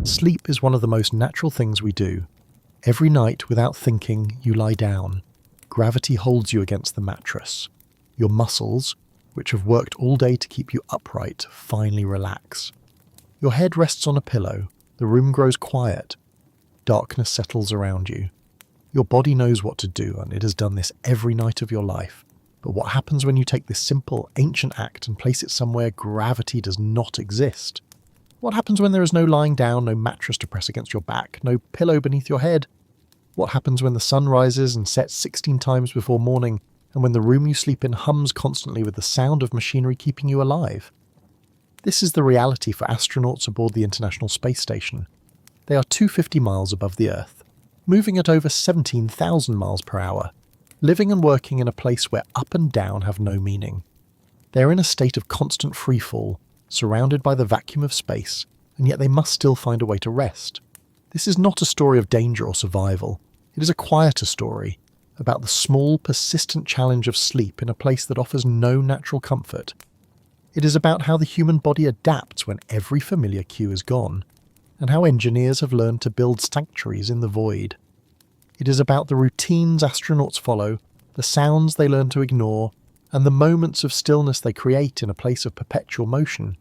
Sleep is one of the most natural things we do. Every night, without thinking, you lie down. Gravity holds you against the mattress. Your muscles, which have worked all day to keep you upright, finally relax. Your head rests on a pillow. The room grows quiet. Darkness settles around you. Your body knows what to do, and it has done this every night of your life. But what happens when you take this simple, ancient act and place it somewhere gravity does not exist? What happens when there is no lying down, no mattress to press against your back, no pillow beneath your head? What happens when the sun rises and sets 16 times before morning, and when the room you sleep in hums constantly with the sound of machinery keeping you alive? This is the reality for astronauts aboard the International Space Station. They are 250 miles above the Earth, moving at over 17,000 miles per hour, living and working in a place where up and down have no meaning. They are in a state of constant freefall, surrounded by the vacuum of space, and yet they must still find a way to rest. This is not a story of danger or survival. It is a quieter story, about the small, persistent challenge of sleep in a place that offers no natural comfort. It is about how the human body adapts when every familiar cue is gone, and how engineers have learned to build sanctuaries in the void. It is about the routines astronauts follow, the sounds they learn to ignore, and the moments of stillness they create in a place of perpetual motion.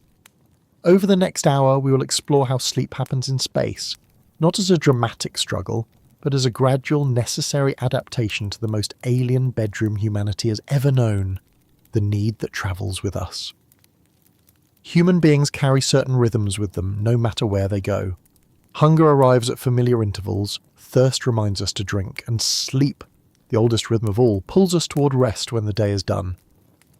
Over the next hour, we will explore how sleep happens in space, not as a dramatic struggle, but as a gradual, necessary adaptation to the most alien bedroom humanity has ever known, the need that travels with us. Human beings carry certain rhythms with them, no matter where they go. Hunger arrives at familiar intervals, thirst reminds us to drink, and sleep, the oldest rhythm of all, pulls us toward rest when the day is done.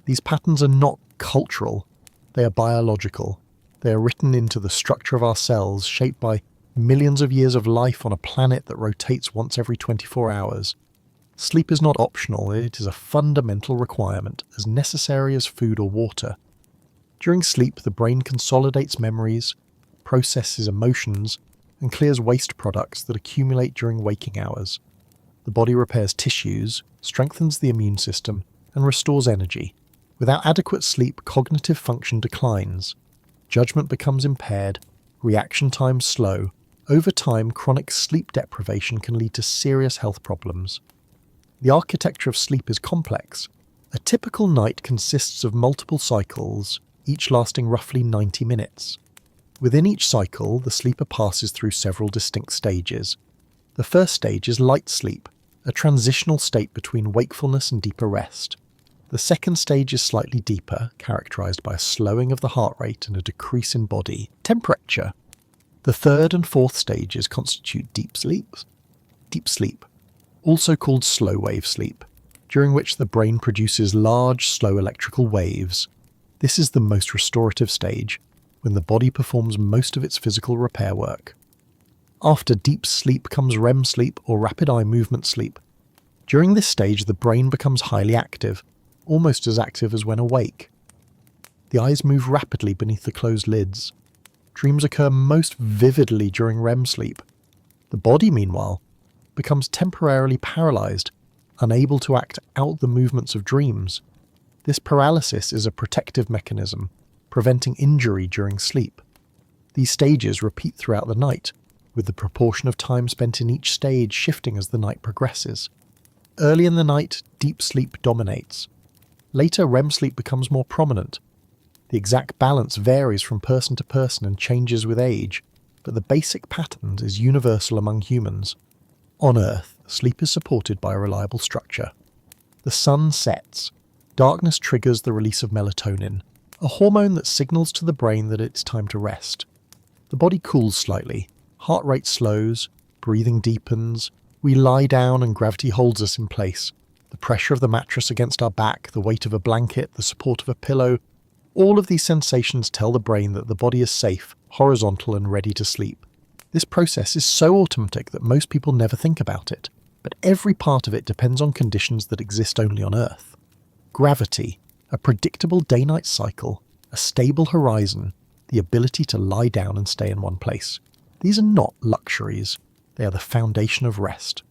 These patterns are not cultural, they are biological. They are written into the structure of our cells, shaped by millions of years of life on a planet that rotates once every 24 hours. Sleep is not optional, it is a fundamental requirement, as necessary as food or water. During sleep, the brain consolidates memories, processes emotions, and clears waste products that accumulate during waking hours. The body repairs tissues, strengthens the immune system, and restores energy. Without adequate sleep, cognitive function declines. Judgment becomes impaired, reaction times slow. Over time, chronic sleep deprivation can lead to serious health problems. The architecture of sleep is complex. A typical night consists of multiple cycles, each lasting roughly 90 minutes. Within each cycle, the sleeper passes through several distinct stages. The first stage is light sleep, a transitional state between wakefulness and deeper rest. The second stage is slightly deeper, characterized by a slowing of the heart rate and a decrease in body temperature. The third and fourth stages constitute deep sleep, also called slow wave sleep, during which the brain produces large, slow electrical waves. This is the most restorative stage, when the body performs most of its physical repair work. After deep sleep comes REM sleep or rapid eye movement sleep. During this stage, the brain becomes highly active, almost as active as when awake. The eyes move rapidly beneath the closed lids. Dreams occur most vividly during REM sleep. The body, meanwhile, becomes temporarily paralyzed, unable to act out the movements of dreams. This paralysis is a protective mechanism, preventing injury during sleep. These stages repeat throughout the night, with the proportion of time spent in each stage shifting as the night progresses. Early in the night, deep sleep dominates. Later, REM sleep becomes more prominent. The exact balance varies from person to person and changes with age, but the basic pattern is universal among humans. On Earth, sleep is supported by a reliable structure. The sun sets. Darkness triggers the release of melatonin, a hormone that signals to the brain that it's time to rest. The body cools slightly, heart rate slows, breathing deepens, we lie down and gravity holds us in place. The pressure of the mattress against our back, the weight of a blanket, the support of a pillow, all of these sensations tell the brain that the body is safe, horizontal and ready to sleep. This process is so automatic that most people never think about it, but every part of it depends on conditions that exist only on Earth. Gravity, a predictable day-night cycle, a stable horizon, the ability to lie down and stay in one place. These are not luxuries, they are the foundation of rest.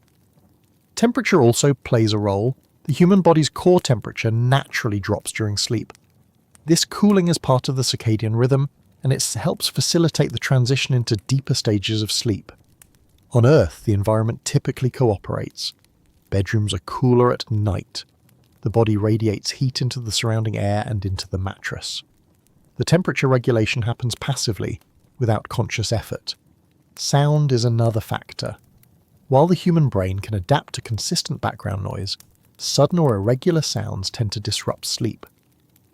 Temperature also plays a role. The human body's core temperature naturally drops during sleep. This cooling is part of the circadian rhythm, and it helps facilitate the transition into deeper stages of sleep. On Earth, the environment typically cooperates. Bedrooms are cooler at night. The body radiates heat into the surrounding air and into the mattress. The temperature regulation happens passively, without conscious effort. Sound is another factor. While the human brain can adapt to consistent background noise, sudden or irregular sounds tend to disrupt sleep.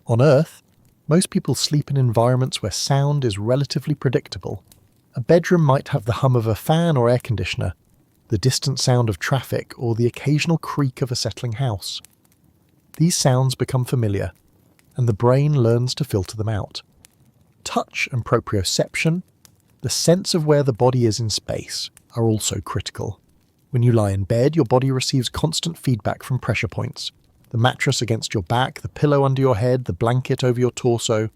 On Earth, most people sleep in environments where sound is relatively predictable. A bedroom might have the hum of a fan or air conditioner, the distant sound of traffic, or the occasional creak of a settling house. These sounds become familiar, and the brain learns to filter them out. Touch and proprioception, the sense of where the body is in space, are also critical. When you lie in bed, your body receives constant feedback from pressure points. The mattress against your back, the pillow under your head, the blanket over your torso.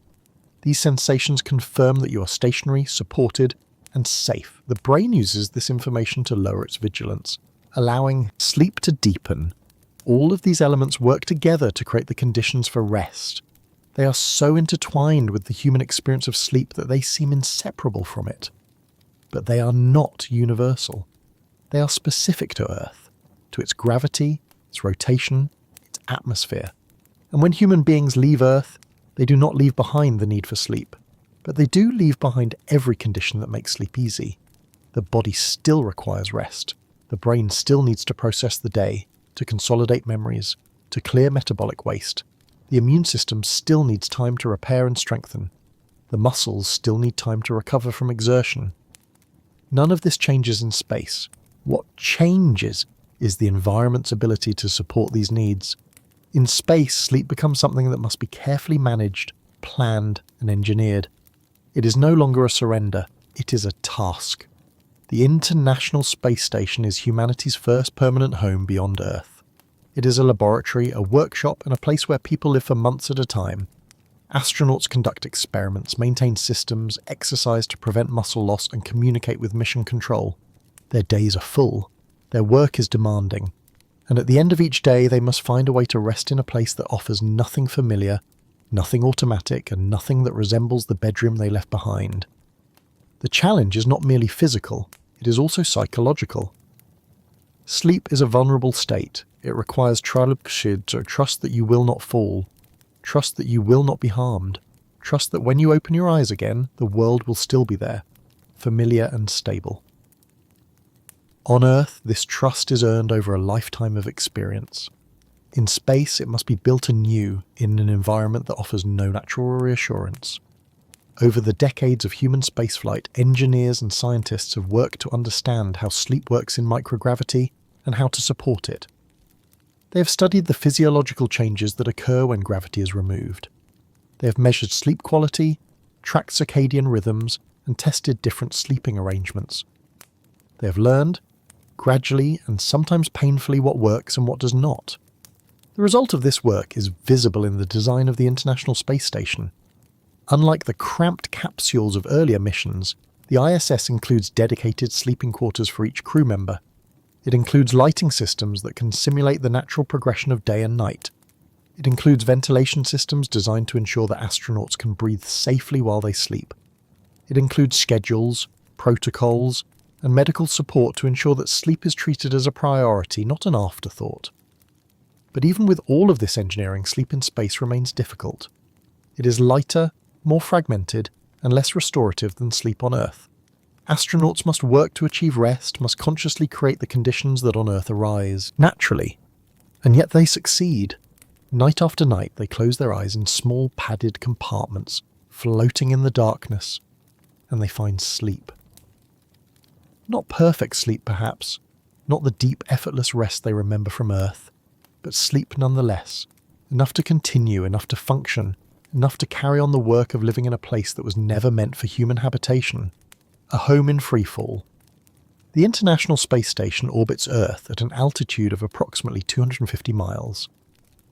These sensations confirm that you are stationary, supported, and safe. The brain uses this information to lower its vigilance, allowing sleep to deepen. All of these elements work together to create the conditions for rest. They are so intertwined with the human experience of sleep that they seem inseparable from it. But they are not universal. They are specific to Earth, to its gravity, its rotation, its atmosphere. And when human beings leave Earth, they do not leave behind the need for sleep. But they do leave behind every condition that makes sleep easy. The body still requires rest. The brain still needs to process the day, to consolidate memories, to clear metabolic waste. The immune system still needs time to repair and strengthen. The muscles still need time to recover from exertion. None of this changes in space. What changes is the environment's ability to support these needs. In space, sleep becomes something that must be carefully managed, planned, and engineered. It is no longer a surrender, it is a task. The International Space Station is humanity's first permanent home beyond Earth. It is a laboratory, a workshop, and a place where people live for months at a time. Astronauts conduct experiments, maintain systems, exercise to prevent muscle loss, and communicate with mission control. Their days are full, their work is demanding, and at the end of each day they must find a way to rest in a place that offers nothing familiar, nothing automatic, and nothing that resembles the bedroom they left behind. The challenge is not merely physical, it is also psychological. Sleep is a vulnerable state. It requires trust that you will not fall, trust that you will not be harmed, trust that when you open your eyes again, the world will still be there, familiar and stable. On Earth, this trust is earned over a lifetime of experience. In space, it must be built anew in an environment that offers no natural reassurance. Over the decades of human spaceflight, engineers and scientists have worked to understand how sleep works in microgravity and how to support it. They have studied the physiological changes that occur when gravity is removed. They have measured sleep quality, tracked circadian rhythms, and tested different sleeping arrangements. They have learned, gradually and sometimes painfully, what works and what does not. The result of this work is visible in the design of the International Space Station. Unlike the cramped capsules of earlier missions, the ISS includes dedicated sleeping quarters for each crew member. It includes lighting systems that can simulate the natural progression of day and night. It includes ventilation systems designed to ensure that astronauts can breathe safely while they sleep. It includes schedules, protocols, and medical support to ensure that sleep is treated as a priority, not an afterthought. But even with all of this engineering, sleep in space remains difficult. It is lighter, more fragmented, and less restorative than sleep on Earth. Astronauts must work to achieve rest, must consciously create the conditions that on Earth arise, naturally. And yet they succeed. Night after night, they close their eyes in small padded compartments, floating in the darkness, and they find sleep. Not perfect sleep, perhaps, not the deep, effortless rest they remember from Earth, but sleep nonetheless, enough to continue, enough to function, enough to carry on the work of living in a place that was never meant for human habitation. A home in Freefall. The International Space Station orbits Earth at an altitude of approximately 250 miles.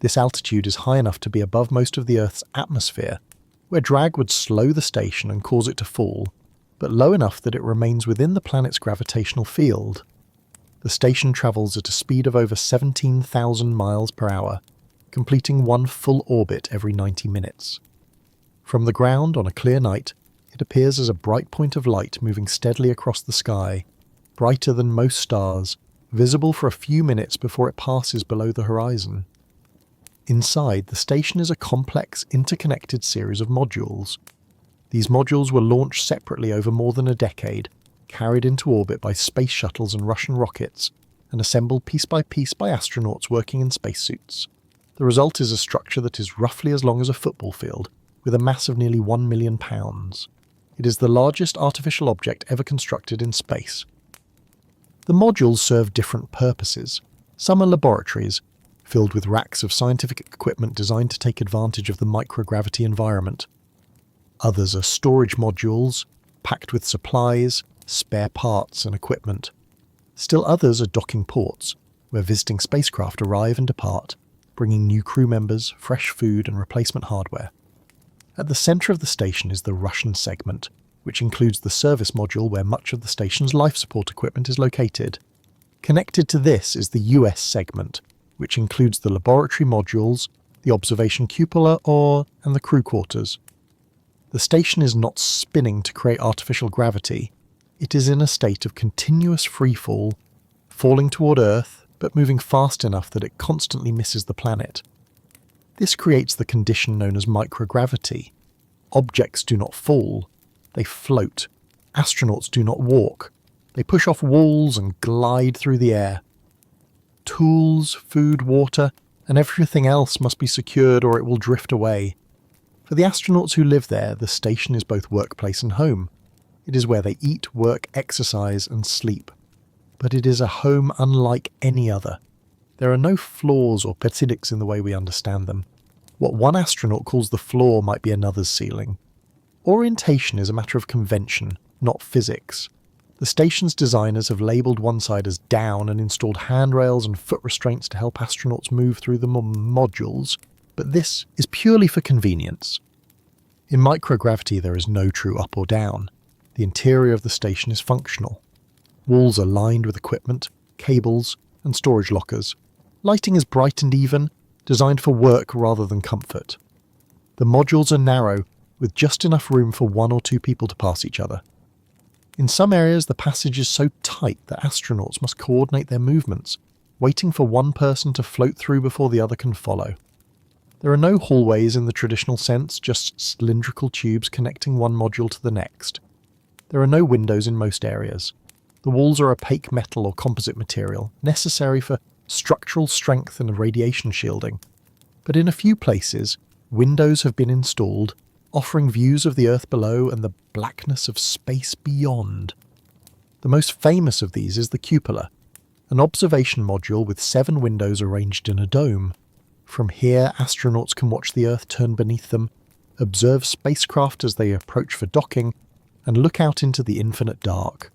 This altitude is high enough to be above most of the Earth's atmosphere, where drag would slow the station and cause it to fall, but low enough that it remains within the planet's gravitational field. The station travels at a speed of over 17,000 miles per hour, completing one full orbit every 90 minutes. From the ground on a clear night, It appears as a bright point of light moving steadily across the sky, brighter than most stars, visible for a few minutes before it passes below the horizon. Inside, the station is a complex, interconnected series of modules. These modules were launched separately over more than a decade, carried into orbit by space shuttles and Russian rockets, and assembled piece by astronauts working in spacesuits. The result is a structure that is roughly as long as a football field, with a mass of nearly 1 million pounds. It is the largest artificial object ever constructed in space. The modules serve different purposes. Some are laboratories, filled with racks of scientific equipment designed to take advantage of the microgravity environment. Others are storage modules, packed with supplies, spare parts and equipment. Still others are docking ports, where visiting spacecraft arrive and depart, bringing new crew members, fresh food and replacement hardware. At the centre of the station is the Russian segment, which includes the service module where much of the station's life support equipment is located. Connected to this is the US segment, which includes the laboratory modules, the observation cupola, and the crew quarters. The station is not spinning to create artificial gravity. It is in a state of continuous freefall, falling toward Earth, but moving fast enough that it constantly misses the planet. This creates the condition known as microgravity. Objects do not fall, they float. Astronauts do not walk. They push off walls and glide through the air. Tools, food, water, and everything else must be secured or it will drift away. For the astronauts who live there, the station is both workplace and home. It is where they eat, work, exercise, and sleep. But it is a home unlike any other. There are no floors or petidix in the way we understand them. What one astronaut calls the floor might be another's ceiling. Orientation is a matter of convention, not physics. The station's designers have labelled one side as down and installed handrails and foot restraints to help astronauts move through the modules, but this is purely for convenience. In microgravity there is no true up or down. The interior of the station is functional. Walls are lined with equipment, cables, and storage lockers. Lighting is bright and even, designed for work rather than comfort. The modules are narrow, with just enough room for 1 or 2 people to pass each other. In some areas the passage is so tight that astronauts must coordinate their movements, waiting for one person to float through before the other can follow. There are no hallways in the traditional sense, just cylindrical tubes connecting one module to the next. There are no windows in most areas. The walls are opaque metal or composite material, necessary for structural strength and radiation shielding. But in a few places, windows have been installed, offering views of the Earth below and the blackness of space beyond. The most famous of these is the cupola, an observation module with 7 windows arranged in a dome. From here, astronauts can watch the Earth turn beneath them, observe spacecraft as they approach for docking, and look out into the infinite dark.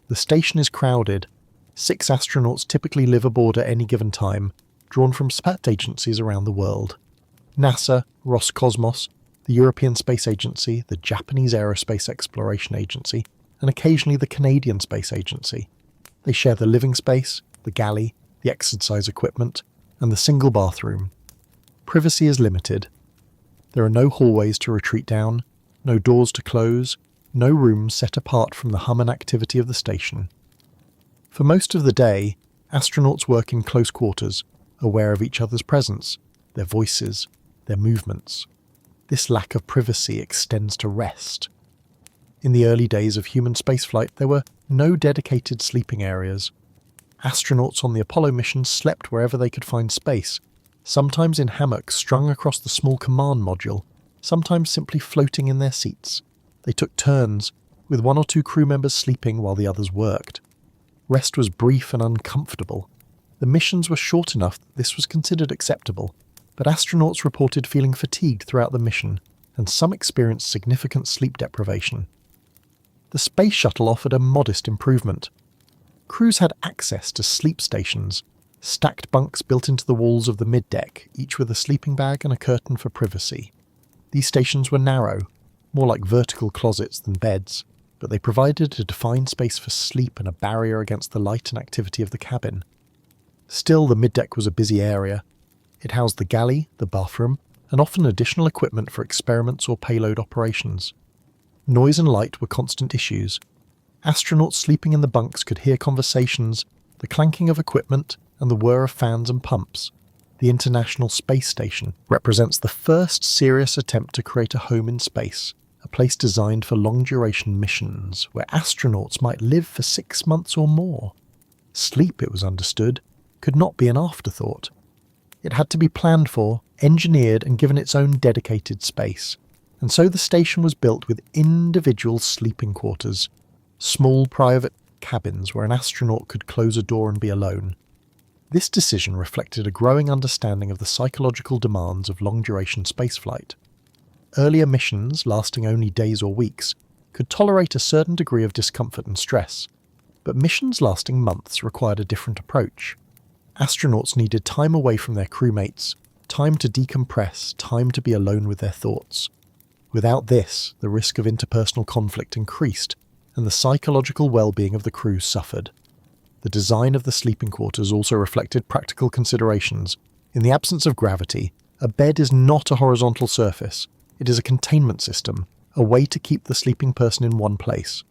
The station is crowded. 6 astronauts typically live aboard at any given time, drawn from space agencies around the world. NASA, Roscosmos, the European Space Agency, the Japanese Aerospace Exploration Agency, and occasionally the Canadian Space Agency. They share the living space, the galley, the exercise equipment, and the single bathroom. Privacy is limited. There are no hallways to retreat down, no doors to close, no rooms set apart from the hum and activity of the station. For most of the day, astronauts work in close quarters, aware of each other's presence, their voices, their movements. This lack of privacy extends to rest. In the early days of human spaceflight, there were no dedicated sleeping areas. Astronauts on the Apollo missions slept wherever they could find space, sometimes in hammocks strung across the small command module, sometimes simply floating in their seats. They took turns, with 1 or 2 crew members sleeping while the others worked. Rest was brief and uncomfortable. The missions were short enough that this was considered acceptable, but astronauts reported feeling fatigued throughout the mission, and some experienced significant sleep deprivation. The space shuttle offered a modest improvement. Crews had access to sleep stations, stacked bunks built into the walls of the middeck, each with a sleeping bag and a curtain for privacy. These stations were narrow, more like vertical closets than beds, but they provided a defined space for sleep and a barrier against the light and activity of the cabin. Still, the middeck was a busy area. It housed the galley, the bathroom, and often additional equipment for experiments or payload operations. Noise and light were constant issues. Astronauts sleeping in the bunks could hear conversations, the clanking of equipment, and the whir of fans and pumps. The International Space Station represents the first serious attempt to create a home in space, a place designed for long-duration missions where astronauts might live for 6 months or more. Sleep, it was understood, could not be an afterthought. It had to be planned for, engineered, and given its own dedicated space. And so the station was built with individual sleeping quarters, small private cabins where an astronaut could close a door and be alone. This decision reflected a growing understanding of the psychological demands of long-duration spaceflight. Earlier missions, lasting only days or weeks, could tolerate a certain degree of discomfort and stress, but missions lasting months required a different approach. Astronauts needed time away from their crewmates, time to decompress, time to be alone with their thoughts. Without this, the risk of interpersonal conflict increased, and the psychological well-being of the crew suffered. The design of the sleeping quarters also reflected practical considerations. In the absence of gravity, a bed is not a horizontal surface. It is a containment system, a way to keep the sleeping person in one place.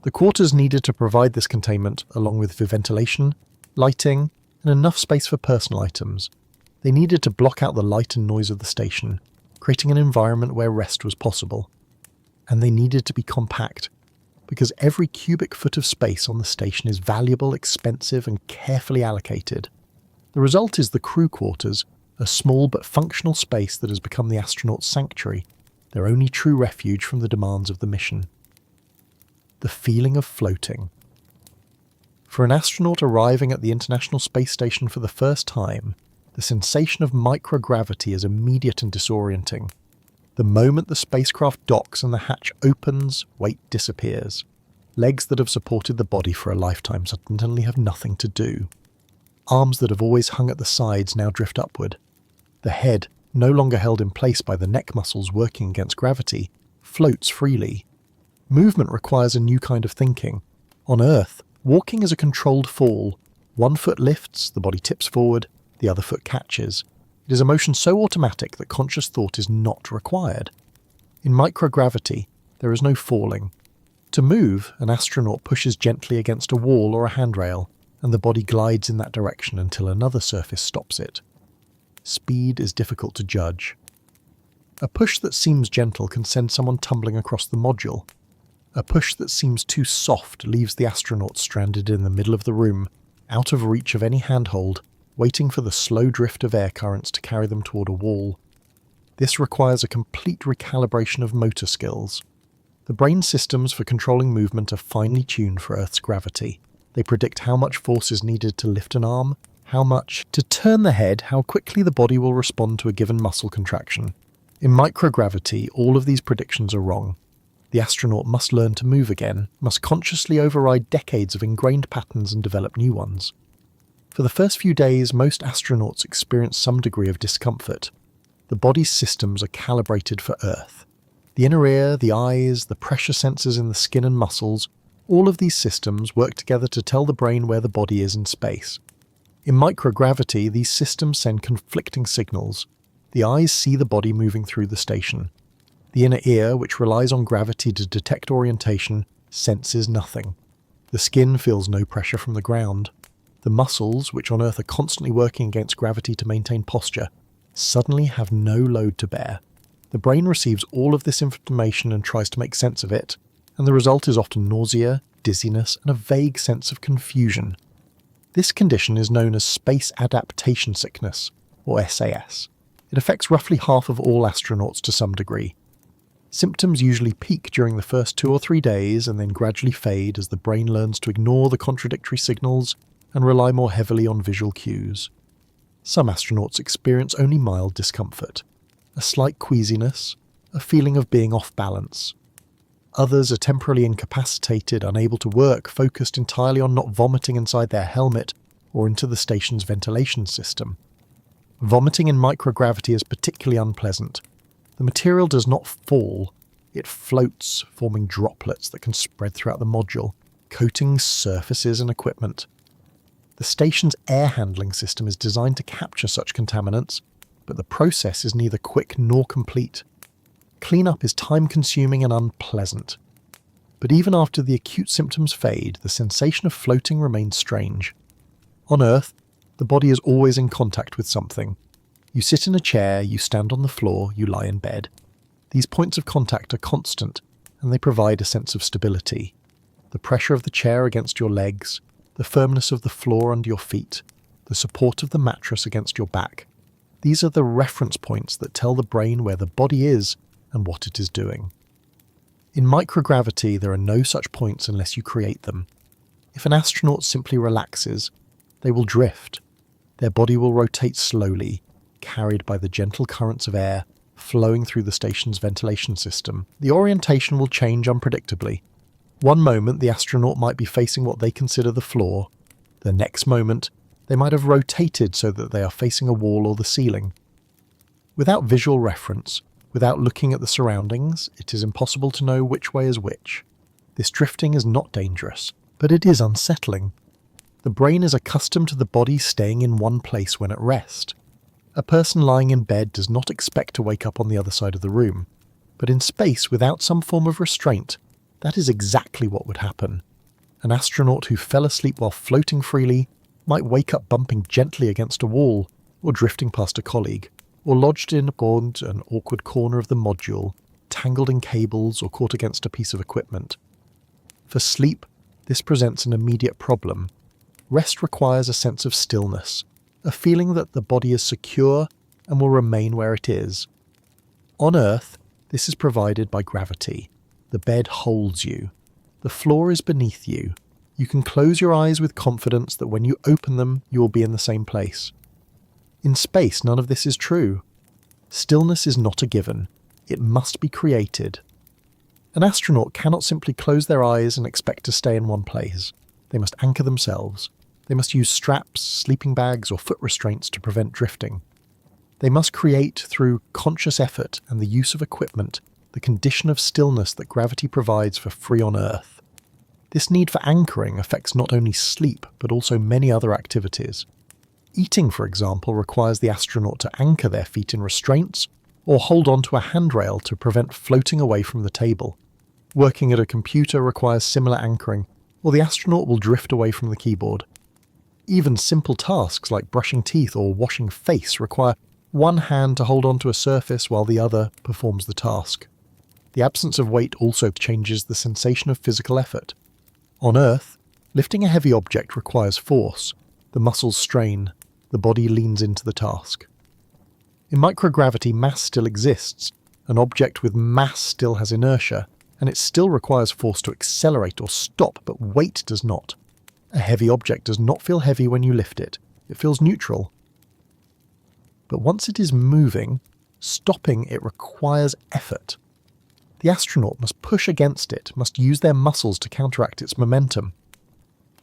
The quarters needed to provide this containment along with ventilation, lighting, and enough space for personal items. They needed to block out the light and noise of the station, creating an environment where rest was possible. And they needed to be compact, because every cubic foot of space on the station is valuable, expensive, and carefully allocated. The result is the crew quarters, a small but functional space that has become the astronaut's sanctuary, their only true refuge from the demands of the mission. The feeling of floating. For an astronaut arriving at the International Space Station for the first time, the sensation of microgravity is immediate and disorienting. The moment the spacecraft docks and the hatch opens, weight disappears. Legs that have supported the body for a lifetime suddenly have nothing to do. Arms that have always hung at the sides now drift upward. The head, no longer held in place by the neck muscles working against gravity, floats freely. Movement requires a new kind of thinking. On Earth, walking is a controlled fall. One foot lifts, the body tips forward, the other foot catches. It is a motion so automatic that conscious thought is not required. In microgravity, there is no falling. To move, an astronaut pushes gently against a wall or a handrail, and the body glides in that direction until another surface stops it. Speed is difficult to judge. A push that seems gentle can send someone tumbling across the module. A push that seems too soft leaves the astronaut stranded in the middle of the room, out of reach of any handhold, waiting for the slow drift of air currents to carry them toward a wall. This requires a complete recalibration of motor skills. The brain systems for controlling movement are finely tuned for Earth's gravity. They predict how much force is needed to lift an arm, how much to turn the head, how quickly the body will respond to a given muscle contraction. In microgravity, all of these predictions are wrong. The astronaut must learn to move again, must consciously override decades of ingrained patterns and develop new ones. For the first few days, most astronauts experience some degree of discomfort. The body's systems are calibrated for Earth. The inner ear, the eyes, the pressure sensors in the skin and muscles, all of these systems work together to tell the brain where the body is in space. In microgravity, these systems send conflicting signals. The eyes see the body moving through the station. The inner ear, which relies on gravity to detect orientation, senses nothing. The skin feels no pressure from the ground. The muscles, which on Earth are constantly working against gravity to maintain posture, suddenly have no load to bear. The brain receives all of this information and tries to make sense of it, and the result is often nausea, dizziness, and a vague sense of confusion. This condition is known as space adaptation sickness, or SAS. It affects roughly half of all astronauts to some degree. Symptoms usually peak during the first 2 or 3 days and then gradually fade as the brain learns to ignore the contradictory signals and rely more heavily on visual cues. Some astronauts experience only mild discomfort, a slight queasiness, a feeling of being off balance. Others are temporarily incapacitated, unable to work, focused entirely on not vomiting inside their helmet or into the station's ventilation system. Vomiting in microgravity is particularly unpleasant. The material does not fall, it floats, forming droplets that can spread throughout the module, coating surfaces and equipment. The station's air handling system is designed to capture such contaminants, but the process is neither quick nor complete. Cleanup is time-consuming and unpleasant. But even after the acute symptoms fade, the sensation of floating remains strange. On Earth, the body is always in contact with something. You sit in a chair, you stand on the floor, you lie in bed. These points of contact are constant, and they provide a sense of stability. The pressure of the chair against your legs, the firmness of the floor under your feet, the support of the mattress against your back. These are the reference points that tell the brain where the body is and what it is doing. In microgravity, there are no such points unless you create them. If an astronaut simply relaxes, they will drift. Their body will rotate slowly, carried by the gentle currents of air flowing through the station's ventilation system. The orientation will change unpredictably. One moment, the astronaut might be facing what they consider the floor. The next moment, they might have rotated so that they are facing a wall or the ceiling. Without visual reference, without looking at the surroundings, it is impossible to know which way is which. This drifting is not dangerous, but it is unsettling. The brain is accustomed to the body staying in one place when at rest. A person lying in bed does not expect to wake up on the other side of the room, but in space without some form of restraint, that is exactly what would happen. An astronaut who fell asleep while floating freely might wake up bumping gently against a wall, or drifting past a colleague, or lodged in an awkward corner of the module, tangled in cables or caught against a piece of equipment. For sleep, this presents an immediate problem. Rest requires a sense of stillness, a feeling that the body is secure and will remain where it is. On Earth, this is provided by gravity. The bed holds you. The floor is beneath you. You can close your eyes with confidence that when you open them, you will be in the same place. In space, none of this is true. Stillness is not a given. It must be created. An astronaut cannot simply close their eyes and expect to stay in one place. They must anchor themselves. They must use straps, sleeping bags, or foot restraints to prevent drifting. They must create, through conscious effort and the use of equipment, the condition of stillness that gravity provides for free on Earth. This need for anchoring affects not only sleep, but also many other activities. Eating, for example, requires the astronaut to anchor their feet in restraints or hold onto a handrail to prevent floating away from the table. Working at a computer requires similar anchoring, or the astronaut will drift away from the keyboard. Even simple tasks like brushing teeth or washing face require one hand to hold onto a surface while the other performs the task. The absence of weight also changes the sensation of physical effort. On Earth, lifting a heavy object requires force. The muscles strain. The body leans into the task. In microgravity, mass still exists. An object with mass still has inertia, and it still requires force to accelerate or stop, but weight does not. A heavy object does not feel heavy when you lift it. It feels neutral. But once it is moving, stopping it requires effort. The astronaut must push against it, must use their muscles to counteract its momentum.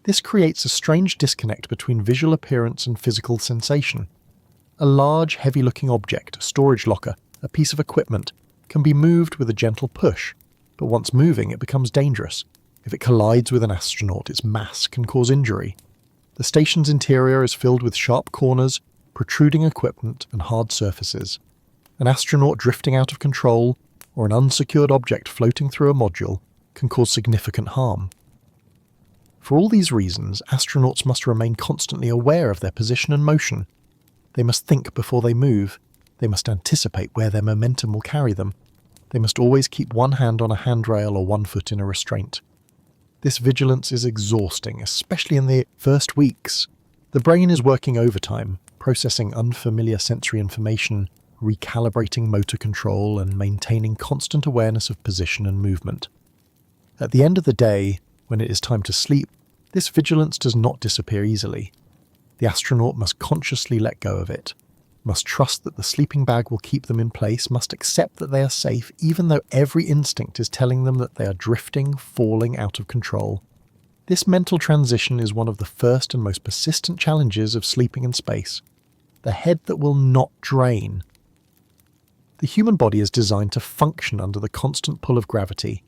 This creates a strange disconnect between visual appearance and physical sensation. A large, heavy-looking object, a storage locker, a piece of equipment, can be moved with a gentle push, but once moving it becomes dangerous. If it collides with an astronaut, its mass can cause injury. The station's interior is filled with sharp corners, protruding equipment, and hard surfaces. An astronaut drifting out of control, or an unsecured object floating through a module, can cause significant harm. For all these reasons, astronauts must remain constantly aware of their position and motion. They must think before they move. They must anticipate where their momentum will carry them. They must always keep one hand on a handrail or one foot in a restraint. This vigilance is exhausting, especially in the first weeks. The brain is working overtime, processing unfamiliar sensory information, recalibrating motor control, and maintaining constant awareness of position and movement. At the end of the day, when it is time to sleep, this vigilance does not disappear easily. The astronaut must consciously let go of it, must trust that the sleeping bag will keep them in place, must accept that they are safe even though every instinct is telling them that they are drifting, falling out of control. This mental transition is one of the first and most persistent challenges of sleeping in space. The head that will not drain. The human body is designed to function under the constant pull of gravity.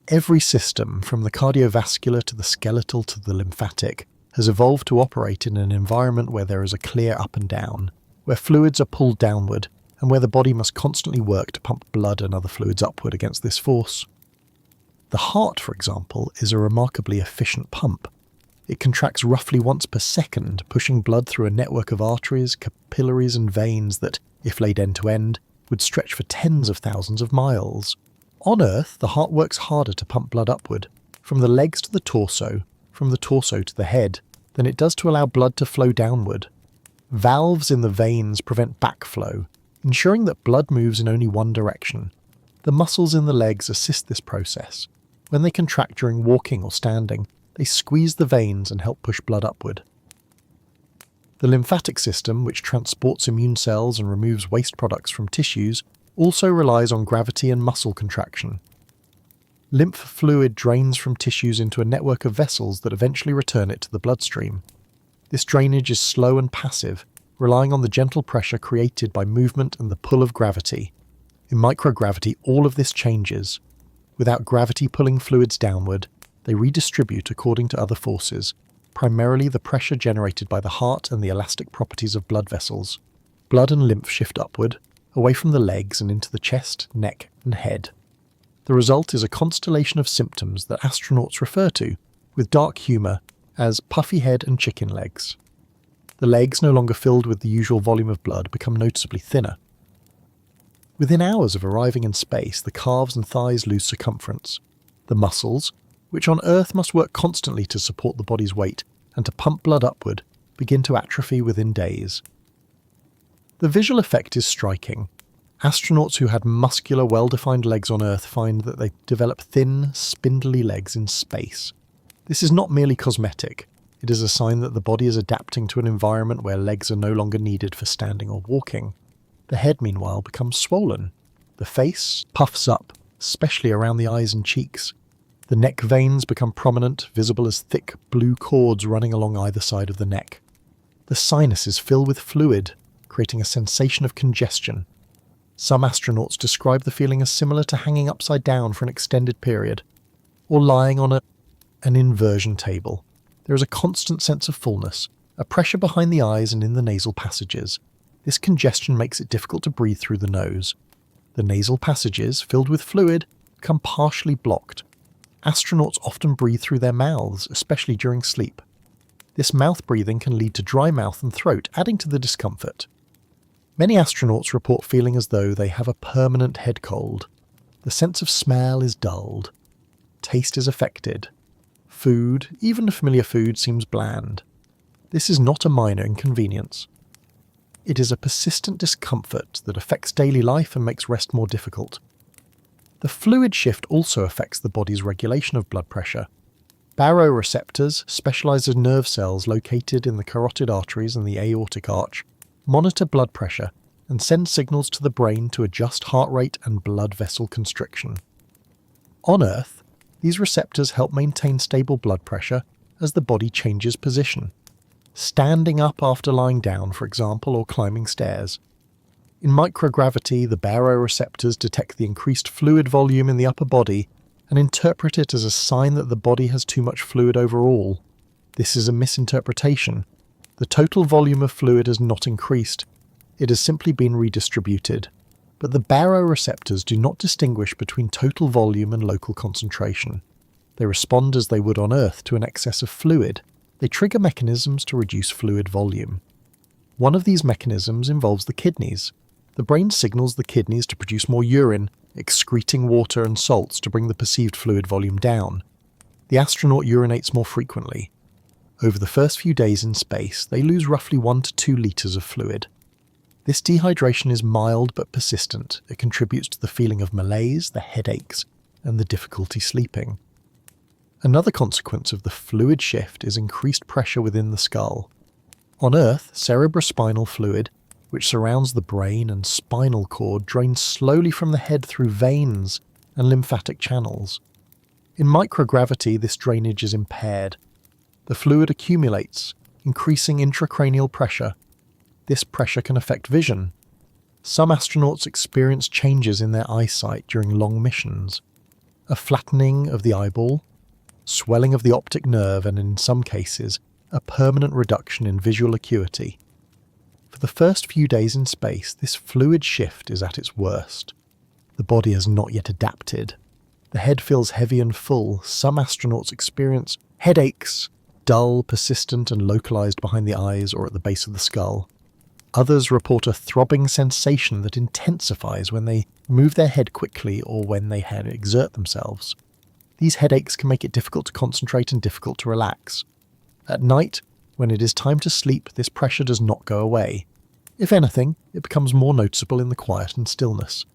Every system, from the cardiovascular to the skeletal to the lymphatic, has evolved to operate in an environment where there is a clear up and down, where fluids are pulled downward, and where the body must constantly work to pump blood and other fluids upward against this force. The heart, for example, is a remarkably efficient pump. It contracts roughly once per second, pushing blood through a network of arteries, capillaries and veins that, if laid end to end, would stretch for tens of thousands of miles. On Earth, the heart works harder to pump blood upward, from the legs to the torso, from the torso to the head, than it does to allow blood to flow downward. Valves in the veins prevent backflow, ensuring that blood moves in only one direction. The muscles in the legs assist this process. When they contract during walking or standing, they squeeze the veins and help push blood upward. The lymphatic system, which transports immune cells and removes waste products from tissues, also relies on gravity and muscle contraction. Lymph fluid drains from tissues into a network of vessels that eventually return it to the bloodstream. This drainage is slow and passive, relying on the gentle pressure created by movement and the pull of gravity. In microgravity, all of this changes. Without gravity pulling fluids downward, they redistribute according to other forces, primarily the pressure generated by the heart and the elastic properties of blood vessels. Blood and lymph shift upward, away from the legs and into the chest, neck, and head. The result is a constellation of symptoms that astronauts refer to, with dark humour, as puffy head and chicken legs. The legs, no longer filled with the usual volume of blood, become noticeably thinner. Within hours of arriving in space, the calves and thighs lose circumference. The muscles, which on Earth must work constantly to support the body's weight and to pump blood upward, begin to atrophy within days. The visual effect is striking. Astronauts who had muscular, well-defined legs on Earth find that they develop thin, spindly legs in space. This is not merely cosmetic. It is a sign that the body is adapting to an environment where legs are no longer needed for standing or walking. The head, meanwhile, becomes swollen. The face puffs up, especially around the eyes and cheeks. The neck veins become prominent, visible as thick blue cords running along either side of the neck. The sinuses fill with fluid, creating a sensation of congestion. Some astronauts describe the feeling as similar to hanging upside down for an extended period, or lying on an inversion table. There is a constant sense of fullness, a pressure behind the eyes and in the nasal passages. This congestion makes it difficult to breathe through the nose. The nasal passages, filled with fluid, become partially blocked. Astronauts often breathe through their mouths, especially during sleep. This mouth breathing can lead to dry mouth and throat, adding to the discomfort. Many astronauts report feeling as though they have a permanent head cold. The sense of smell is dulled. Taste is affected. Food, even familiar food, seems bland. This is not a minor inconvenience. It is a persistent discomfort that affects daily life and makes rest more difficult. The fluid shift also affects the body's regulation of blood pressure. Baroreceptors, specialized nerve cells located in the carotid arteries and the aortic arch, monitor blood pressure and send signals to the brain to adjust heart rate and blood vessel constriction. On Earth, these receptors help maintain stable blood pressure as the body changes position. Standing up after lying down, for example, or climbing stairs. In microgravity, the baroreceptors detect the increased fluid volume in the upper body and interpret it as a sign that the body has too much fluid overall. This is a misinterpretation. The total volume of fluid has not increased. It has simply been redistributed. But the baroreceptors do not distinguish between total volume and local concentration. They respond as they would on Earth to an excess of fluid. They trigger mechanisms to reduce fluid volume. One of these mechanisms involves the kidneys. The brain signals the kidneys to produce more urine, excreting water and salts to bring the perceived fluid volume down. The astronaut urinates more frequently. Over the first few days in space, they lose roughly 1 to 2 litres of fluid. This dehydration is mild but persistent. It contributes to the feeling of malaise, the headaches, and the difficulty sleeping. Another consequence of the fluid shift is increased pressure within the skull. On Earth, cerebrospinal fluid, which surrounds the brain and spinal cord, drains slowly from the head through veins and lymphatic channels. In microgravity, this drainage is impaired. The fluid accumulates, increasing intracranial pressure. This pressure can affect vision. Some astronauts experience changes in their eyesight during long missions. A flattening of the eyeball, swelling of the optic nerve, and in some cases, a permanent reduction in visual acuity. For the first few days in space, this fluid shift is at its worst. The body has not yet adapted. The head feels heavy and full. Some astronauts experience headaches, dull, persistent and localized behind the eyes or at the base of the skull. Others report a throbbing sensation that intensifies when they move their head quickly or when they exert themselves. These headaches can make it difficult to concentrate and difficult to relax. At night, when it is time to sleep, this pressure does not go away. If anything, it becomes more noticeable in the quiet and stillness.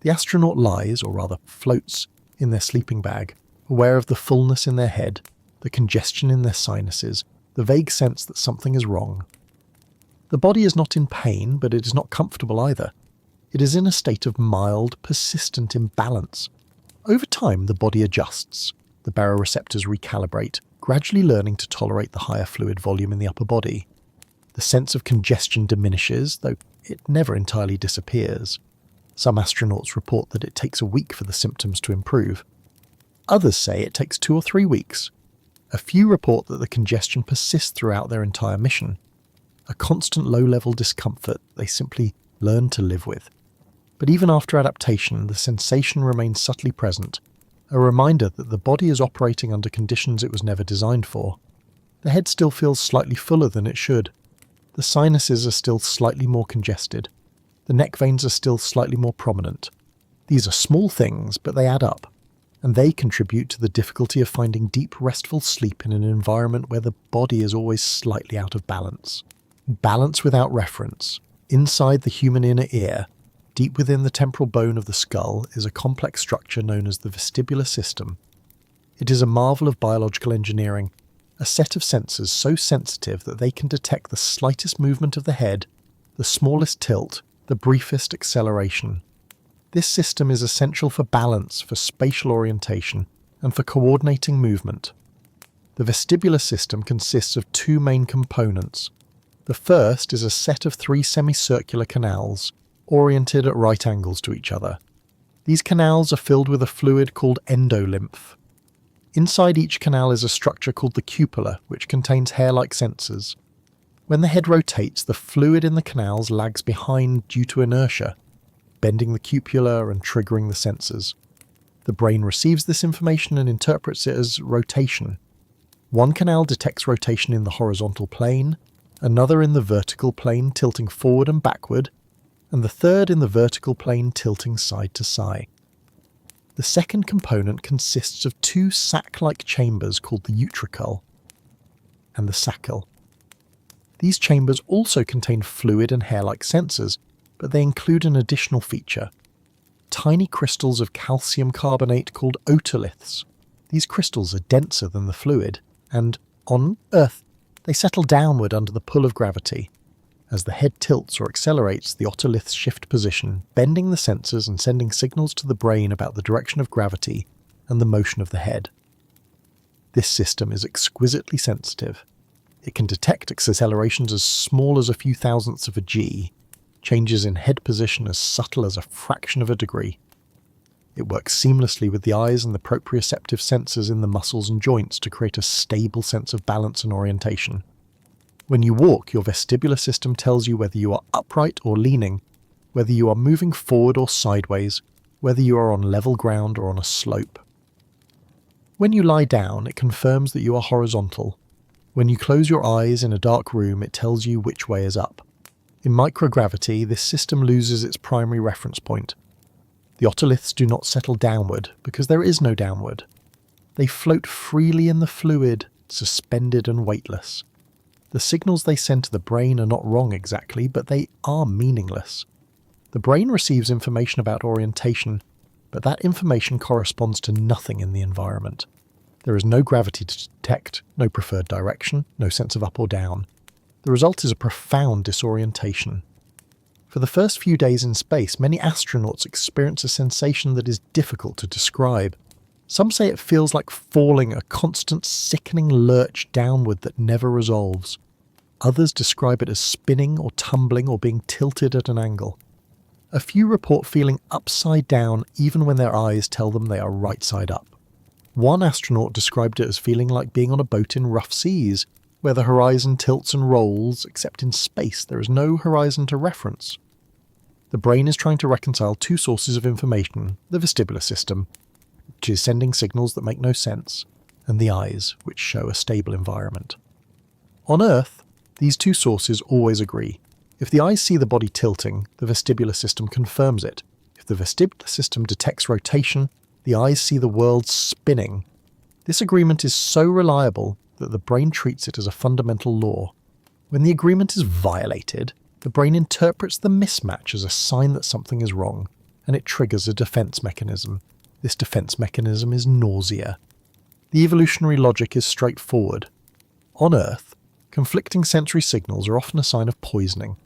The astronaut lies, or rather floats, in their sleeping bag, aware of the fullness in their head, the congestion in their sinuses, the vague sense that something is wrong. The body is not in pain, but it is not comfortable either. It is in a state of mild, persistent imbalance. Over time, the body adjusts. The baroreceptors recalibrate, gradually learning to tolerate the higher fluid volume in the upper body. The sense of congestion diminishes, though it never entirely disappears. Some astronauts report that it takes a week for the symptoms to improve. Others say it takes 2 or 3 weeks. A few report that the congestion persists throughout their entire mission. A constant low-level discomfort they simply learn to live with. But even after adaptation, the sensation remains subtly present, a reminder that the body is operating under conditions it was never designed for. The head still feels slightly fuller than it should. The sinuses are still slightly more congested. The neck veins are still slightly more prominent. These are small things, but they add up, and they contribute to the difficulty of finding deep, restful sleep in an environment where the body is always slightly out of balance. Balance without reference. Inside the human inner ear, deep within the temporal bone of the skull, is a complex structure known as the vestibular system. It is a marvel of biological engineering, a set of sensors so sensitive that they can detect the slightest movement of the head, the smallest tilt, the briefest acceleration. This system is essential for balance, for spatial orientation, and for coordinating movement. The vestibular system consists of 2 main components. The first is a set of 3 semicircular canals, oriented at right angles to each other. These canals are filled with a fluid called endolymph. Inside each canal is a structure called the cupula, which contains hair-like sensors. When the head rotates, the fluid in the canals lags behind due to inertia, bending the cupula and triggering the sensors. The brain receives this information and interprets it as rotation. One canal detects rotation in the horizontal plane, another in the vertical plane tilting forward and backward, and the third in the vertical plane tilting side to side. The second component consists of 2 sac-like chambers called the utricle and the saccle. These chambers also contain fluid and hair-like sensors, but they include an additional feature: tiny crystals of calcium carbonate called otoliths. These crystals are denser than the fluid, and, on Earth, they settle downward under the pull of gravity. As the head tilts or accelerates, the otoliths shift position, bending the sensors and sending signals to the brain about the direction of gravity and the motion of the head. This system is exquisitely sensitive. It can detect accelerations as small as a few thousandths of a g, changes in head position as subtle as a fraction of a degree. It works seamlessly with the eyes and the proprioceptive sensors in the muscles and joints to create a stable sense of balance and orientation. When you walk, your vestibular system tells you whether you are upright or leaning, whether you are moving forward or sideways, whether you are on level ground or on a slope. When you lie down, it confirms that you are horizontal. When you close your eyes in a dark room, it tells you which way is up. In microgravity, this system loses its primary reference point. The otoliths do not settle downward, because there is no downward. They float freely in the fluid, suspended and weightless. The signals they send to the brain are not wrong exactly, but they are meaningless. The brain receives information about orientation, but that information corresponds to nothing in the environment. There is no gravity to detect, no preferred direction, no sense of up or down. The result is a profound disorientation. For the first few days in space, many astronauts experience a sensation that is difficult to describe. Some say it feels like falling, a constant sickening lurch downward that never resolves. Others describe it as spinning or tumbling or being tilted at an angle. A few report feeling upside down even when their eyes tell them they are right side up. One astronaut described it as feeling like being on a boat in rough seas, where the horizon tilts and rolls, except in space there is no horizon to reference. The brain is trying to reconcile 2 sources of information, the vestibular system, which is sending signals that make no sense, and the eyes, which show a stable environment. On Earth, these two sources always agree. If the eyes see the body tilting, the vestibular system confirms it. If the vestibular system detects rotation, the eyes see the world spinning. This agreement is so reliable that the brain treats it as a fundamental law. When the agreement is violated, the brain interprets the mismatch as a sign that something is wrong, and it triggers a defense mechanism. This defense mechanism is nausea. The evolutionary logic is straightforward. On Earth, conflicting sensory signals are often a sign of poisoning.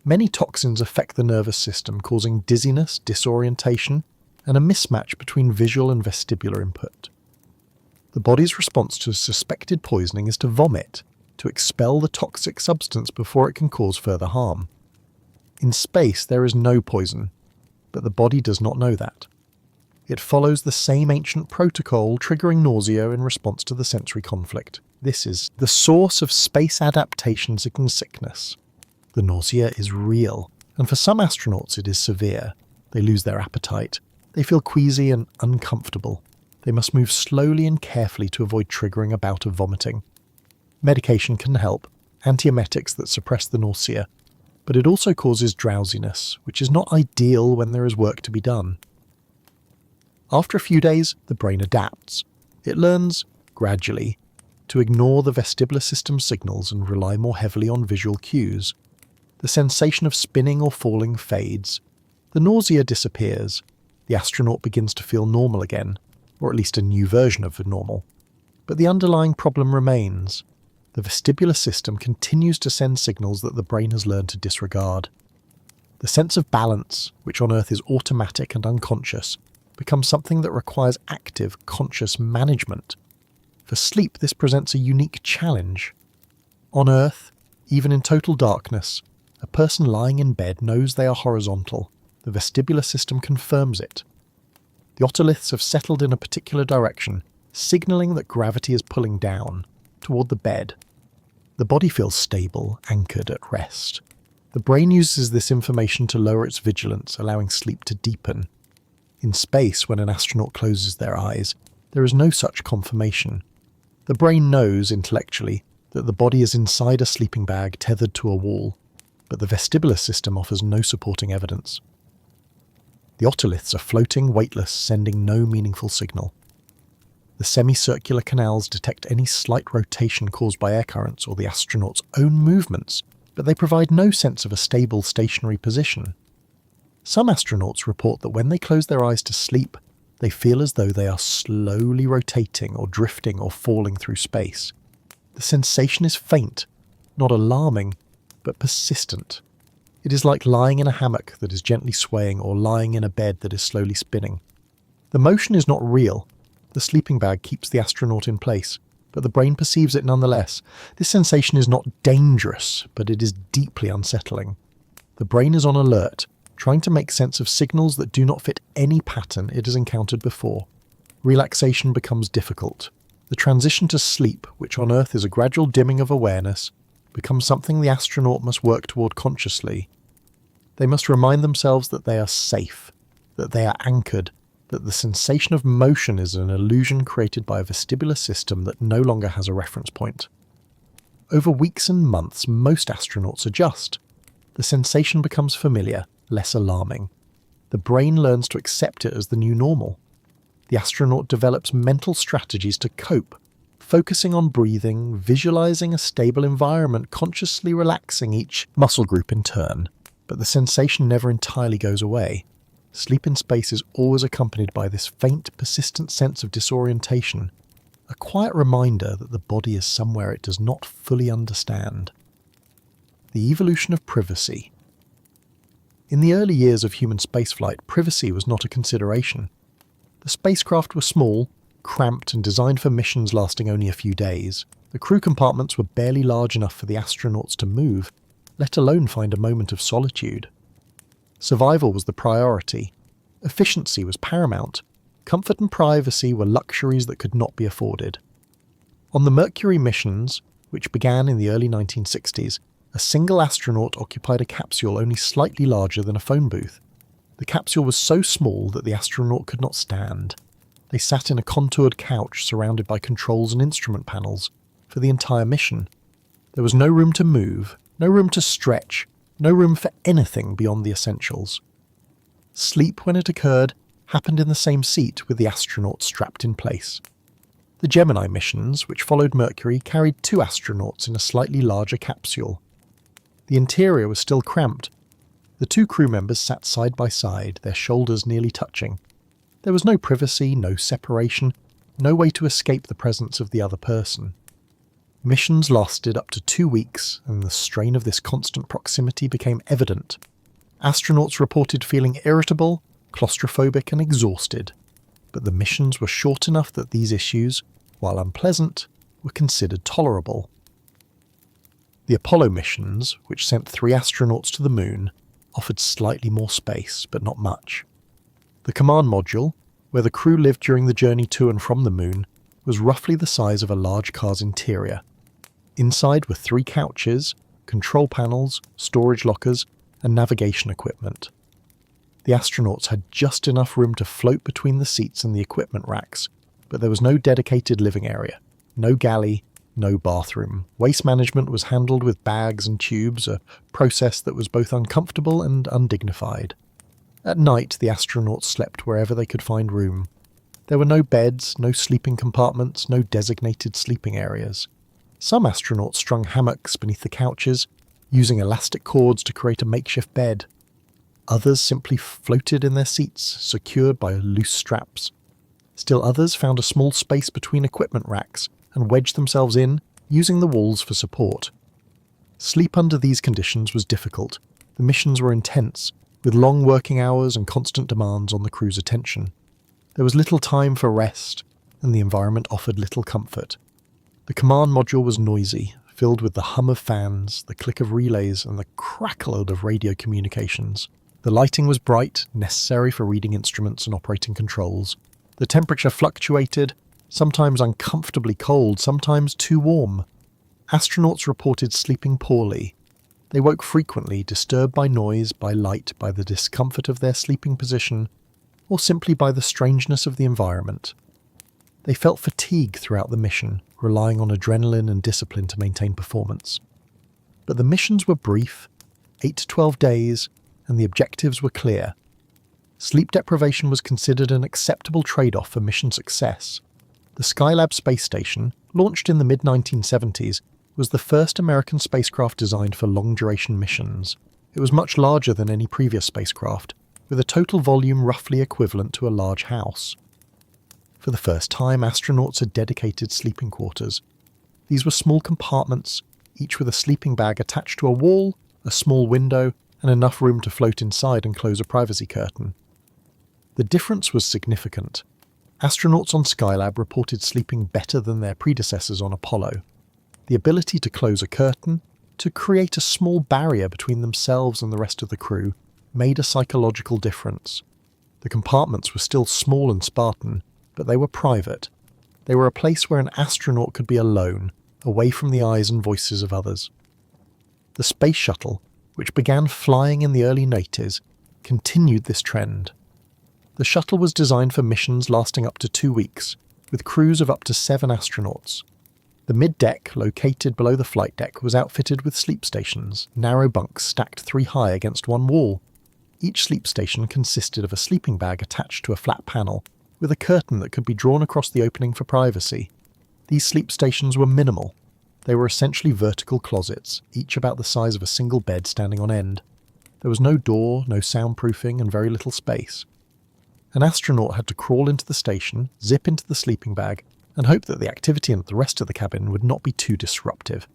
Many toxins affect the nervous system, causing dizziness, disorientation, and a mismatch between visual and vestibular input. The body's response to suspected poisoning is to vomit, to expel the toxic substance before it can cause further harm. In space, there is no poison, but the body does not know that. It follows the same ancient protocol, triggering nausea in response to the sensory conflict. This is the source of space adaptations and sickness. The nausea is real, and for some astronauts it is severe. They lose their appetite. They feel queasy and uncomfortable. They must move slowly and carefully to avoid triggering a bout of vomiting. Medication can help, antiemetics that suppress the nausea, but it also causes drowsiness, which is not ideal when there is work to be done. After a few days, the brain adapts. It learns, gradually, to ignore the vestibular system's signals and rely more heavily on visual cues. The sensation of spinning or falling fades. The nausea disappears. The astronaut begins to feel normal again, or at least a new version of the normal. But the underlying problem remains. The vestibular system continues to send signals that the brain has learned to disregard. The sense of balance, which on Earth is automatic and unconscious, becomes something that requires active, conscious management. For sleep, this presents a unique challenge. On Earth, even in total darkness, a person lying in bed knows they are horizontal. The vestibular system confirms it. The otoliths have settled in a particular direction, signalling that gravity is pulling down, toward the bed. The body feels stable, anchored at rest. The brain uses this information to lower its vigilance, allowing sleep to deepen. In space, when an astronaut closes their eyes, there is no such confirmation. The brain knows, intellectually, that the body is inside a sleeping bag tethered to a wall, but the vestibular system offers no supporting evidence. The otoliths are floating, weightless, sending no meaningful signal. The semicircular canals detect any slight rotation caused by air currents or the astronaut's own movements, but they provide no sense of a stable, stationary position. Some astronauts report that when they close their eyes to sleep, they feel as though they are slowly rotating or drifting or falling through space. The sensation is faint, not alarming, but persistent. It is like lying in a hammock that is gently swaying or lying in a bed that is slowly spinning. The motion is not real. The sleeping bag keeps the astronaut in place, but the brain perceives it nonetheless. This sensation is not dangerous, but it is deeply unsettling. The brain is on alert, trying to make sense of signals that do not fit any pattern it has encountered before. Relaxation becomes difficult. The transition to sleep, which on Earth is a gradual dimming of awareness, becomes something the astronaut must work toward consciously. They must remind themselves that they are safe, that they are anchored, that the sensation of motion is an illusion created by a vestibular system that no longer has a reference point. Over weeks and months, most astronauts adjust. The sensation becomes familiar, less alarming. The brain learns to accept it as the new normal. The astronaut develops mental strategies to cope, focusing on breathing, visualizing a stable environment, consciously relaxing each muscle group in turn. But the sensation never entirely goes away. Sleep in space is always accompanied by this faint, persistent sense of disorientation, a quiet reminder that the body is somewhere it does not fully understand. The evolution of privacy. In the early years of human spaceflight, privacy was not a consideration. The spacecraft were small, cramped, and designed for missions lasting only a few days. The crew compartments were barely large enough for the astronauts to move, let alone find a moment of solitude. Survival was the priority. Efficiency was paramount. Comfort and privacy were luxuries that could not be afforded. On the Mercury missions, which began in the early 1960s, a single astronaut occupied a capsule only slightly larger than a phone booth. The capsule was so small that the astronaut could not stand. They sat in a contoured couch surrounded by controls and instrument panels for the entire mission. There was no room to move, no room to stretch, no room for anything beyond the essentials. Sleep, when it occurred, happened in the same seat with the astronauts strapped in place. The Gemini missions, which followed Mercury, carried 2 astronauts in a slightly larger capsule. The interior was still cramped. The 2 crew members sat side by side, their shoulders nearly touching. There was no privacy, no separation, no way to escape the presence of the other person. Missions lasted up to 2 weeks, and the strain of this constant proximity became evident. Astronauts reported feeling irritable, claustrophobic, and exhausted, but the missions were short enough that these issues, while unpleasant, were considered tolerable. The Apollo missions, which sent 3 astronauts to the moon, offered slightly more space, but not much. The command module, where the crew lived during the journey to and from the moon, was roughly the size of a large car's interior. Inside were 3 couches, control panels, storage lockers, and navigation equipment. The astronauts had just enough room to float between the seats and the equipment racks, but there was no dedicated living area, no galley, no bathroom. Waste management was handled with bags and tubes, a process that was both uncomfortable and undignified. At night, the astronauts slept wherever they could find room. There were no beds, no sleeping compartments, no designated sleeping areas. Some astronauts strung hammocks beneath the couches, using elastic cords to create a makeshift bed. Others simply floated in their seats, secured by loose straps. Still others found a small space between equipment racks and wedged themselves in, using the walls for support. Sleep under these conditions was difficult. The missions were intense, with long working hours and constant demands on the crew's attention. There was little time for rest, and the environment offered little comfort. The command module was noisy, filled with the hum of fans, the click of relays, and the crackle of radio communications. The lighting was bright, necessary for reading instruments and operating controls. The temperature fluctuated, sometimes uncomfortably cold, sometimes too warm. Astronauts reported sleeping poorly. They woke frequently, disturbed by noise, by light, by the discomfort of their sleeping position, or simply by the strangeness of the environment. They felt fatigue throughout the mission, relying on adrenaline and discipline to maintain performance. But the missions were brief, 8 to 12 days, and the objectives were clear. Sleep deprivation was considered an acceptable trade-off for mission success. The Skylab space station, launched in the mid-1970s, was the first American spacecraft designed for long-duration missions. It was much larger than any previous spacecraft, with a total volume roughly equivalent to a large house. For the first time, astronauts had dedicated sleeping quarters. These were small compartments, each with a sleeping bag attached to a wall, a small window, and enough room to float inside and close a privacy curtain. The difference was significant. Astronauts on Skylab reported sleeping better than their predecessors on Apollo. The ability to close a curtain, to create a small barrier between themselves and the rest of the crew, made a psychological difference. The compartments were still small and spartan, but they were private. They were a place where an astronaut could be alone, away from the eyes and voices of others. The space shuttle, which began flying in the early 90s, continued this trend. The shuttle was designed for missions lasting up to 2 weeks, with crews of up to 7 astronauts. The mid-deck, located below the flight deck, was outfitted with sleep stations, narrow bunks stacked 3 high against one wall. Each sleep station consisted of a sleeping bag attached to a flat panel, with a curtain that could be drawn across the opening for privacy. These sleep stations were minimal. They were essentially vertical closets, each about the size of a single bed standing on end. There was no door, no soundproofing, and very little space. An astronaut had to crawl into the station, zip into the sleeping bag, and hope that the activity in the rest of the cabin would not be too disruptive.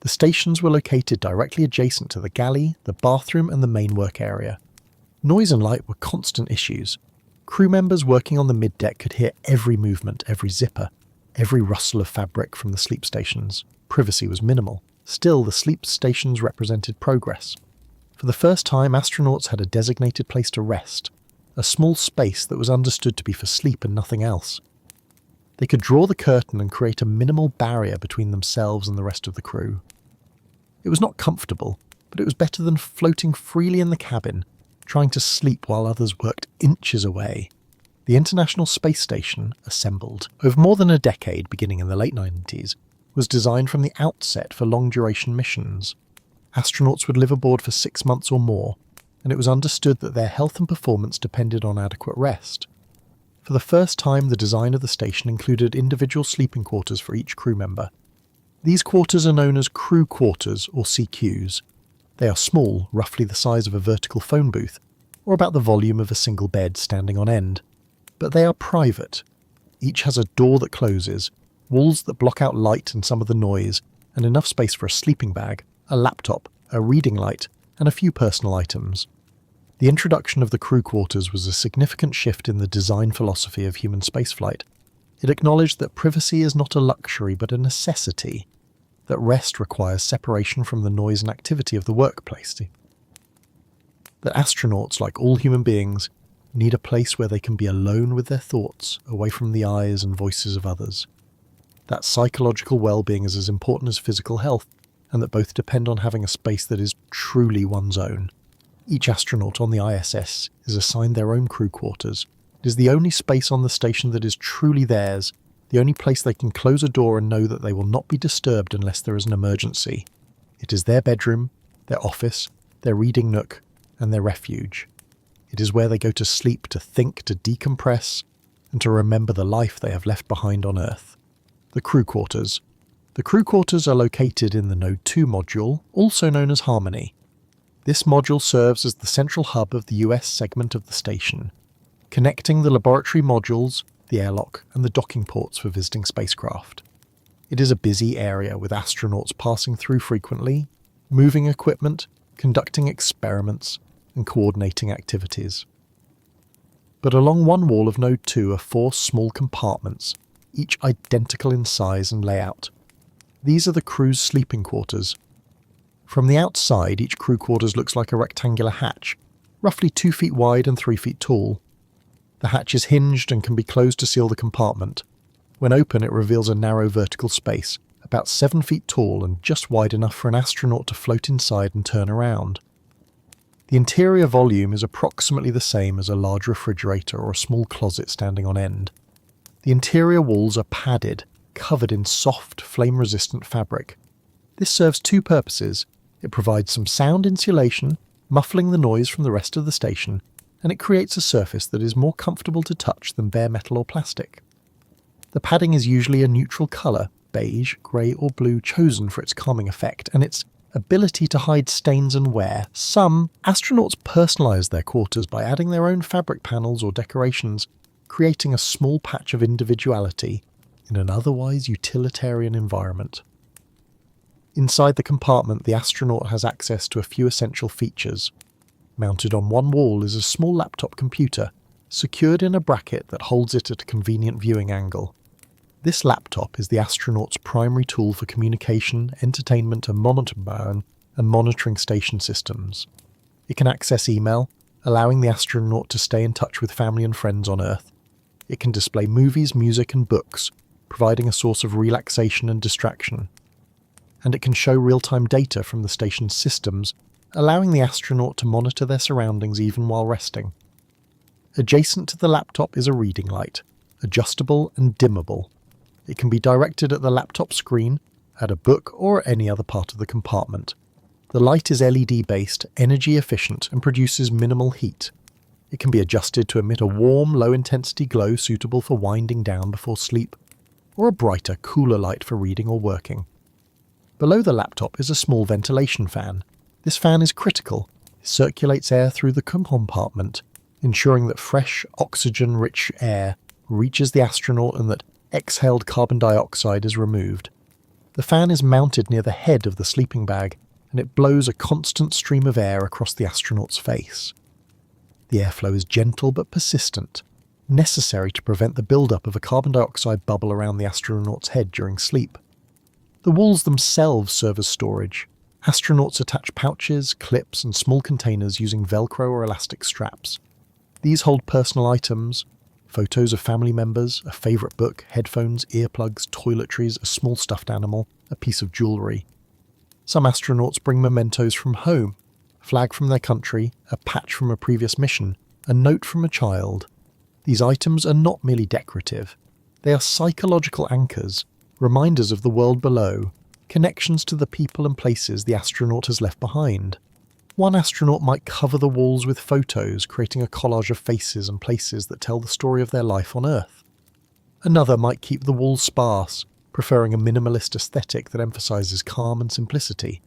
The stations were located directly adjacent to the galley, the bathroom, and the main work area. Noise and light were constant issues. Crew members working on the middeck could hear every movement, every zipper, every rustle of fabric from the sleep stations. Privacy was minimal. Still, the sleep stations represented progress. For the first time, astronauts had a designated place to rest, a small space that was understood to be for sleep and nothing else. They could draw the curtain and create a minimal barrier between themselves and the rest of the crew. It was not comfortable, but it was better than floating freely in the cabin, trying to sleep while others worked inches away. The International Space Station, assembled over more than a decade beginning in the late 90s, was designed from the outset for long-duration missions. Astronauts would live aboard for 6 months or more, and it was understood that their health and performance depended on adequate rest. For the first time, the design of the station included individual sleeping quarters for each crew member. These quarters are known as crew quarters, or CQs. They are small, roughly the size of a vertical phone booth, or about the volume of a single bed standing on end. But they are private. Each has a door that closes, walls that block out light and some of the noise, and enough space for a sleeping bag, a laptop, a reading light, and a few personal items. The introduction of the crew quarters was a significant shift in the design philosophy of human spaceflight. It acknowledged that privacy is not a luxury but a necessity, that rest requires separation from the noise and activity of the workplace, that astronauts, like all human beings, need a place where they can be alone with their thoughts, away from the eyes and voices of others, that psychological well-being is as important as physical health, and that both depend on having a space that is truly one's own. Each astronaut on the ISS is assigned their own crew quarters. It is the only space on the station that is truly theirs, the only place they can close a door and know that they will not be disturbed unless there is an emergency. It is their bedroom, their office, their reading nook, and their refuge. It is where they go to sleep, to think, to decompress, and to remember the life they have left behind on Earth. The crew quarters. The crew quarters are located in the Node 2 module, also known as Harmony. This module serves as the central hub of the US segment of the station, connecting the laboratory modules, the airlock, and the docking ports for visiting spacecraft. It is a busy area with astronauts passing through frequently, moving equipment, conducting experiments, and coordinating activities. But along one wall of Node 2 are 4 small compartments, each identical in size and layout. These are the crew's sleeping quarters. From the outside, each crew quarters looks like a rectangular hatch, roughly 2 feet wide and 3 feet tall. The hatch is hinged and can be closed to seal the compartment. When open, it reveals a narrow vertical space, about 7 feet tall and just wide enough for an astronaut to float inside and turn around. The interior volume is approximately the same as a large refrigerator or a small closet standing on end. The interior walls are padded, covered in soft, flame-resistant fabric. This serves 2 purposes. It provides some sound insulation, muffling the noise from the rest of the station, and it creates a surface that is more comfortable to touch than bare metal or plastic. The padding is usually a neutral colour, beige, grey or blue, chosen for its calming effect, and its ability to hide stains and wear. Some astronauts personalise their quarters by adding their own fabric panels or decorations, creating a small patch of individuality in an otherwise utilitarian environment. Inside the compartment, the astronaut has access to a few essential features. Mounted on one wall is a small laptop computer, secured in a bracket that holds it at a convenient viewing angle. This laptop is the astronaut's primary tool for communication, entertainment and monitoring station systems. It can access email, allowing the astronaut to stay in touch with family and friends on Earth. It can display movies, music and books, providing a source of relaxation and distraction. And it can show real-time data from the station's systems, allowing the astronaut to monitor their surroundings even while resting. Adjacent to the laptop is a reading light, adjustable and dimmable. It can be directed at the laptop screen, at a book, or any other part of the compartment. The light is LED-based, energy efficient, and produces minimal heat. It can be adjusted to emit a warm, low-intensity glow suitable for winding down before sleep, or a brighter, cooler light for reading or working. Below the laptop is a small ventilation fan. This fan is critical. It circulates air through the compartment, ensuring that fresh, oxygen-rich air reaches the astronaut and that exhaled carbon dioxide is removed. The fan is mounted near the head of the sleeping bag, and it blows a constant stream of air across the astronaut's face. The airflow is gentle but persistent, necessary to prevent the buildup of a carbon dioxide bubble around the astronaut's head during sleep. The walls themselves serve as storage. Astronauts attach pouches, clips, and small containers using Velcro or elastic straps. These hold personal items, photos of family members, a favourite book, headphones, earplugs, toiletries, a small stuffed animal, a piece of jewellery. Some astronauts bring mementos from home, a flag from their country, a patch from a previous mission, a note from a child. These items are not merely decorative. They are psychological anchors, reminders of the world below, connections to the people and places the astronaut has left behind. One astronaut might cover the walls with photos, creating a collage of faces and places that tell the story of their life on Earth. Another might keep the walls sparse, preferring a minimalist aesthetic that emphasizes calm and simplicity.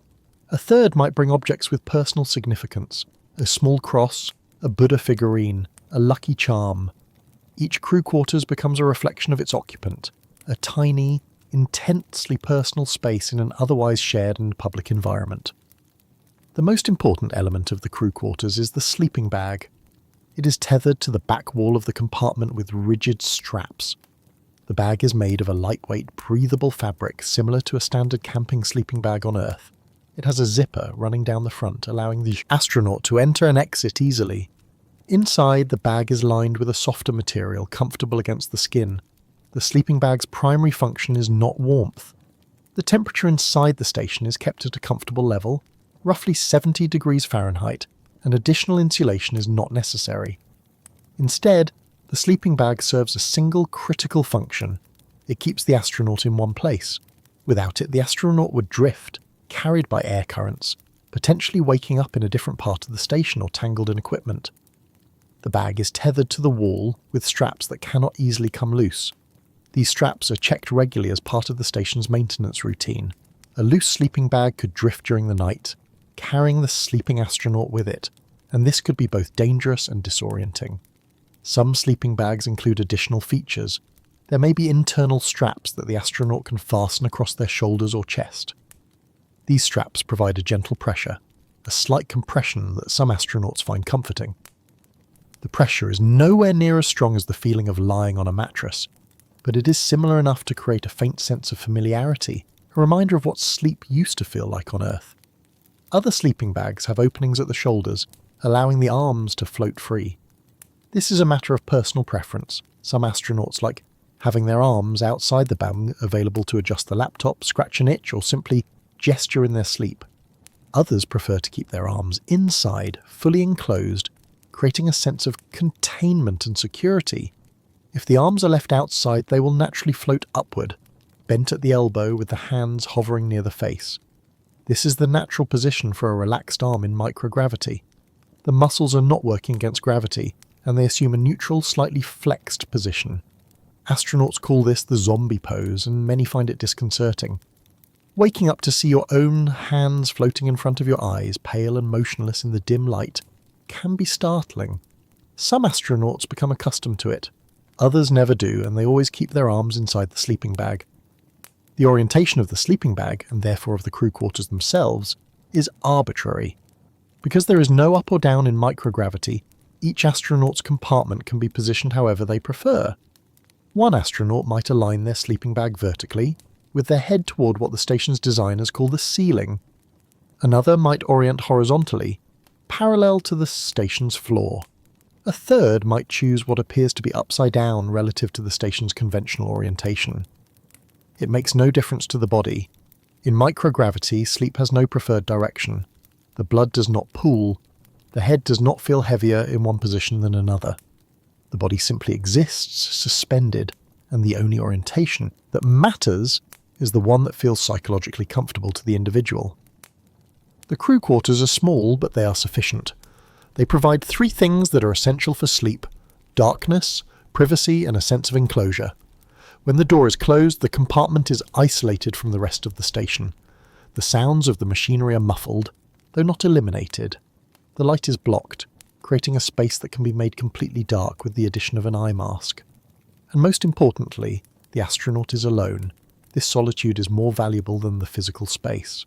A third might bring objects with personal significance, a small cross, a Buddha figurine, a lucky charm. Each crew quarters becomes a reflection of its occupant, a tiny, intensely personal space in an otherwise shared and public environment. The most important element of the crew quarters is the sleeping bag. It is tethered to the back wall of the compartment with rigid straps. The bag is made of a lightweight, breathable fabric similar to a standard camping sleeping bag on Earth. It has a zipper running down the front, allowing the astronaut to enter and exit easily. Inside, the bag is lined with a softer material, comfortable against the skin. The sleeping bag's primary function is not warmth. The temperature inside the station is kept at a comfortable level, roughly 70 degrees Fahrenheit, and additional insulation is not necessary. Instead, the sleeping bag serves a single critical function. It keeps the astronaut in one place. Without it, the astronaut would drift, carried by air currents, potentially waking up in a different part of the station or tangled in equipment. The bag is tethered to the wall with straps that cannot easily come loose. These straps are checked regularly as part of the station's maintenance routine. A loose sleeping bag could drift during the night, carrying the sleeping astronaut with it, and this could be both dangerous and disorienting. Some sleeping bags include additional features. There may be internal straps that the astronaut can fasten across their shoulders or chest. These straps provide a gentle pressure, a slight compression that some astronauts find comforting. The pressure is nowhere near as strong as the feeling of lying on a mattress, but it is similar enough to create a faint sense of familiarity, a reminder of what sleep used to feel like on Earth. Other sleeping bags have openings at the shoulders, allowing the arms to float free. This is a matter of personal preference. Some astronauts like having their arms outside the bag available to adjust the laptop, scratch an itch, or simply gesture in their sleep. Others prefer to keep their arms inside, fully enclosed, creating a sense of containment and security. If the arms are left outside, they will naturally float upward, bent at the elbow with the hands hovering near the face. This is the natural position for a relaxed arm in microgravity. The muscles are not working against gravity, and they assume a neutral, slightly flexed position. Astronauts call this the zombie pose, and many find it disconcerting. Waking up to see your own hands floating in front of your eyes, pale and motionless in the dim light, can be startling. Some astronauts become accustomed to it. Others never do, and they always keep their arms inside the sleeping bag. The orientation of the sleeping bag, and therefore of the crew quarters themselves, is arbitrary. Because there is no up or down in microgravity, each astronaut's compartment can be positioned however they prefer. One astronaut might align their sleeping bag vertically, with their head toward what the station's designers call the ceiling. Another might orient horizontally, parallel to the station's floor. A third might choose what appears to be upside down relative to the station's conventional orientation. It makes no difference to the body. In microgravity, sleep has no preferred direction. The blood does not pool. The head does not feel heavier in one position than another. The body simply exists, suspended, and the only orientation that matters is the one that feels psychologically comfortable to the individual. The crew quarters are small, but they are sufficient. They provide three things that are essential for sleep: darkness, privacy, and a sense of enclosure. When the door is closed, the compartment is isolated from the rest of the station. The sounds of the machinery are muffled, though not eliminated. The light is blocked, creating a space that can be made completely dark with the addition of an eye mask. And most importantly, the astronaut is alone. This solitude is more valuable than the physical space.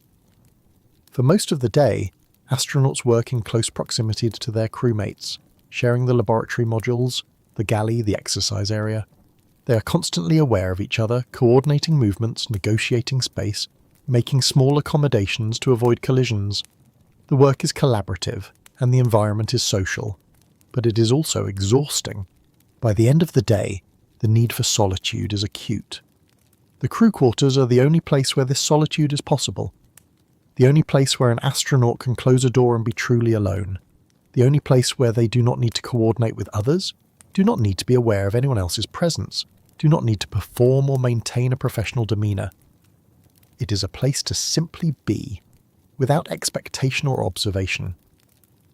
For most of the day, astronauts work in close proximity to their crewmates, sharing the laboratory modules, the galley, the exercise area. They are constantly aware of each other, coordinating movements, negotiating space, making small accommodations to avoid collisions. The work is collaborative, and the environment is social, but it is also exhausting. By the end of the day, the need for solitude is acute. The crew quarters are the only place where this solitude is possible. The only place where an astronaut can close a door and be truly alone. The only place where they do not need to coordinate with others, do not need to be aware of anyone else's presence, do not need to perform or maintain a professional demeanour. It is a place to simply be, without expectation or observation.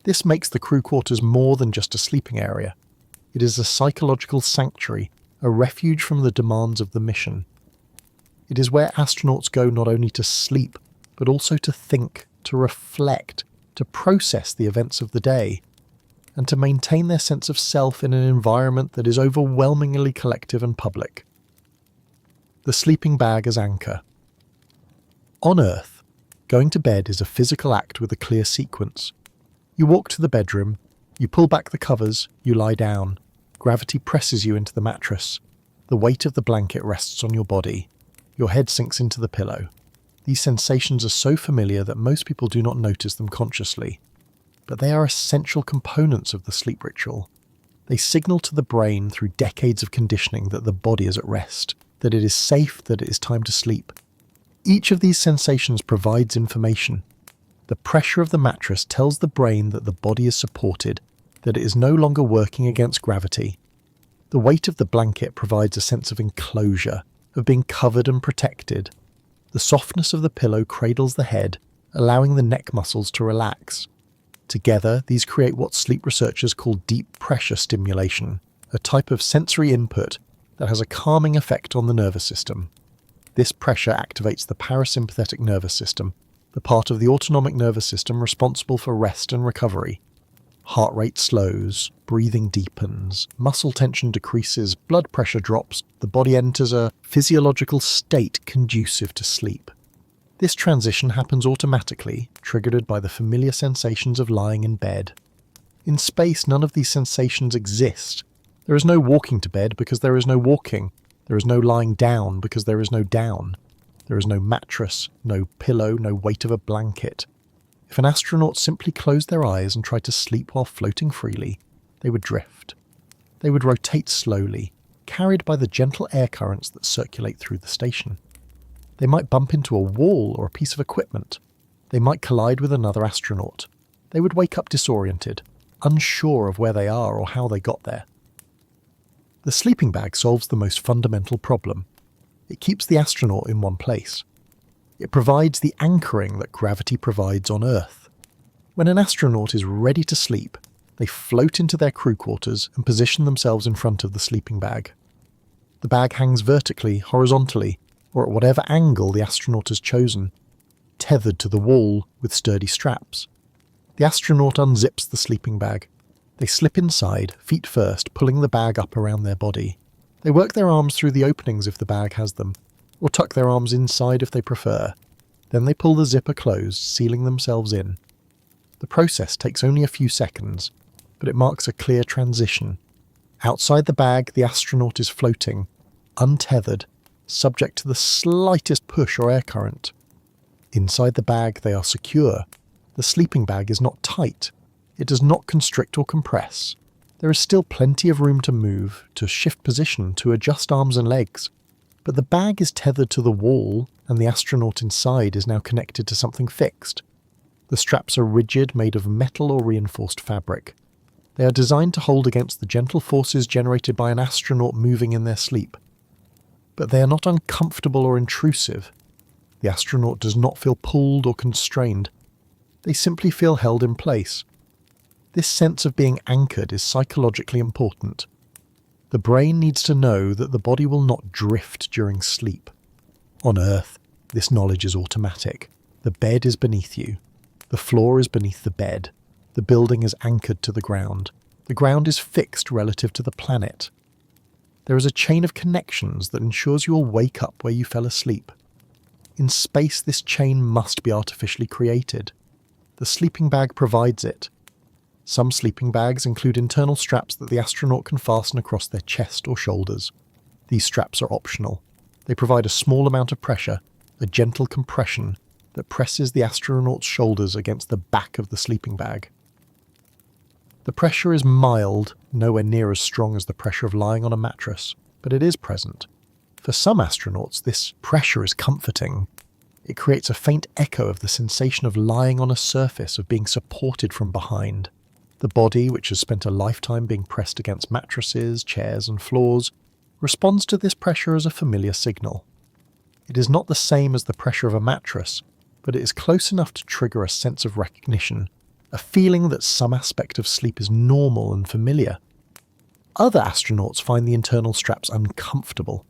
This makes the crew quarters more than just a sleeping area. It is a psychological sanctuary, a refuge from the demands of the mission. It is where astronauts go not only to sleep, but also to think, to reflect, to process the events of the day, and to maintain their sense of self in an environment that is overwhelmingly collective and public. The sleeping bag as anchor. On Earth, going to bed is a physical act with a clear sequence. You walk to the bedroom, you pull back the covers, you lie down. Gravity presses you into the mattress. The weight of the blanket rests on your body. Your head sinks into the pillow. These sensations are so familiar that most people do not notice them consciously. But they are essential components of the sleep ritual. They signal to the brain through decades of conditioning that the body is at rest, that it is safe, that it is time to sleep. Each of these sensations provides information. The pressure of the mattress tells the brain that the body is supported, that it is no longer working against gravity. The weight of the blanket provides a sense of enclosure, of being covered and protected. The softness of the pillow cradles the head, allowing the neck muscles to relax. Together, these create what sleep researchers call deep pressure stimulation, a type of sensory input that has a calming effect on the nervous system. This pressure activates the parasympathetic nervous system, the part of the autonomic nervous system responsible for rest and recovery. Heart rate slows, breathing deepens, muscle tension decreases, blood pressure drops, the body enters a physiological state conducive to sleep. This transition happens automatically, triggered by the familiar sensations of lying in bed. In space, none of these sensations exist. There is no walking to bed because there is no walking. There is no lying down because there is no down. There is no mattress, no pillow, no weight of a blanket. If an astronaut simply closed their eyes and tried to sleep while floating freely, they would drift. They would rotate slowly, carried by the gentle air currents that circulate through the station. They might bump into a wall or a piece of equipment. They might collide with another astronaut. They would wake up disoriented, unsure of where they are or how they got there. The sleeping bag solves the most fundamental problem. It keeps the astronaut in one place. It provides the anchoring that gravity provides on Earth. When an astronaut is ready to sleep, they float into their crew quarters and position themselves in front of the sleeping bag. The bag hangs vertically, horizontally, or at whatever angle the astronaut has chosen, tethered to the wall with sturdy straps. The astronaut unzips the sleeping bag. They slip inside, feet first, pulling the bag up around their body. They work their arms through the openings if the bag has them, or tuck their arms inside if they prefer. Then they pull the zipper closed, sealing themselves in. The process takes only a few seconds, but it marks a clear transition. Outside the bag, the astronaut is floating, untethered, subject to the slightest push or air current. Inside the bag, they are secure. The sleeping bag is not tight. It does not constrict or compress. There is still plenty of room to move, to shift position, to adjust arms and legs. But the bag is tethered to the wall, and the astronaut inside is now connected to something fixed. The straps are rigid, made of metal or reinforced fabric. They are designed to hold against the gentle forces generated by an astronaut moving in their sleep. But they are not uncomfortable or intrusive. The astronaut does not feel pulled or constrained. They simply feel held in place. This sense of being anchored is psychologically important. The brain needs to know that the body will not drift during sleep. On Earth, this knowledge is automatic. The bed is beneath you. The floor is beneath the bed. The building is anchored to the ground. The ground is fixed relative to the planet. There is a chain of connections that ensures you will wake up where you fell asleep. In space, this chain must be artificially created. The sleeping bag provides it. Some sleeping bags include internal straps that the astronaut can fasten across their chest or shoulders. These straps are optional. They provide a small amount of pressure, a gentle compression that presses the astronaut's shoulders against the back of the sleeping bag. The pressure is mild, nowhere near as strong as the pressure of lying on a mattress, but it is present. For some astronauts, this pressure is comforting. It creates a faint echo of the sensation of lying on a surface, of being supported from behind. The body, which has spent a lifetime being pressed against mattresses, chairs, and floors, responds to this pressure as a familiar signal. It is not the same as the pressure of a mattress, but it is close enough to trigger a sense of recognition, a feeling that some aspect of sleep is normal and familiar. Other astronauts find the internal straps uncomfortable.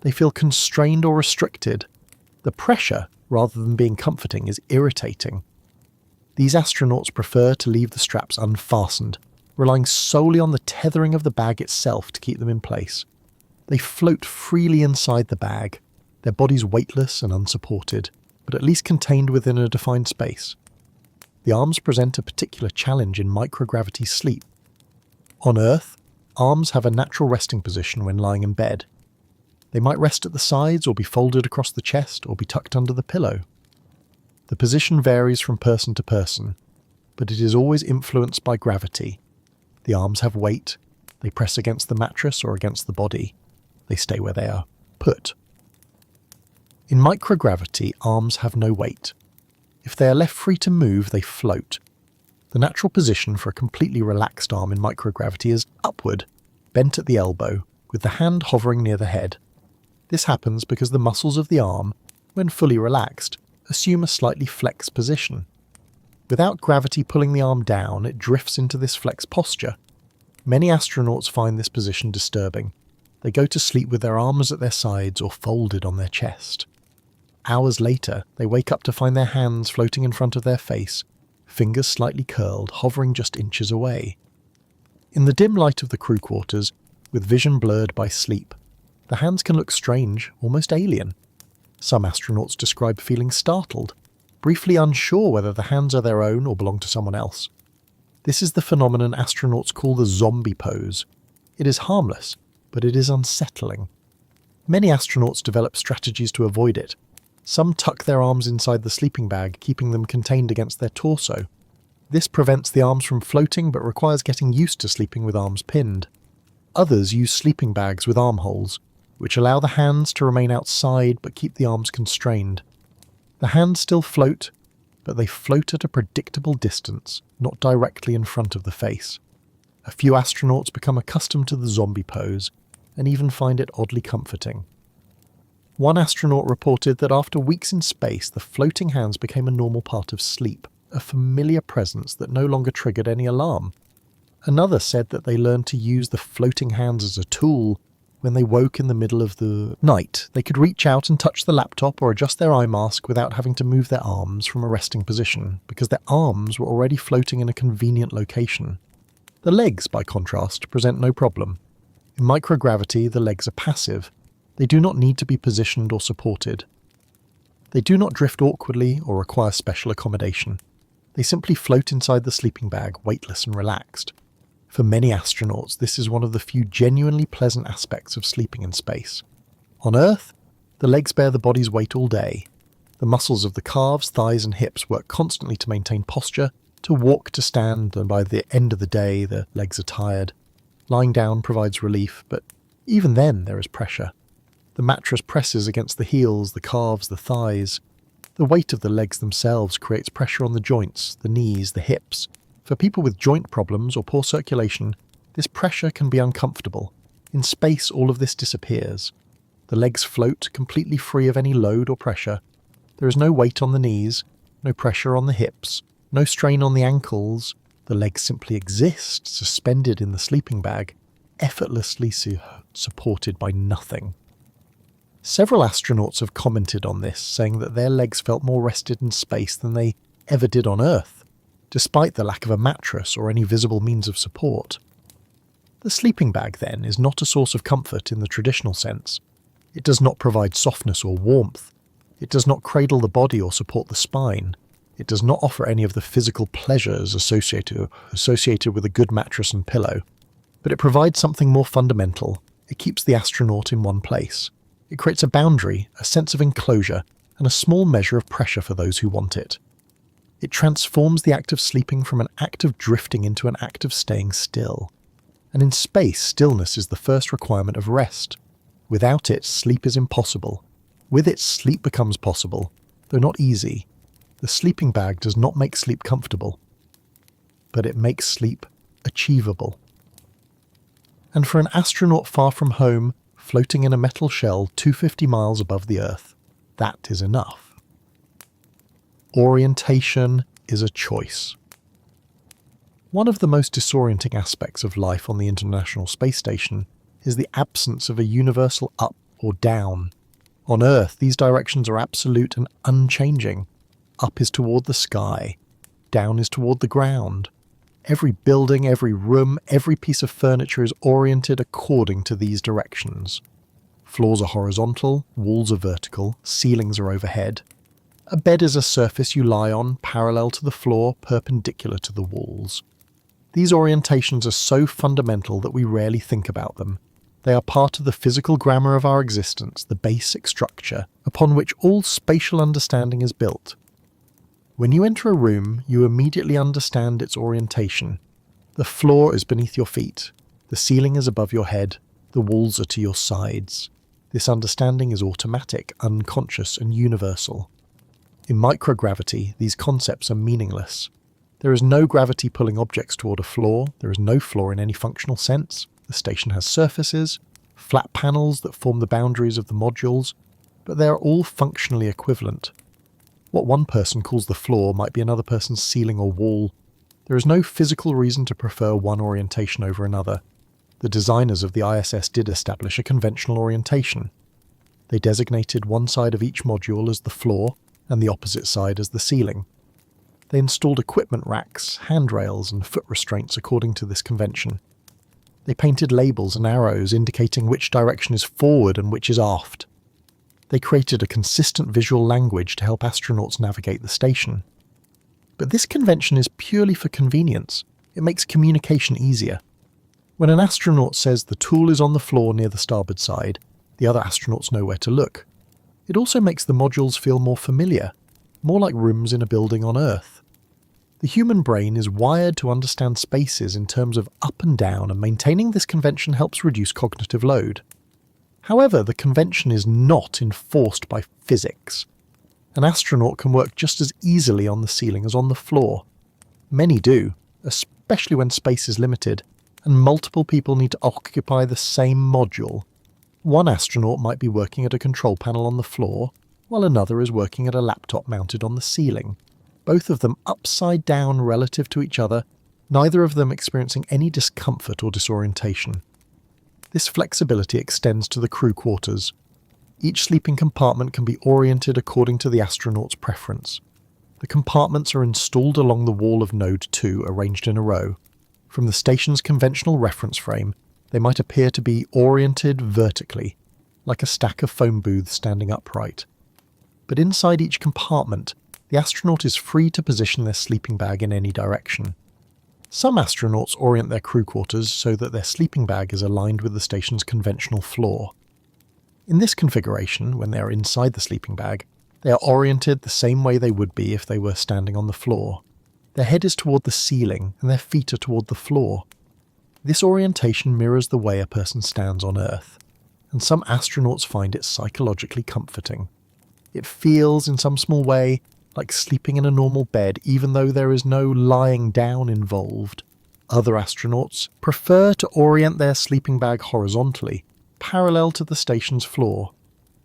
They feel constrained or restricted. The pressure, rather than being comforting, is irritating. These astronauts prefer to leave the straps unfastened, relying solely on the tethering of the bag itself to keep them in place. They float freely inside the bag, their bodies weightless and unsupported, but at least contained within a defined space. The arms present a particular challenge in microgravity sleep. On Earth, arms have a natural resting position when lying in bed. They might rest at the sides or be folded across the chest or be tucked under the pillow. The position varies from person to person, but it is always influenced by gravity. The arms have weight, they press against the mattress or against the body. They stay where they are put. In microgravity, arms have no weight. If they are left free to move, they float. The natural position for a completely relaxed arm in microgravity is upward, bent at the elbow, with the hand hovering near the head. This happens because the muscles of the arm, when fully relaxed, assume a slightly flexed position. Without gravity pulling the arm down, it drifts into this flexed posture. Many astronauts find this position disturbing. They go to sleep with their arms at their sides or folded on their chest. Hours later, they wake up to find their hands floating in front of their face, fingers slightly curled, hovering just inches away. In the dim light of the crew quarters, with vision blurred by sleep, the hands can look strange, almost alien. Some astronauts describe feeling startled, briefly unsure whether the hands are their own or belong to someone else. This is the phenomenon astronauts call the zombie pose. It is harmless, but it is unsettling. Many astronauts develop strategies to avoid it. Some tuck their arms inside the sleeping bag, keeping them contained against their torso. This prevents the arms from floating but requires getting used to sleeping with arms pinned. Others use sleeping bags with armholes, which allow the hands to remain outside but keep the arms constrained. The hands still float, but they float at a predictable distance, not directly in front of the face. A few astronauts become accustomed to the zombie pose and even find it oddly comforting. One astronaut reported that after weeks in space, the floating hands became a normal part of sleep, a familiar presence that no longer triggered any alarm. Another said that they learned to use the floating hands as a tool. When they woke in the middle of the night, they could reach out and touch the laptop or adjust their eye mask without having to move their arms from a resting position, because their arms were already floating in a convenient location. The legs, by contrast, present no problem. In microgravity, the legs are passive. They do not need to be positioned or supported. They do not drift awkwardly or require special accommodation. They simply float inside the sleeping bag, weightless and relaxed. For many astronauts, this is one of the few genuinely pleasant aspects of sleeping in space. On Earth, the legs bear the body's weight all day. The muscles of the calves, thighs and hips work constantly to maintain posture, to walk, to stand, and by the end of the day, the legs are tired. Lying down provides relief, but even then there is pressure. The mattress presses against the heels, the calves, the thighs. The weight of the legs themselves creates pressure on the joints, the knees, the hips. For people with joint problems or poor circulation, this pressure can be uncomfortable. In space, all of this disappears. The legs float completely free of any load or pressure. There is no weight on the knees, no pressure on the hips, no strain on the ankles. The legs simply exist, suspended in the sleeping bag, effortlessly supported by nothing. Several astronauts have commented on this, saying that their legs felt more rested in space than they ever did on Earth, despite the lack of a mattress or any visible means of support. The sleeping bag, then, is not a source of comfort in the traditional sense. It does not provide softness or warmth. It does not cradle the body or support the spine. It does not offer any of the physical pleasures associated with a good mattress and pillow. But it provides something more fundamental. It keeps the astronaut in one place. It creates a boundary, a sense of enclosure, and a small measure of pressure for those who want it. It transforms the act of sleeping from an act of drifting into an act of staying still. And in space, stillness is the first requirement of rest. Without it, sleep is impossible. With it, sleep becomes possible, though not easy. The sleeping bag does not make sleep comfortable, but it makes sleep achievable. And for an astronaut far from home, floating in a metal shell 250 miles above the Earth, that is enough. Orientation is a choice. One of the most disorienting aspects of life on the International Space Station is the absence of a universal up or down. On Earth, these directions are absolute and unchanging. Up is toward the sky, down is toward the ground. Every building, every room, every piece of furniture is oriented according to these directions. Floors are horizontal, walls are vertical, ceilings are overhead. A bed is a surface you lie on, parallel to the floor, perpendicular to the walls. These orientations are so fundamental that we rarely think about them. They are part of the physical grammar of our existence, the basic structure upon which all spatial understanding is built. When you enter a room, you immediately understand its orientation. The floor is beneath your feet, the ceiling is above your head, the walls are to your sides. This understanding is automatic, unconscious, and universal. In microgravity, these concepts are meaningless. There is no gravity pulling objects toward a floor, there is no floor in any functional sense. The station has surfaces, flat panels that form the boundaries of the modules, but they are all functionally equivalent. What one person calls the floor might be another person's ceiling or wall. There is no physical reason to prefer one orientation over another. The designers of the ISS did establish a conventional orientation. They designated one side of each module as the floor and the opposite side as the ceiling. They installed equipment racks, handrails, and foot restraints according to this convention. They painted labels and arrows indicating which direction is forward and which is aft. They created a consistent visual language to help astronauts navigate the station. But this convention is purely for convenience. It makes communication easier. When an astronaut says the tool is on the floor near the starboard side, the other astronauts know where to look. It also makes the modules feel more familiar, more like rooms in a building on Earth. The human brain is wired to understand spaces in terms of up and down, and maintaining this convention helps reduce cognitive load. However, the convention is not enforced by physics. An astronaut can work just as easily on the ceiling as on the floor. Many do, especially when space is limited, and multiple people need to occupy the same module. One astronaut might be working at a control panel on the floor, while another is working at a laptop mounted on the ceiling. Both of them upside down relative to each other, neither of them experiencing any discomfort or disorientation. This flexibility extends to the crew quarters. Each sleeping compartment can be oriented according to the astronaut's preference. The compartments are installed along the wall of Node 2, arranged in a row. From the station's conventional reference frame, they might appear to be oriented vertically, like a stack of phone booths standing upright. But inside each compartment, the astronaut is free to position their sleeping bag in any direction. Some astronauts orient their crew quarters so that their sleeping bag is aligned with the station's conventional floor. In this configuration, when they are inside the sleeping bag, they are oriented the same way they would be if they were standing on the floor. Their head is toward the ceiling and their feet are toward the floor. This orientation mirrors the way a person stands on Earth, and some astronauts find it psychologically comforting. It feels, in some small way, like sleeping in a normal bed, even though there is no lying down involved. Other astronauts prefer to orient their sleeping bag horizontally, parallel to the station's floor.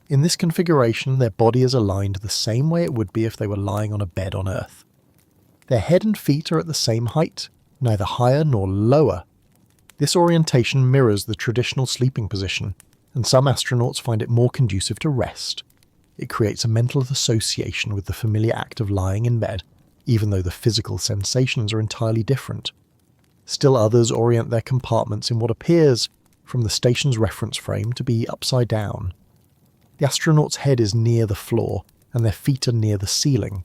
In this configuration, their body is aligned the same way it would be if they were lying on a bed on Earth. Their head and feet are at the same height, neither higher nor lower. This orientation mirrors the traditional sleeping position, and some astronauts find it more conducive to rest. It creates a mental association with the familiar act of lying in bed, even though the physical sensations are entirely different. Still others orient their compartments in what appears, from the station's reference frame, to be upside down. The astronaut's head is near the floor, and their feet are near the ceiling.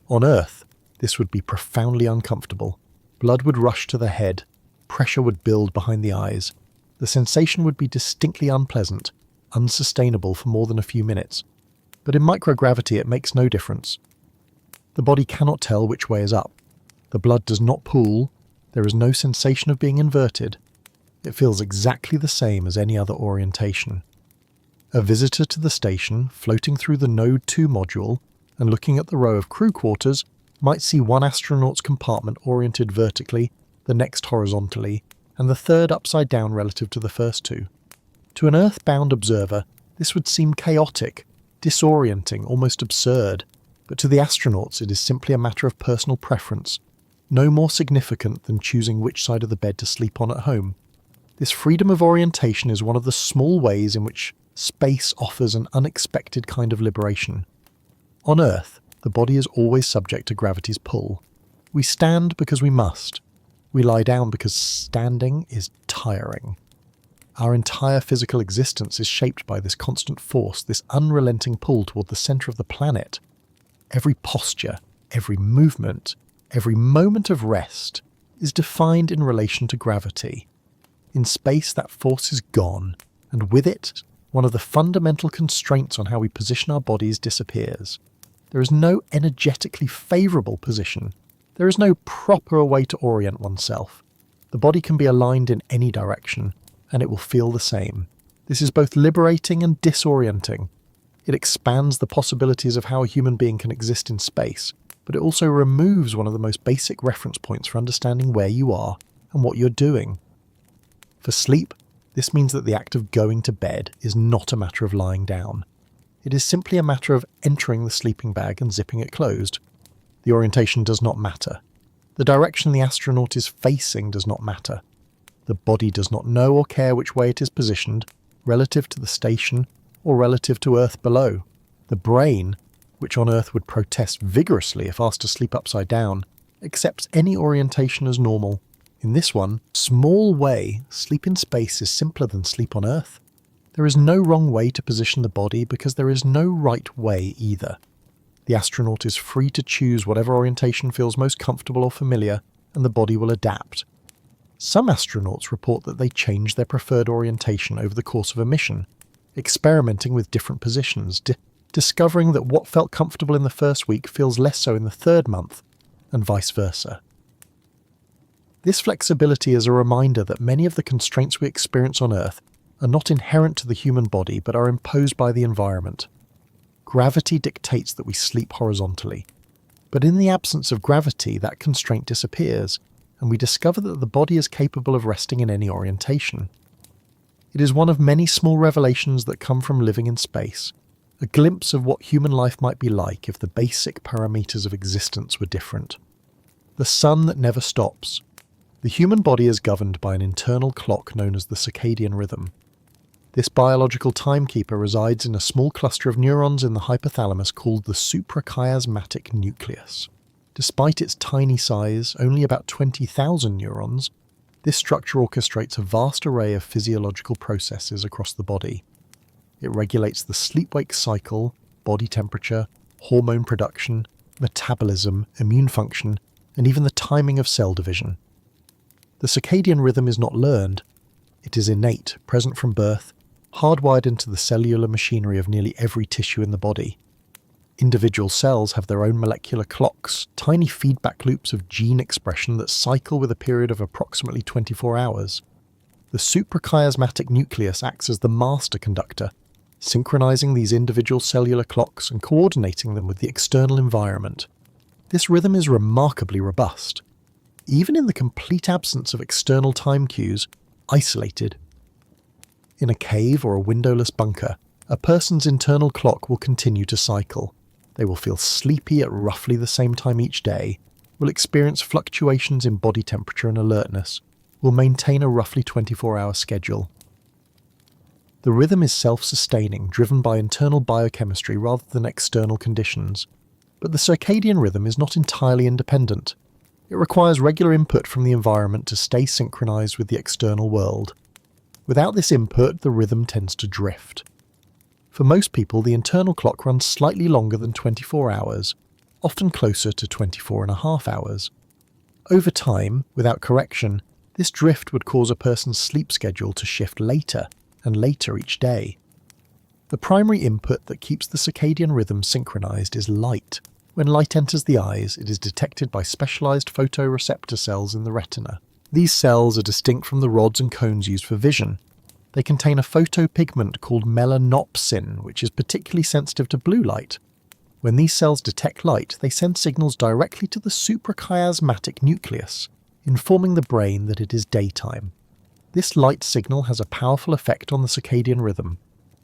On Earth, this would be profoundly uncomfortable. Blood would rush to the head, pressure would build behind the eyes. The sensation would be distinctly unpleasant, unsustainable for more than a few minutes. But in microgravity it makes no difference. The body cannot tell which way is up. The blood does not pool, there is no sensation of being inverted. It feels exactly the same as any other orientation. A visitor to the station, floating through the Node 2 module and looking at the row of crew quarters, might see one astronaut's compartment oriented vertically, the next horizontally, and the third upside down relative to the first two. To an Earth-bound observer, this would seem chaotic, disorienting, almost absurd, but to the astronauts it is simply a matter of personal preference, no more significant than choosing which side of the bed to sleep on at home. This freedom of orientation is one of the small ways in which space offers an unexpected kind of liberation. On Earth, the body is always subject to gravity's pull. We stand because we must. We lie down because standing is tiring. Our entire physical existence is shaped by this constant force, this unrelenting pull toward the centre of the planet. Every posture, every movement, every moment of rest is defined in relation to gravity. In space, that force is gone, and with it, one of the fundamental constraints on how we position our bodies disappears. There is no energetically favourable position. There is no proper way to orient oneself. The body can be aligned in any direction, and it will feel the same. This is both liberating and disorienting. It expands the possibilities of how a human being can exist in space, but it also removes one of the most basic reference points for understanding where you are and what you're doing. For sleep, this means that the act of going to bed is not a matter of lying down. It is simply a matter of entering the sleeping bag and zipping it closed. The orientation does not matter. The direction the astronaut is facing does not matter. The body does not know or care which way it is positioned, relative to the station or relative to Earth below. The brain, which on Earth would protest vigorously if asked to sleep upside down, accepts any orientation as normal. In this one, small way, sleep in space is simpler than sleep on Earth. There is no wrong way to position the body because there is no right way either. The astronaut is free to choose whatever orientation feels most comfortable or familiar, and the body will adapt. Some astronauts report that they change their preferred orientation over the course of a mission, experimenting with different positions, discovering that what felt comfortable in the first week feels less so in the third month, and vice versa. This flexibility is a reminder that many of the constraints we experience on Earth are not inherent to the human body but are imposed by the environment. Gravity dictates that we sleep horizontally, but in the absence of gravity that constraint disappears, and we discover that the body is capable of resting in any orientation. It is one of many small revelations that come from living in space, a glimpse of what human life might be like if the basic parameters of existence were different. The sun that never stops. The human body is governed by an internal clock known as the circadian rhythm. This biological timekeeper resides in a small cluster of neurons in the hypothalamus called the suprachiasmatic nucleus. Despite its tiny size, only about 20,000 neurons, this structure orchestrates a vast array of physiological processes across the body. It regulates the sleep-wake cycle, body temperature, hormone production, metabolism, immune function, and even the timing of cell division. The circadian rhythm is not learned. It is innate, present from birth, hardwired into the cellular machinery of nearly every tissue in the body. Individual cells have their own molecular clocks, tiny feedback loops of gene expression that cycle with a period of approximately 24 hours. The suprachiasmatic nucleus acts as the master conductor, synchronizing these individual cellular clocks and coordinating them with the external environment. This rhythm is remarkably robust. Even in the complete absence of external time cues, isolated. In a cave or a windowless bunker, a person's internal clock will continue to cycle. They will feel sleepy at roughly the same time each day, will experience fluctuations in body temperature and alertness, will maintain a roughly 24-hour schedule. The rhythm is self-sustaining, driven by internal biochemistry rather than external conditions. But the circadian rhythm is not entirely independent. It requires regular input from the environment to stay synchronized with the external world. Without this input, the rhythm tends to drift. For most people, the internal clock runs slightly longer than 24 hours, often closer to 24.5 hours. Over time, without correction, this drift would cause a person's sleep schedule to shift later and later each day. The primary input that keeps the circadian rhythm synchronized is light. When light enters the eyes, it is detected by specialized photoreceptor cells in the retina. These cells are distinct from the rods and cones used for vision. They contain a photopigment called melanopsin, which is particularly sensitive to blue light. When these cells detect light, they send signals directly to the suprachiasmatic nucleus, informing the brain that it is daytime. This light signal has a powerful effect on the circadian rhythm.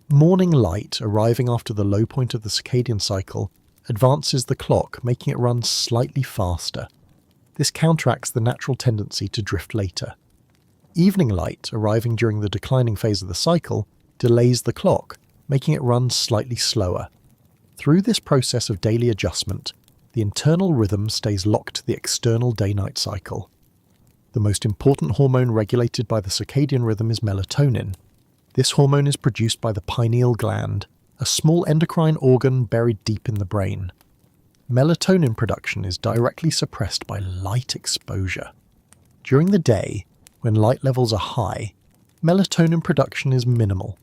Morning light, arriving after the low point of the circadian cycle, advances the clock, making it run slightly faster. This counteracts the natural tendency to drift later. Evening light, arriving during the declining phase of the cycle, delays the clock, making it run slightly slower. Through this process of daily adjustment, the internal rhythm stays locked to the external day-night cycle. The most important hormone regulated by the circadian rhythm is melatonin. This hormone is produced by the pineal gland, a small endocrine organ buried deep in the brain. Melatonin production is directly suppressed by light exposure. During the day, when light levels are high, melatonin production is minimal.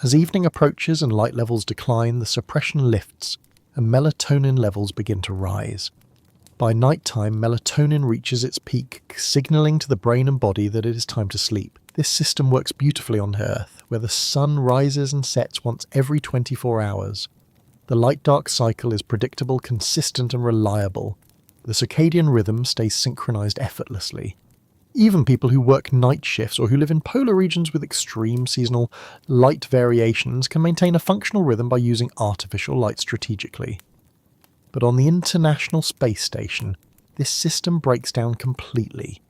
As evening approaches and light levels decline, the suppression lifts, and melatonin levels begin to rise. By nighttime, melatonin reaches its peak, signaling to the brain and body that it is time to sleep. This system works beautifully on Earth, where the sun rises and sets once every 24 hours. The light-dark cycle is predictable, consistent, and reliable. The circadian rhythm stays synchronized effortlessly. Even people who work night shifts or who live in polar regions with extreme seasonal light variations can maintain a functional rhythm by using artificial light strategically. But on the International Space Station, this system breaks down completely.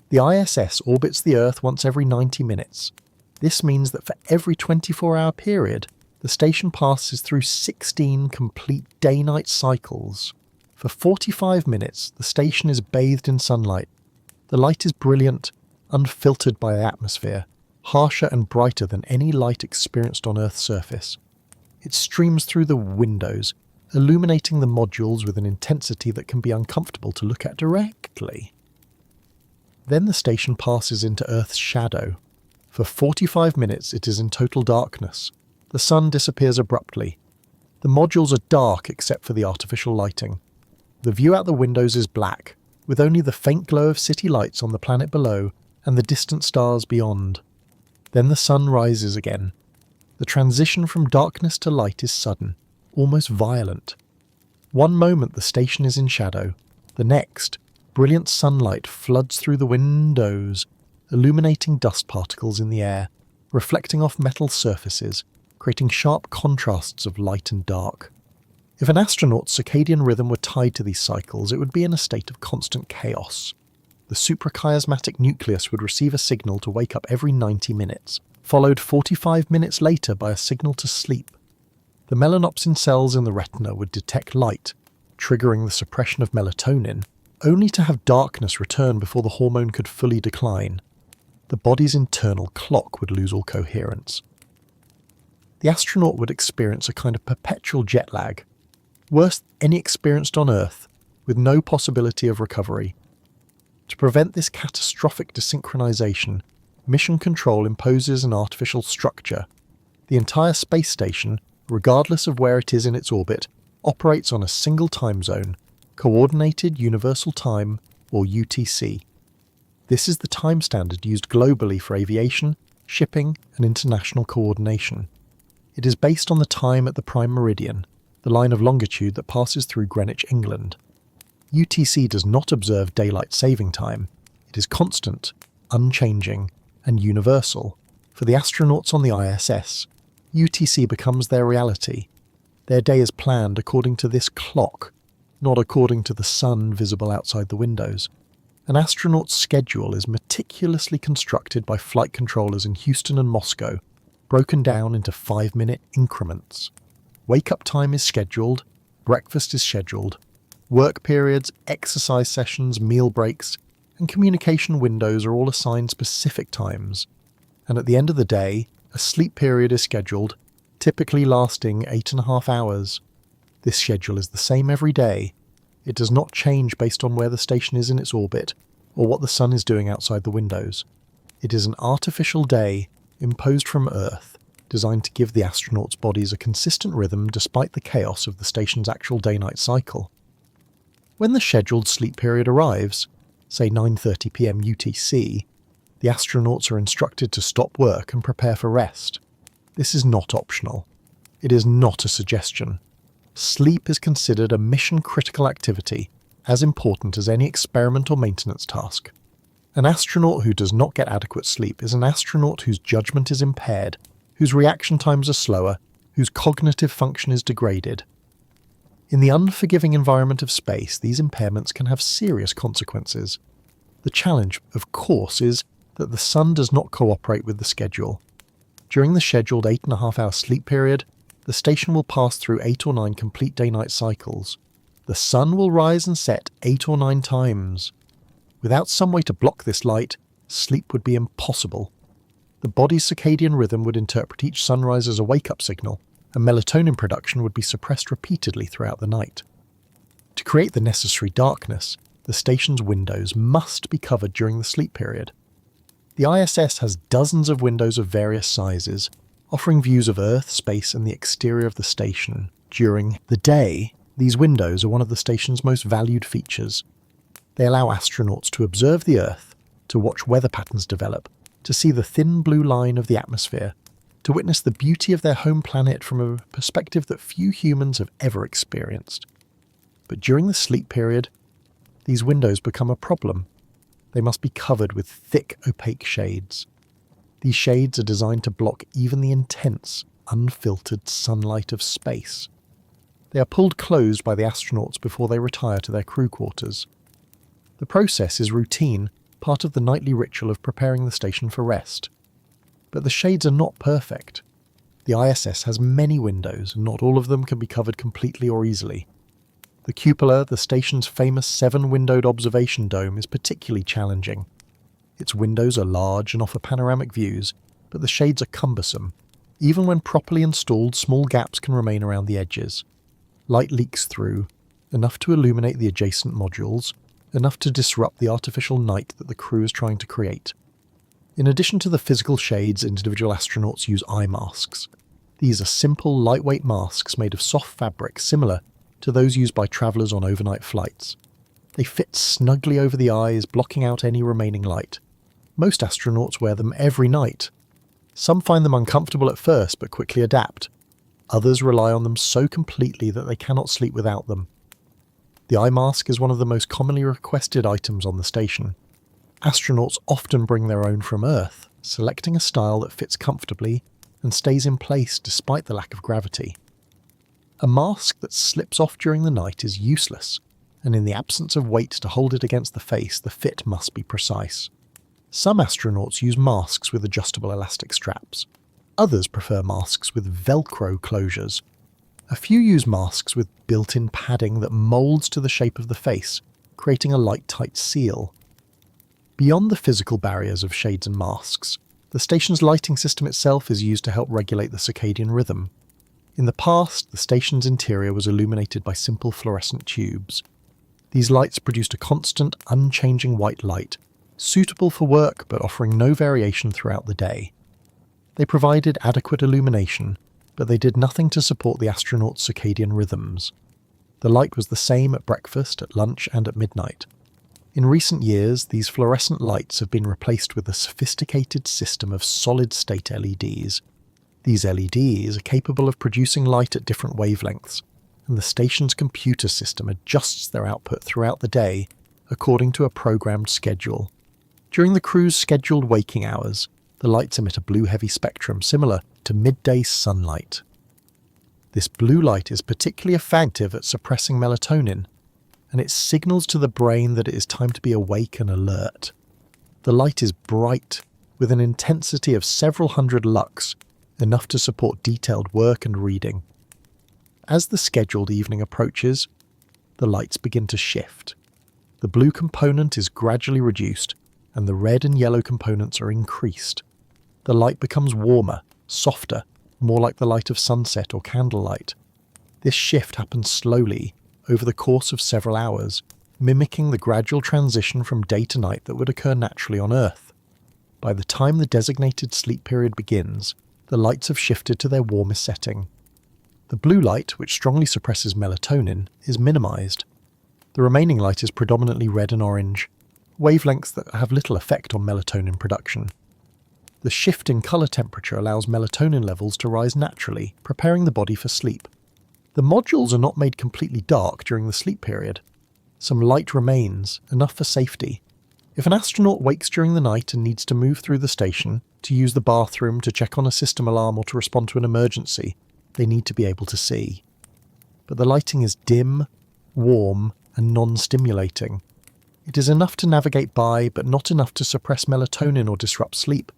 The ISS orbits the Earth once every 90 minutes. This means that for every 24-hour period, the station passes through 16 complete day-night cycles. For 45 minutes, the station is bathed in sunlight. The light is brilliant, unfiltered by the atmosphere, harsher and brighter than any light experienced on Earth's surface. It streams through the windows, illuminating the modules with an intensity that can be uncomfortable to look at directly. Then the station passes into Earth's shadow. For 45 minutes it is in total darkness. The sun disappears abruptly. The modules are dark except for the artificial lighting. The view out the windows is black, with only the faint glow of city lights on the planet below and the distant stars beyond. Then the sun rises again. The transition from darkness to light is sudden, almost violent. One moment the station is in shadow. The next, brilliant sunlight floods through the windows, illuminating dust particles in the air, reflecting off metal surfaces, creating sharp contrasts of light and dark. If an astronaut's circadian rhythm were tied to these cycles, it would be in a state of constant chaos. The suprachiasmatic nucleus would receive a signal to wake up every 90 minutes, followed 45 minutes later by a signal to sleep. The melanopsin cells in the retina would detect light, triggering the suppression of melatonin, only to have darkness return before the hormone could fully decline. The body's internal clock would lose all coherence. The astronaut would experience a kind of perpetual jet lag, worse than any experienced on Earth, with no possibility of recovery. To prevent this catastrophic desynchronization, Mission Control imposes an artificial structure. The entire space station, regardless of where it is in its orbit, operates on a single time zone, Coordinated Universal Time, or UTC. This is the time standard used globally for aviation, shipping, and international coordination. It is based on the time at the prime meridian, the line of longitude that passes through Greenwich, England. UTC does not observe daylight saving time. It is constant, unchanging, and universal. For the astronauts on the ISS, UTC becomes their reality. Their day is planned according to this clock, not according to the sun visible outside the windows. An astronaut's schedule is meticulously constructed by flight controllers in Houston and Moscow, broken down into 5-minute increments. Wake-up time is scheduled, breakfast is scheduled, work periods, exercise sessions, meal breaks, and communication windows are all assigned specific times. And at the end of the day, a sleep period is scheduled, typically lasting 8.5 hours. This schedule is the same every day. It does not change based on where the station is in its orbit or what the sun is doing outside the windows. It is an artificial day imposed from Earth, designed to give the astronauts' bodies a consistent rhythm despite the chaos of the station's actual day-night cycle. When the scheduled sleep period arrives, say 9:30 p.m. UTC, the astronauts are instructed to stop work and prepare for rest. This is not optional. It is not a suggestion. Sleep is considered a mission-critical activity, as important as any experiment or maintenance task. An astronaut who does not get adequate sleep is an astronaut whose judgment is impaired, whose reaction times are slower, whose cognitive function is degraded. In the unforgiving environment of space, these impairments can have serious consequences. The challenge, of course, is that the sun does not cooperate with the schedule. During the scheduled 8.5-hour sleep period, the station will pass through 8 or 9 complete day-night cycles. The sun will rise and set 8 or 9 times. Without some way to block this light, sleep would be impossible. The body's circadian rhythm would interpret each sunrise as a wake-up signal, and melatonin production would be suppressed repeatedly throughout the night. To create the necessary darkness, the station's windows must be covered during the sleep period. The ISS has dozens of windows of various sizes, offering views of Earth, space, and the exterior of the station. During the day, these windows are one of the station's most valued features. They allow astronauts to observe the Earth, to watch weather patterns develop, to see the thin blue line of the atmosphere, to witness the beauty of their home planet from a perspective that few humans have ever experienced. But during the sleep period, these windows become a problem. They must be covered with thick, opaque shades. These shades are designed to block even the intense, unfiltered sunlight of space. They are pulled closed by the astronauts before they retire to their crew quarters. The process is routine, part of the nightly ritual of preparing the station for rest. But the shades are not perfect. The ISS has many windows, and not all of them can be covered completely or easily. The cupola, the station's famous 7-windowed observation dome, is particularly challenging. Its windows are large and offer panoramic views, but the shades are cumbersome. Even when properly installed, small gaps can remain around the edges. Light leaks through, enough to illuminate the adjacent modules, enough to disrupt the artificial night that the crew is trying to create. In addition to the physical shades, individual astronauts use eye masks. These are simple, lightweight masks made of soft fabric similar to those used by travellers on overnight flights. They fit snugly over the eyes, blocking out any remaining light. Most astronauts wear them every night. Some find them uncomfortable at first but quickly adapt. Others rely on them so completely that they cannot sleep without them. The eye mask is one of the most commonly requested items on the station. Astronauts often bring their own from Earth, selecting a style that fits comfortably and stays in place despite the lack of gravity. A mask that slips off during the night is useless, and in the absence of weight to hold it against the face, the fit must be precise. Some astronauts use masks with adjustable elastic straps. Others prefer masks with Velcro closures. A few use masks with built-in padding that molds to the shape of the face, creating a light-tight seal. Beyond the physical barriers of shades and masks, the station's lighting system itself is used to help regulate the circadian rhythm. In the past, the station's interior was illuminated by simple fluorescent tubes. These lights produced a constant, unchanging white light, suitable for work but offering no variation throughout the day. They provided adequate illumination, but they did nothing to support the astronauts' circadian rhythms. The light was the same at breakfast, at lunch, and at midnight. In recent years, these fluorescent lights have been replaced with a sophisticated system of solid-state LEDs. These LEDs are capable of producing light at different wavelengths, and the station's computer system adjusts their output throughout the day according to a programmed schedule. During the crew's scheduled waking hours, the lights emit a blue-heavy spectrum similar to midday sunlight. This blue light is particularly effective at suppressing melatonin, and it signals to the brain that it is time to be awake and alert. The light is bright, with an intensity of several hundred lux, enough to support detailed work and reading. As the scheduled evening approaches, the lights begin to shift. The blue component is gradually reduced, and the red and yellow components are increased. The light becomes warmer, softer, more like the light of sunset or candlelight. This shift happens slowly, over the course of several hours, mimicking the gradual transition from day to night that would occur naturally on Earth. By the time the designated sleep period begins, the lights have shifted to their warmest setting. The blue light, which strongly suppresses melatonin, is minimized. The remaining light is predominantly red and orange, wavelengths that have little effect on melatonin production. The shift in color temperature allows melatonin levels to rise naturally, preparing the body for sleep. The modules are not made completely dark during the sleep period. Some light remains, enough for safety. If an astronaut wakes during the night and needs to move through the station, to use the bathroom, to check on a system alarm or to respond to an emergency, they need to be able to see. But the lighting is dim, warm, and non-stimulating. It is enough to navigate by, but not enough to suppress melatonin or disrupt sleep.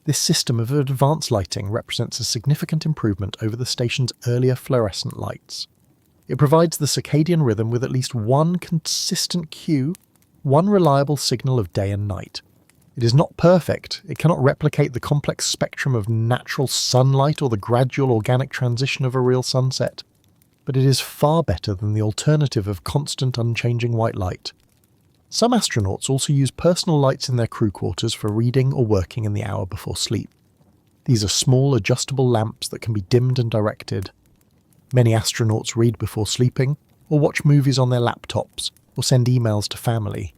This system of advanced lighting represents a significant improvement over the station's earlier fluorescent lights. It provides the circadian rhythm with at least one consistent cue, one reliable signal of day and night. It is not perfect. It cannot replicate the complex spectrum of natural sunlight or the gradual organic transition of a real sunset. But it is far better than the alternative of constant unchanging white light. Some astronauts also use personal lights in their crew quarters for reading or working in the hour before sleep. These are small adjustable lamps that can be dimmed and directed. Many astronauts read before sleeping, or watch movies on their laptops, or send emails to family.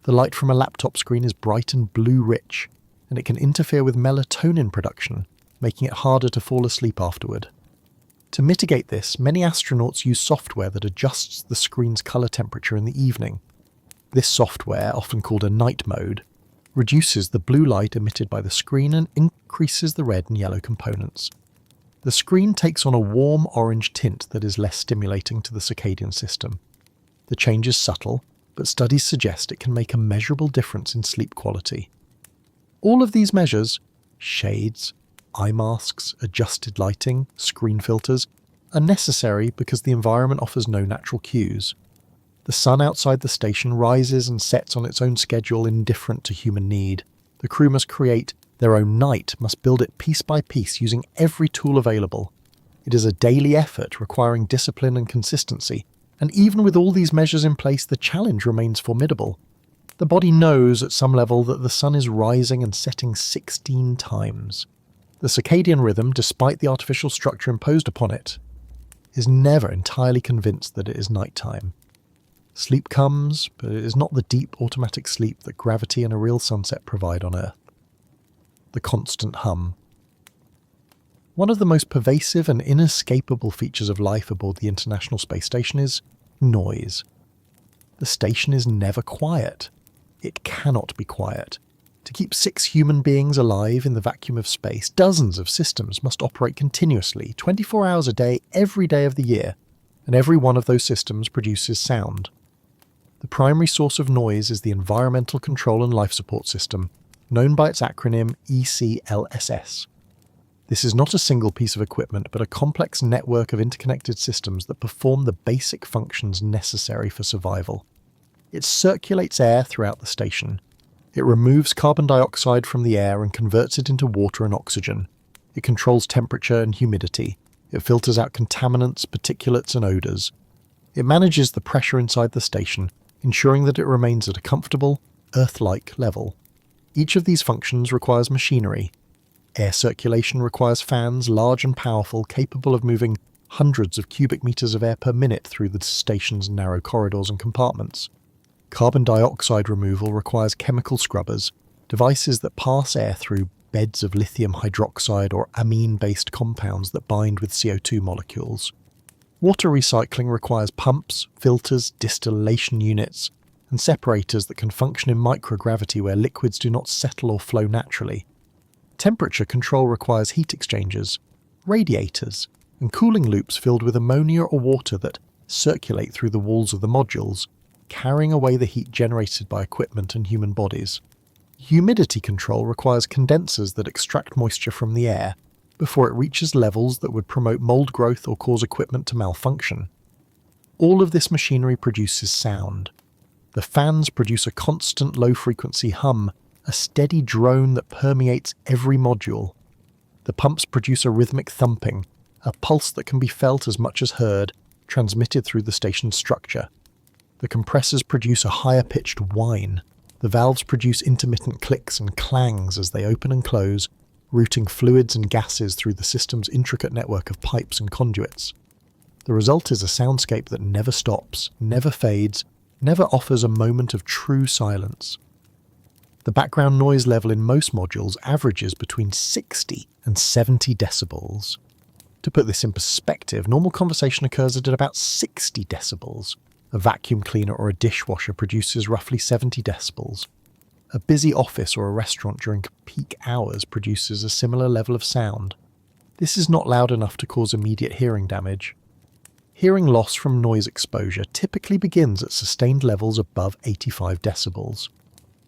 The light from a laptop screen is bright and blue-rich, and it can interfere with melatonin production, making it harder to fall asleep afterward. To mitigate this, many astronauts use software that adjusts the screen's colour temperature in the evening. This software, often called a night mode, reduces the blue light emitted by the screen and increases the red and yellow components. The screen takes on a warm orange tint that is less stimulating to the circadian system. The change is subtle, but studies suggest it can make a measurable difference in sleep quality. All of these measures, shades, eye masks, adjusted lighting, screen filters, are necessary because the environment offers no natural cues. The sun outside the station rises and sets on its own schedule indifferent to human need. The crew must create their own night, must build it piece by piece using every tool available. It is a daily effort requiring discipline and consistency, and even with all these measures in place, the challenge remains formidable. The body knows at some level that the sun is rising and setting 16 times. The circadian rhythm, despite the artificial structure imposed upon it, is never entirely convinced that it is nighttime. Sleep comes, but it is not the deep automatic sleep that gravity and a real sunset provide on Earth. The constant hum. One of the most pervasive and inescapable features of life aboard the International Space Station is noise. The station is never quiet. It cannot be quiet. To keep 6 human beings alive in the vacuum of space, dozens of systems must operate continuously, 24 hours a day, every day of the year, and every one of those systems produces sound. The primary source of noise is the Environmental Control and Life Support System, known by its acronym ECLSS. This is not a single piece of equipment, but a complex network of interconnected systems that perform the basic functions necessary for survival. It circulates air throughout the station. It removes carbon dioxide from the air and converts it into water and oxygen. It controls temperature and humidity. It filters out contaminants, particulates, and odours. It manages the pressure inside the station, ensuring that it remains at a comfortable, Earth-like level. Each of these functions requires machinery. Air circulation requires fans large and powerful, capable of moving hundreds of cubic meters of air per minute through the station's narrow corridors and compartments. Carbon dioxide removal requires chemical scrubbers, devices that pass air through beds of lithium hydroxide or amine-based compounds that bind with CO2 molecules. Water recycling requires pumps, filters, distillation units, and separators that can function in microgravity where liquids do not settle or flow naturally. Temperature control requires heat exchangers, radiators, and cooling loops filled with ammonia or water that circulate through the walls of the modules, carrying away the heat generated by equipment and human bodies. Humidity control requires condensers that extract moisture from the air before it reaches levels that would promote mold growth or cause equipment to malfunction. All of this machinery produces sound. The fans produce a constant low-frequency hum, a steady drone that permeates every module. The pumps produce a rhythmic thumping, a pulse that can be felt as much as heard, transmitted through the station's structure. The compressors produce a higher-pitched whine. The valves produce intermittent clicks and clangs as they open and close, routing fluids and gases through the system's intricate network of pipes and conduits. The result is a soundscape that never stops, never fades, never offers a moment of true silence. The background noise level in most modules averages between 60 and 70 decibels. To put this in perspective, normal conversation occurs at about 60 decibels. A vacuum cleaner or a dishwasher produces roughly 70 decibels. A busy office or a restaurant during peak hours produces a similar level of sound. This is not loud enough to cause immediate hearing damage. Hearing loss from noise exposure typically begins at sustained levels above 85 decibels.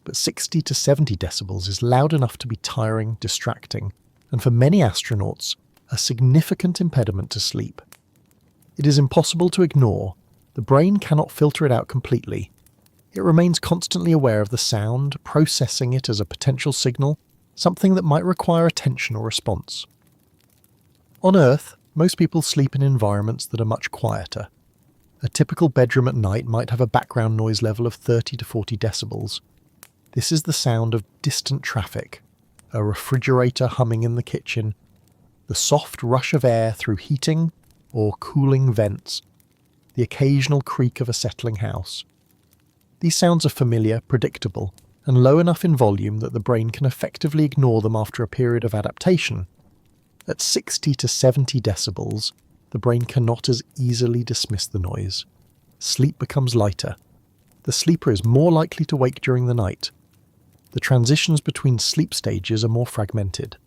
But 60 to 70 decibels is loud enough to be tiring, distracting, and for many astronauts, a significant impediment to sleep. It is impossible to ignore. The brain cannot filter it out completely. It remains constantly aware of the sound, processing it as a potential signal, something that might require attention or response. On Earth, most people sleep in environments that are much quieter. A typical bedroom at night might have a background noise level of 30 to 40 decibels. This is the sound of distant traffic, a refrigerator humming in the kitchen, the soft rush of air through heating or cooling vents, the occasional creak of a settling house. These sounds are familiar, predictable, and low enough in volume that the brain can effectively ignore them after a period of adaptation. At 60 to 70 decibels, the brain cannot as easily dismiss the noise. Sleep becomes lighter. The sleeper is more likely to wake during the night. The transitions between sleep stages are more fragmented.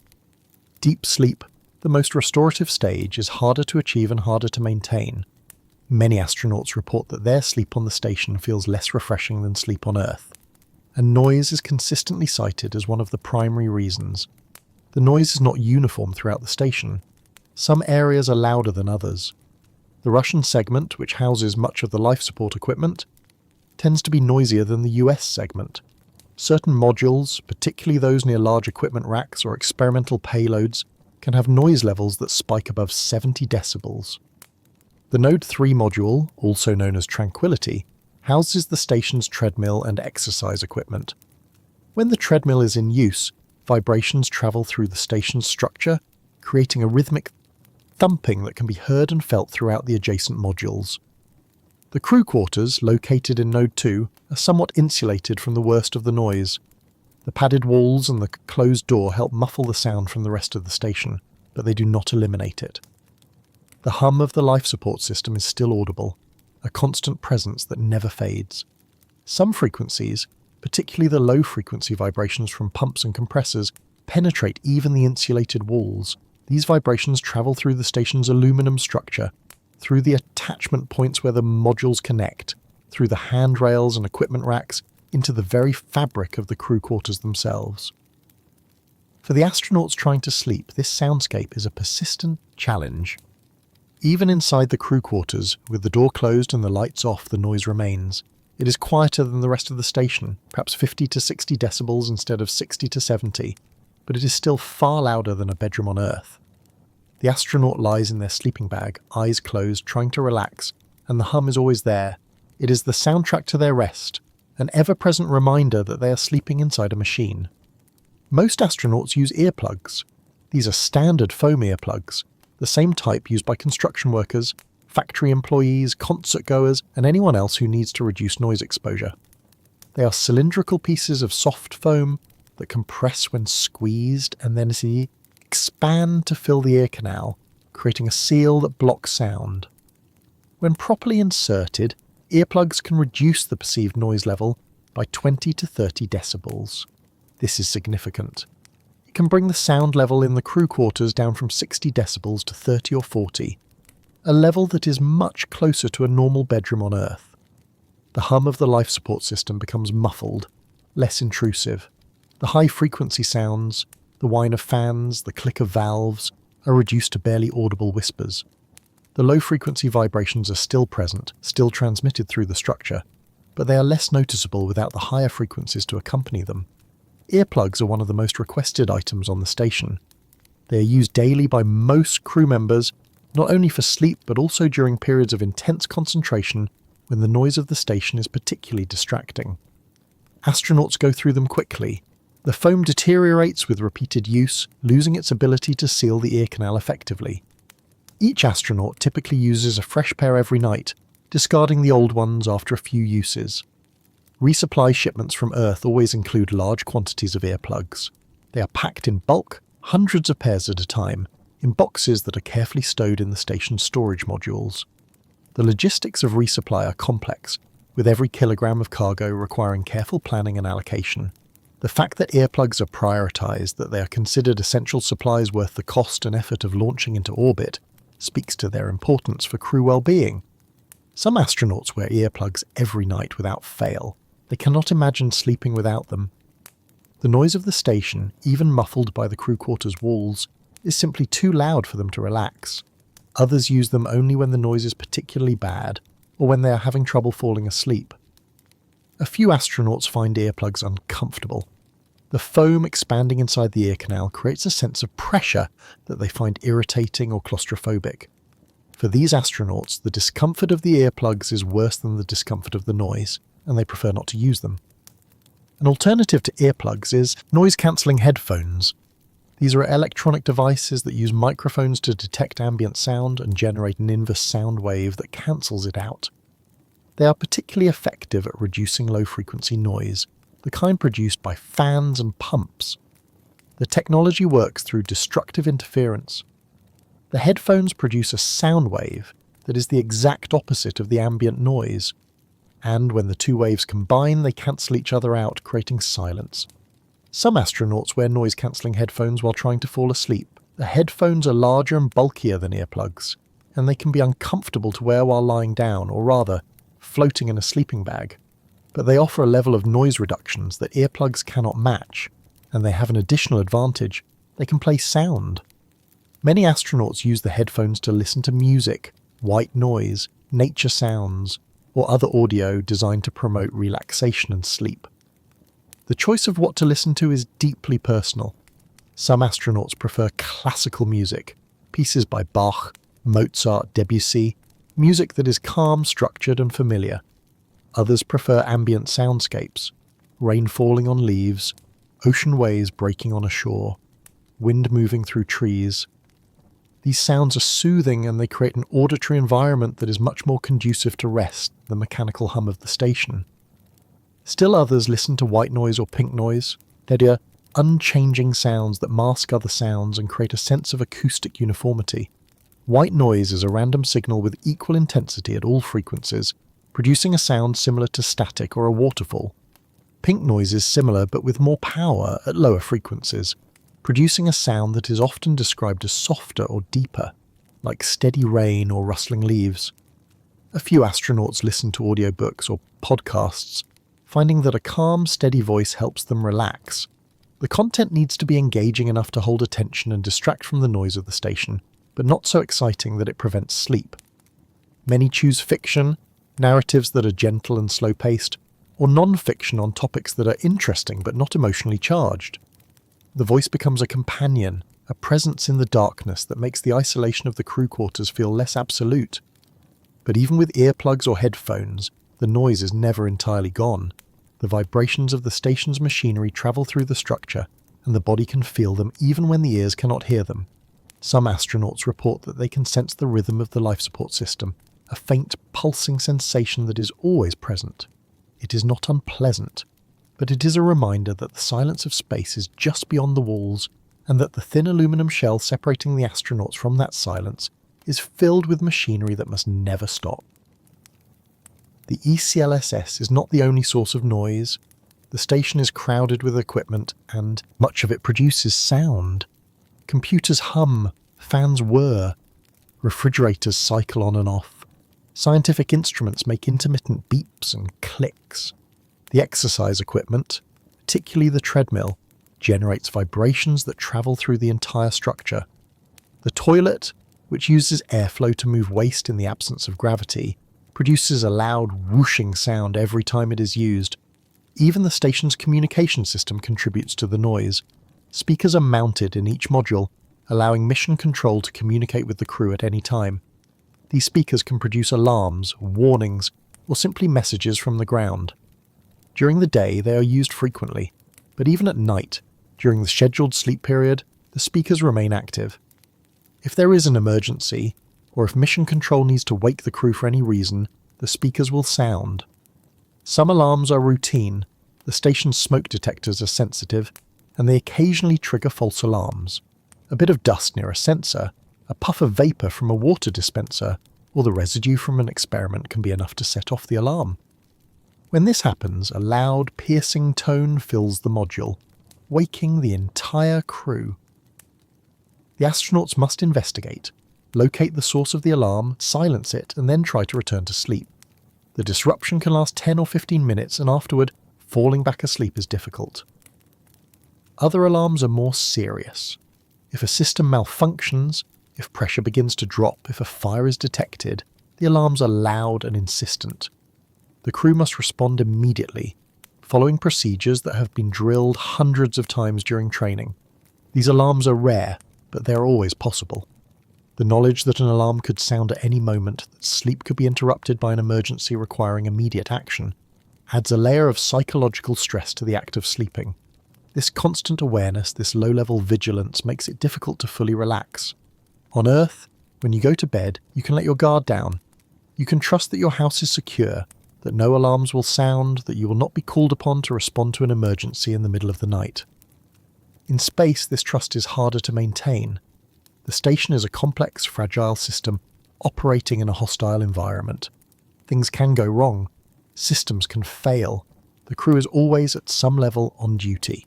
Deep sleep, the most restorative stage, is harder to achieve and harder to maintain. Many astronauts report that their sleep on the station feels less refreshing than sleep on Earth, and noise is consistently cited as one of the primary reasons. The noise is not uniform throughout the station. Some areas are louder than others. The Russian segment, which houses much of the life support equipment, tends to be noisier than the US segment. Certain modules, particularly those near large equipment racks or experimental payloads, can have noise levels that spike above 70 decibels. The Node 3 module, also known as Tranquility, houses the station's treadmill and exercise equipment. When the treadmill is in use, vibrations travel through the station's structure, creating a rhythmic thumping that can be heard and felt throughout the adjacent modules. The crew quarters, located in Node 2, are somewhat insulated from the worst of the noise. The padded walls and the closed door help muffle the sound from the rest of the station, but they do not eliminate it. The hum of the life support system is still audible, a constant presence that never fades. Some frequencies, particularly the low-frequency vibrations from pumps and compressors, penetrate even the insulated walls. These vibrations travel through the station's aluminum structure, through the attachment points where the modules connect, through the handrails and equipment racks, into the very fabric of the crew quarters themselves. For the astronauts trying to sleep, this soundscape is a persistent challenge. Even inside the crew quarters, with the door closed and the lights off, the noise remains. It is quieter than the rest of the station, perhaps 50 to 60 decibels instead of 60 to 70, but it is still far louder than a bedroom on Earth. The astronaut lies in their sleeping bag, eyes closed, trying to relax, and the hum is always there. It is the soundtrack to their rest, an ever-present reminder that they are sleeping inside a machine. Most astronauts use earplugs. These are standard foam earplugs, the same type used by construction workers, factory employees, concert goers, and anyone else who needs to reduce noise exposure. They are cylindrical pieces of soft foam that compress when squeezed and then expand to fill the ear canal, creating a seal that blocks sound. When properly inserted, earplugs can reduce the perceived noise level by 20 to 30 decibels. This is significant. It can bring the sound level in the crew quarters down from 60 decibels to 30 or 40, a level that is much closer to a normal bedroom on Earth. The hum of the life support system becomes muffled, less intrusive. The high-frequency sounds, the whine of fans, the click of valves, are reduced to barely audible whispers. The low-frequency vibrations are still present, still transmitted through the structure, but they are less noticeable without the higher frequencies to accompany them. Earplugs are one of the most requested items on the station. They are used daily by most crew members, not only for sleep but also during periods of intense concentration when the noise of the station is particularly distracting. Astronauts go through them quickly. The foam deteriorates with repeated use, losing its ability to seal the ear canal effectively. Each astronaut typically uses a fresh pair every night, discarding the old ones after a few uses. Resupply shipments from Earth always include large quantities of earplugs. They are packed in bulk, hundreds of pairs at a time, in boxes that are carefully stowed in the station's storage modules. The logistics of resupply are complex, with every kilogram of cargo requiring careful planning and allocation. The fact that earplugs are prioritised, that they are considered essential supplies worth the cost and effort of launching into orbit, speaks to their importance for crew well-being. Some astronauts wear earplugs every night without fail. They cannot imagine sleeping without them. The noise of the station, even muffled by the crew quarters walls, is simply too loud for them to relax. Others use them only when the noise is particularly bad, or when they are having trouble falling asleep. A few astronauts find earplugs uncomfortable. The foam expanding inside the ear canal creates a sense of pressure that they find irritating or claustrophobic. For these astronauts, the discomfort of the earplugs is worse than the discomfort of the noise, and they prefer not to use them. An alternative to earplugs is noise-cancelling headphones. These are electronic devices that use microphones to detect ambient sound and generate an inverse sound wave that cancels it out. They are particularly effective at reducing low-frequency noise, the kind produced by fans and pumps. The technology works through destructive interference. The headphones produce a sound wave that is the exact opposite of the ambient noise, and when the two waves combine, they cancel each other out, creating silence. Some astronauts wear noise-cancelling headphones while trying to fall asleep. The headphones are larger and bulkier than earplugs, and they can be uncomfortable to wear while lying down, or rather, floating in a sleeping bag. But they offer a level of noise reductions that earplugs cannot match, and they have an additional advantage: they can play sound. Many astronauts use the headphones to listen to music, white noise, nature sounds, or other audio designed to promote relaxation and sleep. The choice of what to listen to is deeply personal. Some astronauts prefer classical music, pieces by Bach, Mozart, Debussy, music that is calm, structured, and familiar. Others prefer ambient soundscapes, rain falling on leaves, ocean waves breaking on a shore, wind moving through trees. These sounds are soothing and they create an auditory environment that is much more conducive to rest than the mechanical hum of the station. Still others listen to white noise or pink noise. They are unchanging sounds that mask other sounds and create a sense of acoustic uniformity. White noise is a random signal with equal intensity at all frequencies, producing a sound similar to static or a waterfall. Pink noise is similar but with more power at lower frequencies, producing a sound that is often described as softer or deeper, like steady rain or rustling leaves. A few astronauts listen to audiobooks or podcasts, finding that a calm, steady voice helps them relax. The content needs to be engaging enough to hold attention and distract from the noise of the station, but not so exciting that it prevents sleep. Many choose fiction, narratives that are gentle and slow-paced, or non-fiction on topics that are interesting but not emotionally charged. The voice becomes a companion, a presence in the darkness that makes the isolation of the crew quarters feel less absolute. But even with earplugs or headphones, the noise is never entirely gone. The vibrations of the station's machinery travel through the structure, and the body can feel them even when the ears cannot hear them. Some astronauts report that they can sense the rhythm of the life support system, a faint, pulsing sensation that is always present. It is not unpleasant, but it is a reminder that the silence of space is just beyond the walls, and that the thin aluminum shell separating the astronauts from that silence is filled with machinery that must never stop. The ECLSS is not the only source of noise. The station is crowded with equipment, and much of it produces sound. Computers hum, fans whir, refrigerators cycle on and off. Scientific instruments make intermittent beeps and clicks. The exercise equipment, particularly the treadmill, generates vibrations that travel through the entire structure. The toilet, which uses airflow to move waste in the absence of gravity, produces a loud whooshing sound every time it is used. Even the station's communication system contributes to the noise. Speakers are mounted in each module, allowing mission control to communicate with the crew at any time. These speakers can produce alarms, warnings, or simply messages from the ground. During the day, they are used frequently, but even at night, during the scheduled sleep period, the speakers remain active. If there is an emergency, or if mission control needs to wake the crew for any reason, the speakers will sound. Some alarms are routine, the station's smoke detectors are sensitive, and they occasionally trigger false alarms. A bit of dust near a sensor, a puff of vapour from a water dispenser, or the residue from an experiment can be enough to set off the alarm. When this happens, a loud, piercing tone fills the module, waking the entire crew. The astronauts must investigate, locate the source of the alarm, silence it, and then try to return to sleep. The disruption can last 10 or 15 minutes, and afterward, falling back asleep is difficult. Other alarms are more serious. If a system malfunctions, if pressure begins to drop, if a fire is detected, the alarms are loud and insistent. The crew must respond immediately, following procedures that have been drilled hundreds of times during training. These alarms are rare, but they are always possible. The knowledge that an alarm could sound at any moment, that sleep could be interrupted by an emergency requiring immediate action, adds a layer of psychological stress to the act of sleeping. This constant awareness, this low-level vigilance, makes it difficult to fully relax. On Earth, when you go to bed, you can let your guard down. You can trust that your house is secure, that no alarms will sound, that you will not be called upon to respond to an emergency in the middle of the night. In space, this trust is harder to maintain. The station is a complex, fragile system operating in a hostile environment. Things can go wrong. Systems can fail. The crew is always at some level on duty.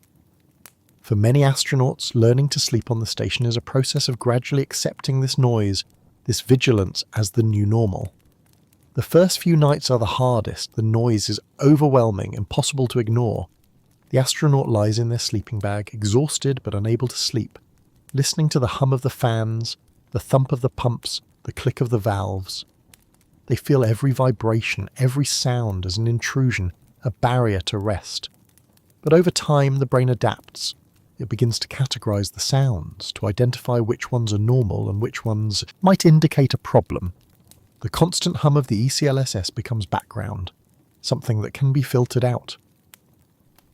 For many astronauts, learning to sleep on the station is a process of gradually accepting this noise, this vigilance, as the new normal. The first few nights are the hardest. The noise is overwhelming, impossible to ignore. The astronaut lies in their sleeping bag, exhausted but unable to sleep, listening to the hum of the fans, the thump of the pumps, the click of the valves. They feel every vibration, every sound as an intrusion, a barrier to rest. But over time, the brain adapts. It begins to categorize the sounds, to identify which ones are normal and which ones might indicate a problem. The constant hum of the ECLSS becomes background, something that can be filtered out.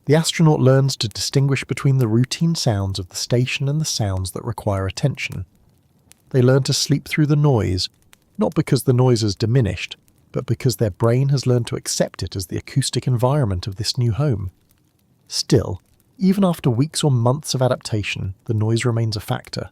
The astronaut learns to distinguish between the routine sounds of the station and the sounds that require attention. They learn to sleep through the noise, not because the noise has diminished, but because their brain has learned to accept it as the acoustic environment of this new home. Still, even after weeks or months of adaptation, the noise remains a factor.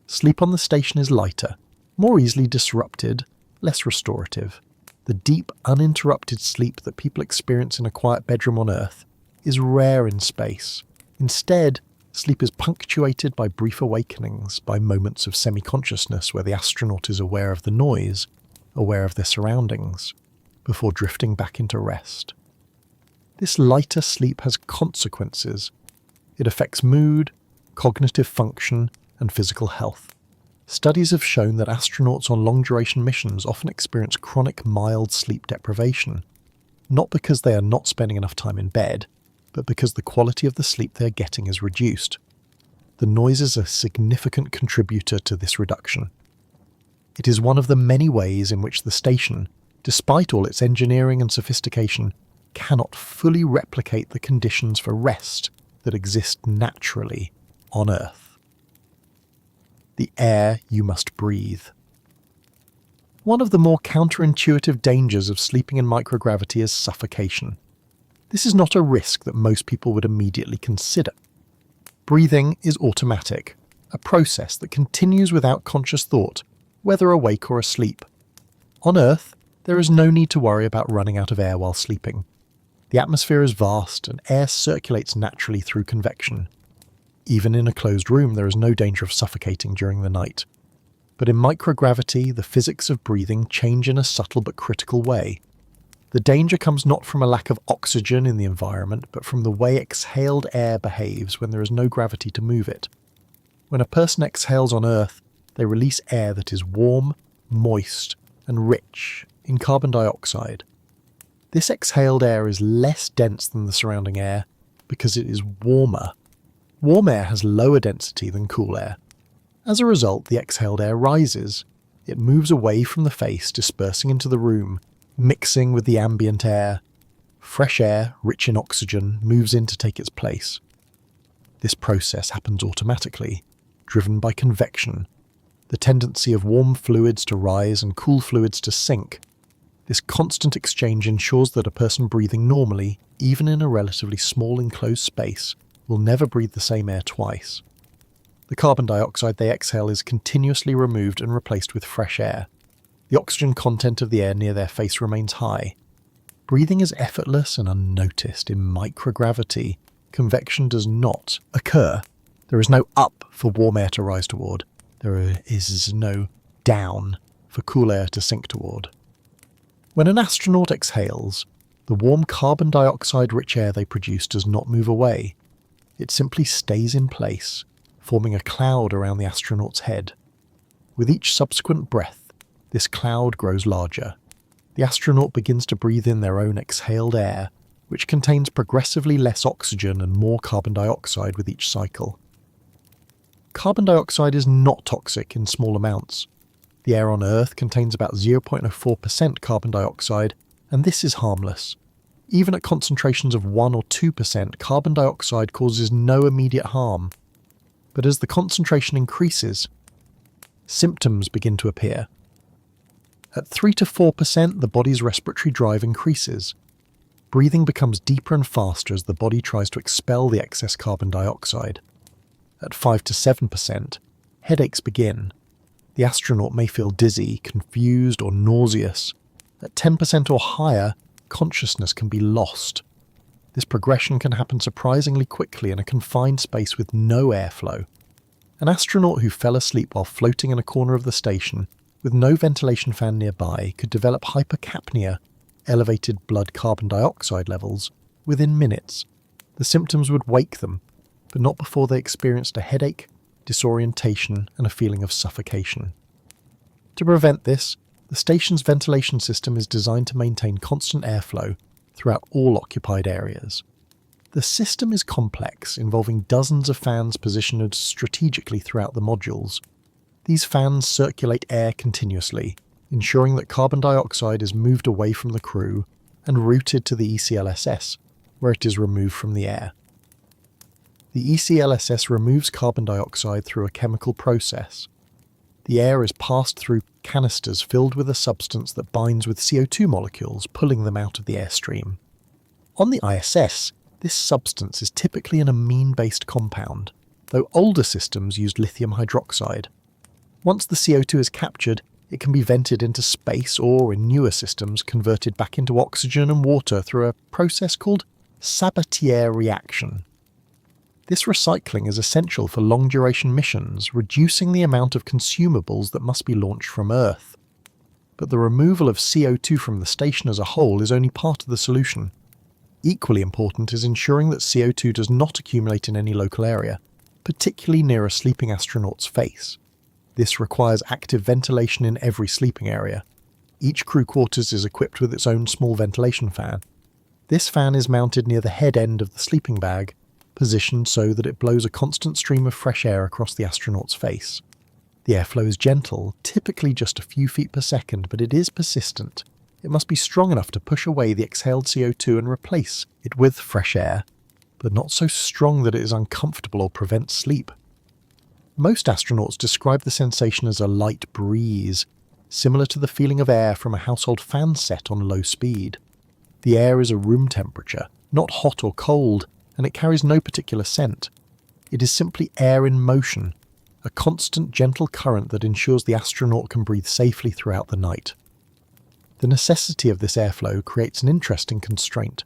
Sleep on the station is lighter, more easily disrupted, less restorative. The deep, uninterrupted sleep that people experience in a quiet bedroom on Earth is rare in space. Instead, sleep is punctuated by brief awakenings, by moments of semi-consciousness where the astronaut is aware of the noise, aware of their surroundings, before drifting back into rest. This lighter sleep has consequences. It affects mood, cognitive function, and physical health. Studies have shown that astronauts on long-duration missions often experience chronic mild sleep deprivation, not because they are not spending enough time in bed, but because the quality of the sleep they are getting is reduced. The noise is a significant contributor to this reduction. It is one of the many ways in which the station, despite all its engineering and sophistication, cannot fully replicate the conditions for rest that exist naturally on Earth. The air you must breathe. One of the more counterintuitive dangers of sleeping in microgravity is suffocation. This is not a risk that most people would immediately consider. Breathing is automatic, a process that continues without conscious thought, whether awake or asleep. On Earth, there is no need to worry about running out of air while sleeping. The atmosphere is vast and air circulates naturally through convection. Even in a closed room, there is no danger of suffocating during the night. But in microgravity, the physics of breathing change in a subtle but critical way. The danger comes not from a lack of oxygen in the environment, but from the way exhaled air behaves when there is no gravity to move it. When a person exhales on Earth, they release air that is warm, moist, and rich in carbon dioxide. This exhaled air is less dense than the surrounding air because it is warmer. Warm air has lower density than cool air. As a result, the exhaled air rises. It moves away from the face, dispersing into the room, mixing with the ambient air. Fresh air, rich in oxygen, moves in to take its place. This process happens automatically, driven by convection, the tendency of warm fluids to rise and cool fluids to sink. This constant exchange ensures that a person breathing normally, even in a relatively small enclosed space, will never breathe the same air twice. The carbon dioxide they exhale is continuously removed and replaced with fresh air. The oxygen content of the air near their face remains high. Breathing is effortless and unnoticed. In microgravity, convection does not occur. There is no up for warm air to rise toward. There is no down for cool air to sink toward. When an astronaut exhales, the warm carbon dioxide-rich air they produce does not move away. It simply stays in place, forming a cloud around the astronaut's head. With each subsequent breath, this cloud grows larger. The astronaut begins to breathe in their own exhaled air, which contains progressively less oxygen and more carbon dioxide with each cycle. Carbon dioxide is not toxic in small amounts. The air on Earth contains about 0.04% carbon dioxide, and this is harmless. Even at concentrations of 1 or 2%, carbon dioxide causes no immediate harm. But as the concentration increases, symptoms begin to appear. At 3 to 4%, the body's respiratory drive increases. Breathing becomes deeper and faster as the body tries to expel the excess carbon dioxide. At 5 to 7%, headaches begin. The astronaut may feel dizzy, confused, or nauseous. At 10% or higher, consciousness can be lost. This progression can happen surprisingly quickly in a confined space with no airflow. An astronaut who fell asleep while floating in a corner of the station with no ventilation fan nearby could develop hypercapnia, elevated blood carbon dioxide levels, within minutes. The symptoms would wake them, but not before they experienced a headache, disorientation, and a feeling of suffocation. To prevent this, the station's ventilation system is designed to maintain constant airflow throughout all occupied areas. The system is complex, involving dozens of fans positioned strategically throughout the modules. These fans circulate air continuously, ensuring that carbon dioxide is moved away from the crew and routed to the ECLSS, where it is removed from the air. The ECLSS removes carbon dioxide through a chemical process. The air is passed through canisters filled with a substance that binds with CO2 molecules, pulling them out of the airstream. On the ISS, this substance is typically an amine-based compound, though older systems used lithium hydroxide. Once the CO2 is captured, it can be vented into space or, in newer systems, converted back into oxygen and water through a process called Sabatier reaction. This recycling is essential for long-duration missions, reducing the amount of consumables that must be launched from Earth. But the removal of CO2 from the station as a whole is only part of the solution. Equally important is ensuring that CO2 does not accumulate in any local area, particularly near a sleeping astronaut's face. This requires active ventilation in every sleeping area. Each crew quarters is equipped with its own small ventilation fan. This fan is mounted near the head end of the sleeping bag, positioned so that it blows a constant stream of fresh air across the astronaut's face. The airflow is gentle, typically just a few feet per second, but it is persistent. It must be strong enough to push away the exhaled CO2 and replace it with fresh air, but not so strong that it is uncomfortable or prevents sleep. Most astronauts describe the sensation as a light breeze, similar to the feeling of air from a household fan set on low speed. The air is a room temperature, not hot or cold, and it carries no particular scent. It is simply air in motion, a constant gentle current that ensures the astronaut can breathe safely throughout the night. The necessity of this airflow creates an interesting constraint.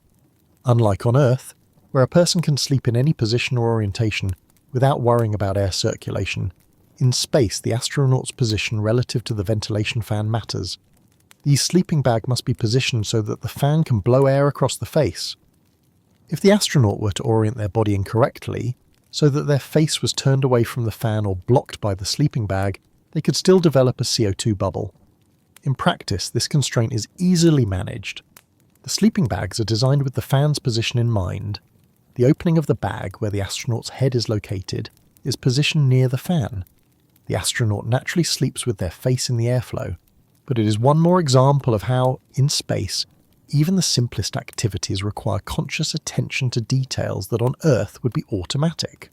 Unlike on Earth, where a person can sleep in any position or orientation without worrying about air circulation, in space the astronaut's position relative to the ventilation fan matters. The sleeping bag must be positioned so that the fan can blow air across the face. If the astronaut were to orient their body incorrectly, so that their face was turned away from the fan or blocked by the sleeping bag, they could still develop a CO2 bubble. In practice, this constraint is easily managed. The sleeping bags are designed with the fan's position in mind. The opening of the bag, where the astronaut's head is located, is positioned near the fan. The astronaut naturally sleeps with their face in the airflow, but it is one more example of how, in space, even the simplest activities require conscious attention to details that on Earth would be automatic.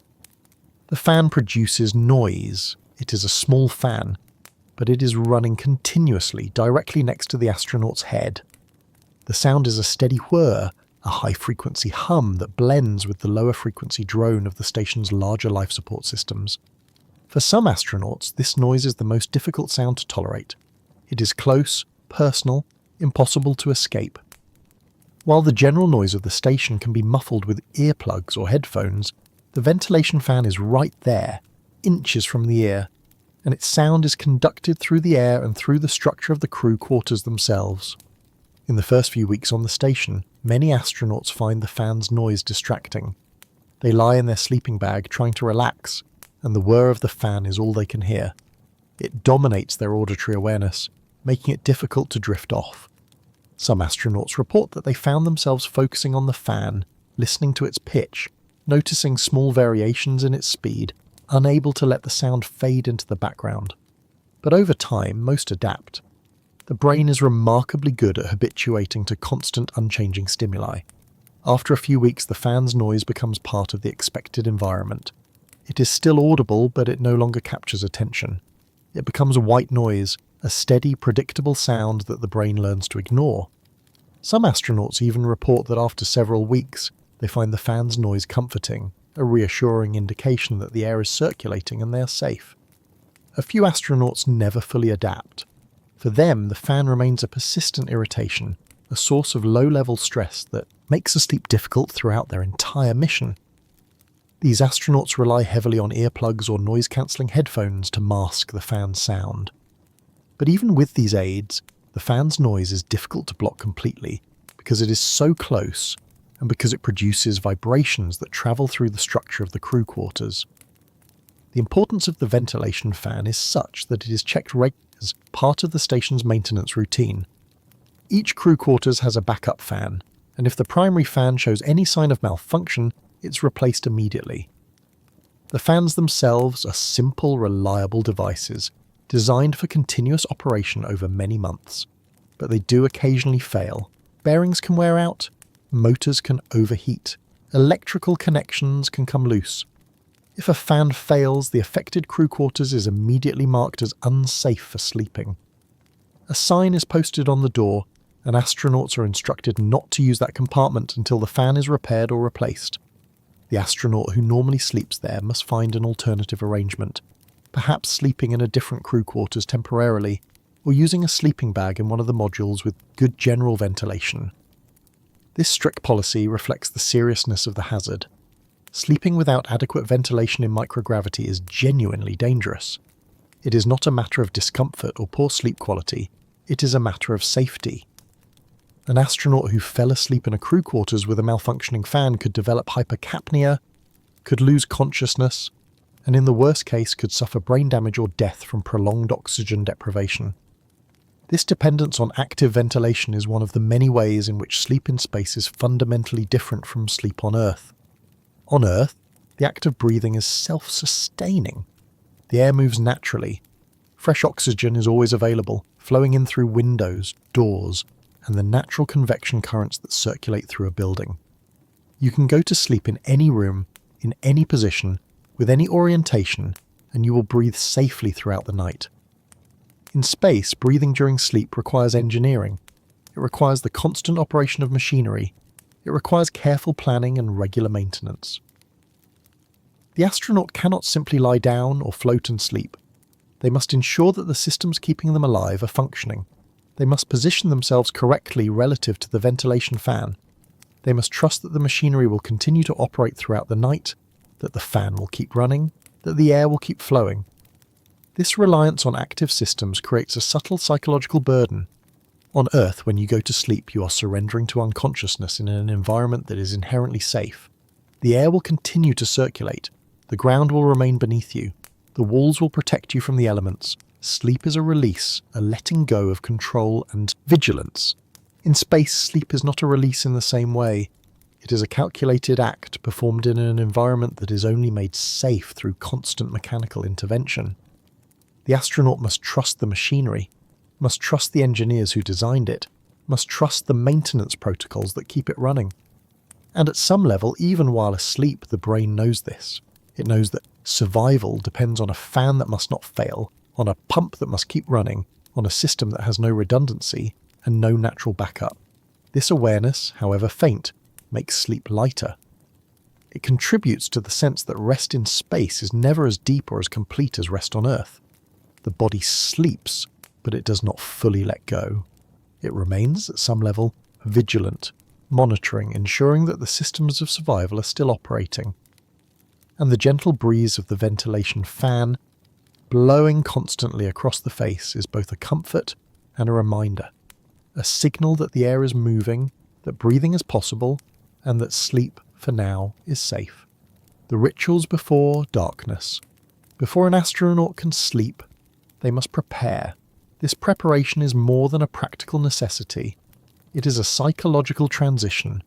The fan produces noise. It is a small fan, but it is running continuously directly next to the astronaut's head. The sound is a steady whir, a high-frequency hum that blends with the lower-frequency drone of the station's larger life support systems. For some astronauts, this noise is the most difficult sound to tolerate. It is close, personal, impossible to escape. While the general noise of the station can be muffled with earplugs or headphones, the ventilation fan is right there, inches from the ear, and its sound is conducted through the air and through the structure of the crew quarters themselves. In the first few weeks on the station, many astronauts find the fan's noise distracting. They lie in their sleeping bag trying to relax, and the whir of the fan is all they can hear. It dominates their auditory awareness, making it difficult to drift off. Some astronauts report that they found themselves focusing on the fan, listening to its pitch, noticing small variations in its speed, unable to let the sound fade into the background. But over time, most adapt. The brain is remarkably good at habituating to constant, unchanging stimuli. After a few weeks, the fan's noise becomes part of the expected environment. It is still audible, but it no longer captures attention. It becomes white noise, a steady, predictable sound that the brain learns to ignore. Some astronauts even report that after several weeks, they find the fan's noise comforting, a reassuring indication that the air is circulating and they are safe. A few astronauts never fully adapt. For them, the fan remains a persistent irritation, a source of low-level stress that makes the sleep difficult throughout their entire mission. These astronauts rely heavily on earplugs or noise-cancelling headphones to mask the fan's sound. But even with these aids, the fan's noise is difficult to block completely because it is so close and because it produces vibrations that travel through the structure of the crew quarters. The importance of the ventilation fan is such that it is checked regularly as part of the station's maintenance routine. Each crew quarters has a backup fan, and if the primary fan shows any sign of malfunction, it's replaced immediately. The fans themselves are simple, reliable devices, designed for continuous operation over many months. But they do occasionally fail. Bearings can wear out, motors can overheat, electrical connections can come loose. If a fan fails, the affected crew quarters is immediately marked as unsafe for sleeping. A sign is posted on the door, and astronauts are instructed not to use that compartment until the fan is repaired or replaced. The astronaut who normally sleeps there must find an alternative arrangement, perhaps sleeping in a different crew quarters temporarily, or using a sleeping bag in one of the modules with good general ventilation. This strict policy reflects the seriousness of the hazard. Sleeping without adequate ventilation in microgravity is genuinely dangerous. It is not a matter of discomfort or poor sleep quality, it is a matter of safety. An astronaut who fell asleep in a crew quarters with a malfunctioning fan could develop hypercapnia, could lose consciousness, and in the worst case could suffer brain damage or death from prolonged oxygen deprivation. This dependence on active ventilation is one of the many ways in which sleep in space is fundamentally different from sleep on Earth. On Earth, the act of breathing is self-sustaining. The air moves naturally. Fresh oxygen is always available, flowing in through windows, doors, and the natural convection currents that circulate through a building. You can go to sleep in any room, in any position, with any orientation, and you will breathe safely throughout the night. In space, breathing during sleep requires engineering. It requires the constant operation of machinery. It requires careful planning and regular maintenance. The astronaut cannot simply lie down or float and sleep. They must ensure that the systems keeping them alive are functioning. They must position themselves correctly relative to the ventilation fan. They must trust that the machinery will continue to operate throughout the night, that the fan will keep running, that the air will keep flowing. This reliance on active systems creates a subtle psychological burden. On Earth, when you go to sleep, you are surrendering to unconsciousness in an environment that is inherently safe. The air will continue to circulate. The ground will remain beneath you. The walls will protect you from the elements. Sleep is a release, a letting go of control and vigilance. In space, sleep is not a release in the same way. It is a calculated act performed in an environment that is only made safe through constant mechanical intervention. The astronaut must trust the machinery, must trust the engineers who designed it, must trust the maintenance protocols that keep it running. And at some level, even while asleep, the brain knows this. It knows that survival depends on a fan that must not fail, on a pump that must keep running, on a system that has no redundancy and no natural backup. This awareness, however faint, makes sleep lighter. It contributes to the sense that rest in space is never as deep or as complete as rest on Earth. The body sleeps, but it does not fully let go. It remains, at some level, vigilant, monitoring, ensuring that the systems of survival are still operating. And the gentle breeze of the ventilation fan, blowing constantly across the face, is both a comfort and a reminder, a signal that the air is moving, that breathing is possible, and that sleep, for now, is safe. The rituals before darkness. Before an astronaut can sleep, they must prepare. This preparation is more than a practical necessity. It is a psychological transition,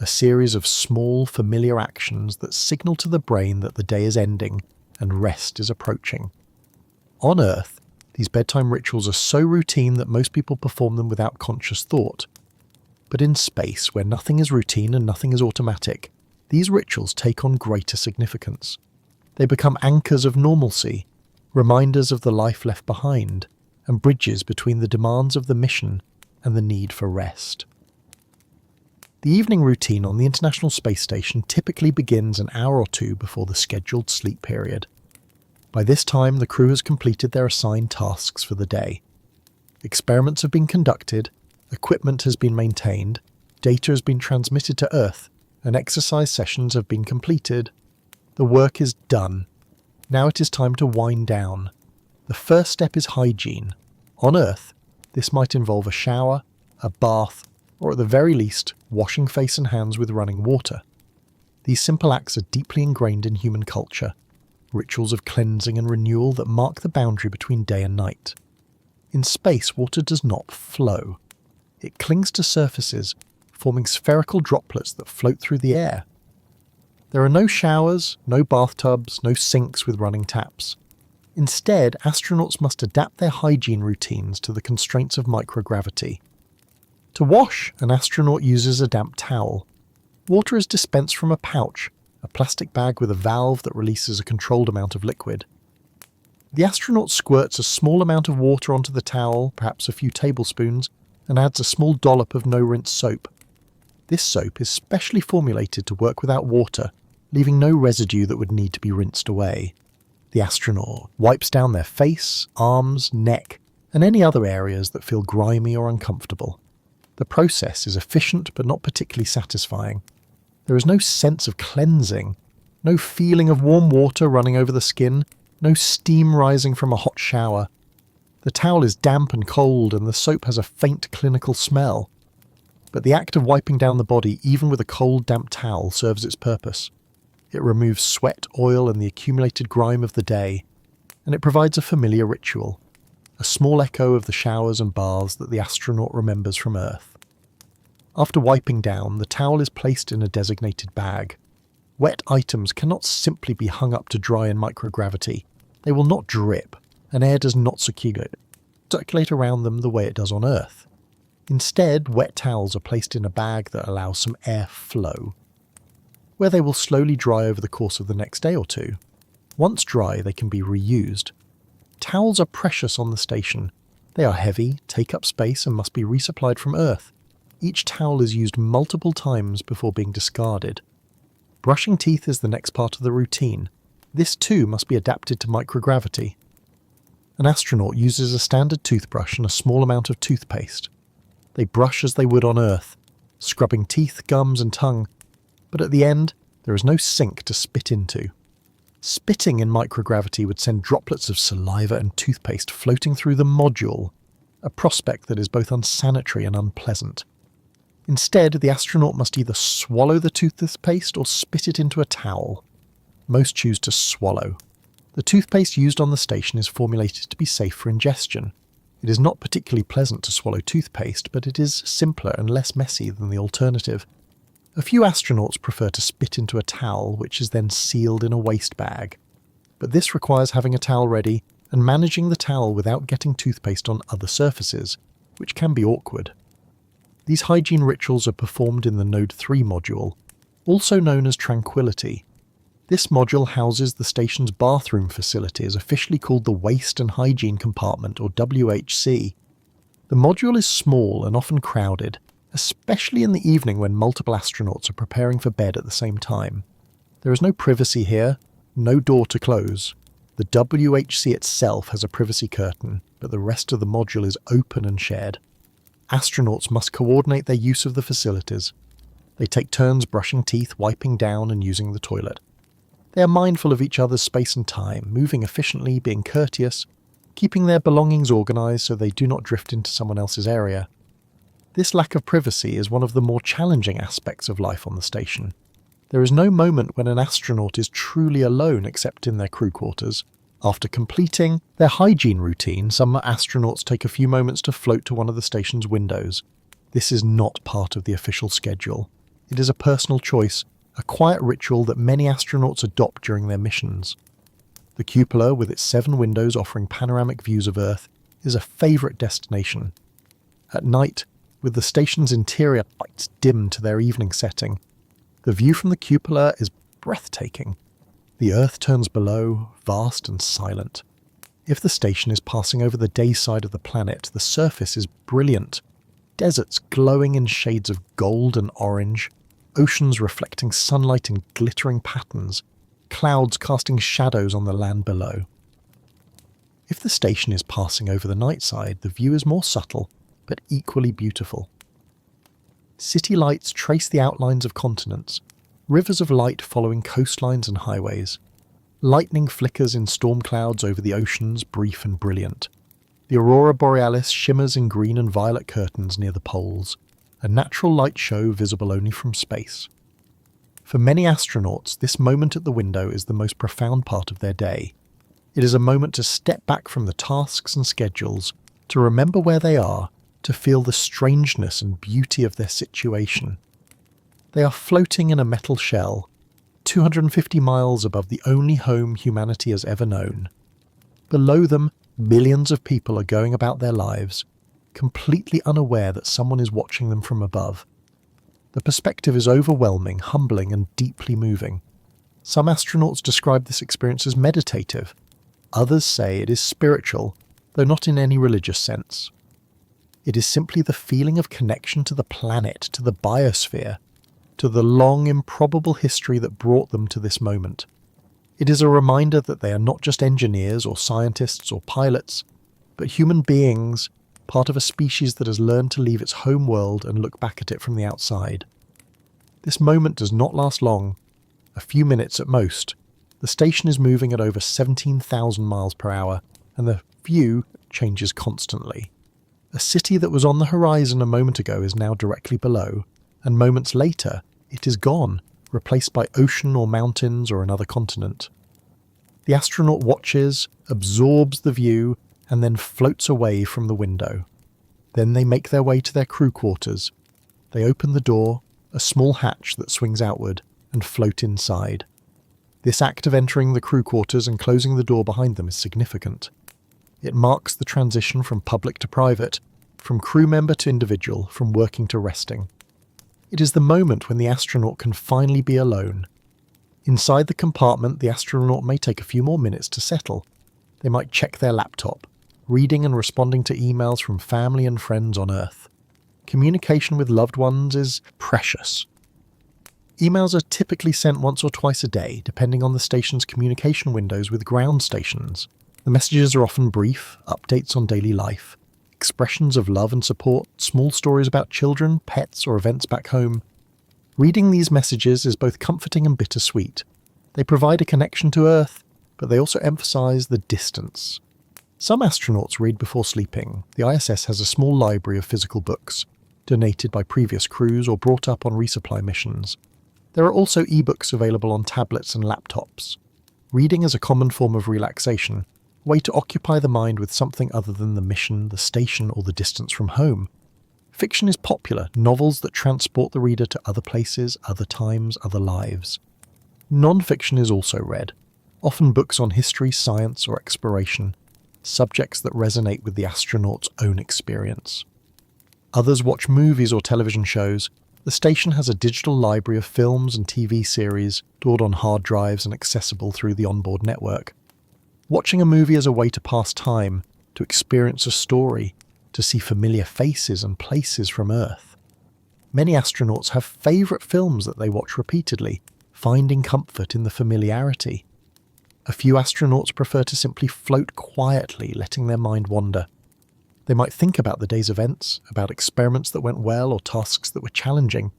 a series of small, familiar actions that signal to the brain that the day is ending and rest is approaching. On Earth, these bedtime rituals are so routine that most people perform them without conscious thought. But in space, where nothing is routine and nothing is automatic, these rituals take on greater significance. They become anchors of normalcy, reminders of the life left behind, and bridges between the demands of the mission and the need for rest. The evening routine on the International Space Station typically begins an hour or two before the scheduled sleep period. By this time, the crew has completed their assigned tasks for the day. Experiments have been conducted, equipment has been maintained, data has been transmitted to Earth, and exercise sessions have been completed. The work is done. Now it is time to wind down. The first step is hygiene. On Earth, this might involve a shower, a bath, or at the very least, washing face and hands with running water. These simple acts are deeply ingrained in human culture, rituals of cleansing and renewal that mark the boundary between day and night. In space, water does not flow. It clings to surfaces, forming spherical droplets that float through the air. There are no showers, no bathtubs, no sinks with running taps. Instead, astronauts must adapt their hygiene routines to the constraints of microgravity. To wash, an astronaut uses a damp towel. Water is dispensed from a pouch, a plastic bag with a valve that releases a controlled amount of liquid. The astronaut squirts a small amount of water onto the towel, perhaps a few tablespoons, and adds a small dollop of no-rinse soap. This soap is specially formulated to work without water, leaving no residue that would need to be rinsed away. The astronaut wipes down their face, arms, neck, and any other areas that feel grimy or uncomfortable. The process is efficient but not particularly satisfying. There is no sense of cleansing, no feeling of warm water running over the skin, no steam rising from a hot shower. The towel is damp and cold, and the soap has a faint clinical smell. But the act of wiping down the body, even with a cold, damp towel, serves its purpose. It removes sweat, oil, and the accumulated grime of the day, and it provides a familiar ritual, a small echo of the showers and baths that the astronaut remembers from Earth. After wiping down, the towel is placed in a designated bag. Wet items cannot simply be hung up to dry in microgravity. They will not drip, and air does not circulate around them the way it does on Earth. Instead, wet towels are placed in a bag that allows some air flow, where they will slowly dry over the course of the next day or two. Once dry, they can be reused. Towels are precious on the station. They are heavy, take up space, and must be resupplied from Earth. Each towel is used multiple times before being discarded. Brushing teeth is the next part of the routine. This too must be adapted to microgravity. An astronaut uses a standard toothbrush and a small amount of toothpaste. They brush as they would on Earth, scrubbing teeth, gums, and tongue, but at the end, there is no sink to spit into. Spitting in microgravity would send droplets of saliva and toothpaste floating through the module, a prospect that is both unsanitary and unpleasant. Instead, the astronaut must either swallow the toothpaste or spit it into a towel. Most choose to swallow. The toothpaste used on the station is formulated to be safe for ingestion. It is not particularly pleasant to swallow toothpaste, but it is simpler and less messy than the alternative. A few astronauts prefer to spit into a towel, which is then sealed in a waste bag. But this requires having a towel ready and managing the towel without getting toothpaste on other surfaces, which can be awkward. These hygiene rituals are performed in the Node 3 module, also known as Tranquility. This module houses the station's bathroom facilities, officially called the Waste and Hygiene Compartment, or WHC. The module is small and often crowded, especially in the evening when multiple astronauts are preparing for bed at the same time. There is no privacy here, no door to close. The WHC itself has a privacy curtain, but the rest of the module is open and shared. Astronauts must coordinate their use of the facilities. They take turns brushing teeth, wiping down, and using the toilet. They are mindful of each other's space and time, moving efficiently, being courteous, keeping their belongings organised so they do not drift into someone else's area. This lack of privacy is one of the more challenging aspects of life on the station. There is no moment when an astronaut is truly alone except in their crew quarters. After completing their hygiene routine, some astronauts take a few moments to float to one of the station's windows. This is not part of the official schedule. It is a personal choice, a quiet ritual that many astronauts adopt during their missions. The cupola, with its 7 windows offering panoramic views of Earth, is a favourite destination. At night, with the station's interior lights dimmed to their evening setting, the view from the cupola is breathtaking. The Earth turns below, vast and silent. If the station is passing over the day side of the planet, the surface is brilliant. Deserts glowing in shades of gold and orange, oceans reflecting sunlight in glittering patterns, clouds casting shadows on the land below. If the station is passing over the night side, the view is more subtle, but equally beautiful. City lights trace the outlines of continents, rivers of light following coastlines and highways. Lightning flickers in storm clouds over the oceans, brief and brilliant. The aurora borealis shimmers in green and violet curtains near the poles, a natural light show visible only from space. For many astronauts, this moment at the window is the most profound part of their day. It is a moment to step back from the tasks and schedules, to remember where they are, to feel the strangeness and beauty of their situation. They are floating in a metal shell, 250 miles above the only home humanity has ever known. Below them, millions of people are going about their lives, completely unaware that someone is watching them from above. The perspective is overwhelming, humbling, and deeply moving. Some astronauts describe this experience as meditative. Others say it is spiritual, though not in any religious sense. It is simply the feeling of connection to the planet, to the biosphere, to the long, improbable history that brought them to this moment. It is a reminder that they are not just engineers or scientists or pilots, but human beings, part of a species that has learned to leave its home world and look back at it from the outside. This moment does not last long, a few minutes at most. The station is moving at over 17,000 miles per hour, and the view changes constantly. A city that was on the horizon a moment ago is now directly below, and moments later, it is gone, replaced by ocean or mountains or another continent. The astronaut watches, absorbs the view, and then floats away from the window. Then they make their way to their crew quarters. They open the door, a small hatch that swings outward, and float inside. This act of entering the crew quarters and closing the door behind them is significant. It marks the transition from public to private, from crew member to individual, from working to resting. It is the moment when the astronaut can finally be alone. Inside the compartment, the astronaut may take a few more minutes to settle. They might check their laptop, reading and responding to emails from family and friends on Earth. Communication with loved ones is precious. Emails are typically sent once or twice a day, depending on the station's communication windows with ground stations. The messages are often brief, updates on daily life, expressions of love and support, small stories about children, pets, or events back home. Reading these messages is both comforting and bittersweet. They provide a connection to Earth, but they also emphasize the distance. Some astronauts read before sleeping. The ISS has a small library of physical books, donated by previous crews or brought up on resupply missions. There are also ebooks available on tablets and laptops. Reading is a common form of relaxation, a way to occupy the mind with something other than the mission, the station, or the distance from home. Fiction is popular, novels that transport the reader to other places, other times, other lives. Non-fiction is also read, often books on history, science, or exploration, subjects that resonate with the astronaut's own experience. Others watch movies or television shows. The station has a digital library of films and TV series stored on hard drives and accessible through the onboard network. Watching a movie is a way to pass time, to experience a story, to see familiar faces and places from Earth. Many astronauts have favourite films that they watch repeatedly, finding comfort in the familiarity. A few astronauts prefer to simply float quietly, letting their mind wander. They might think about the day's events, about experiments that went well or tasks that were challenging.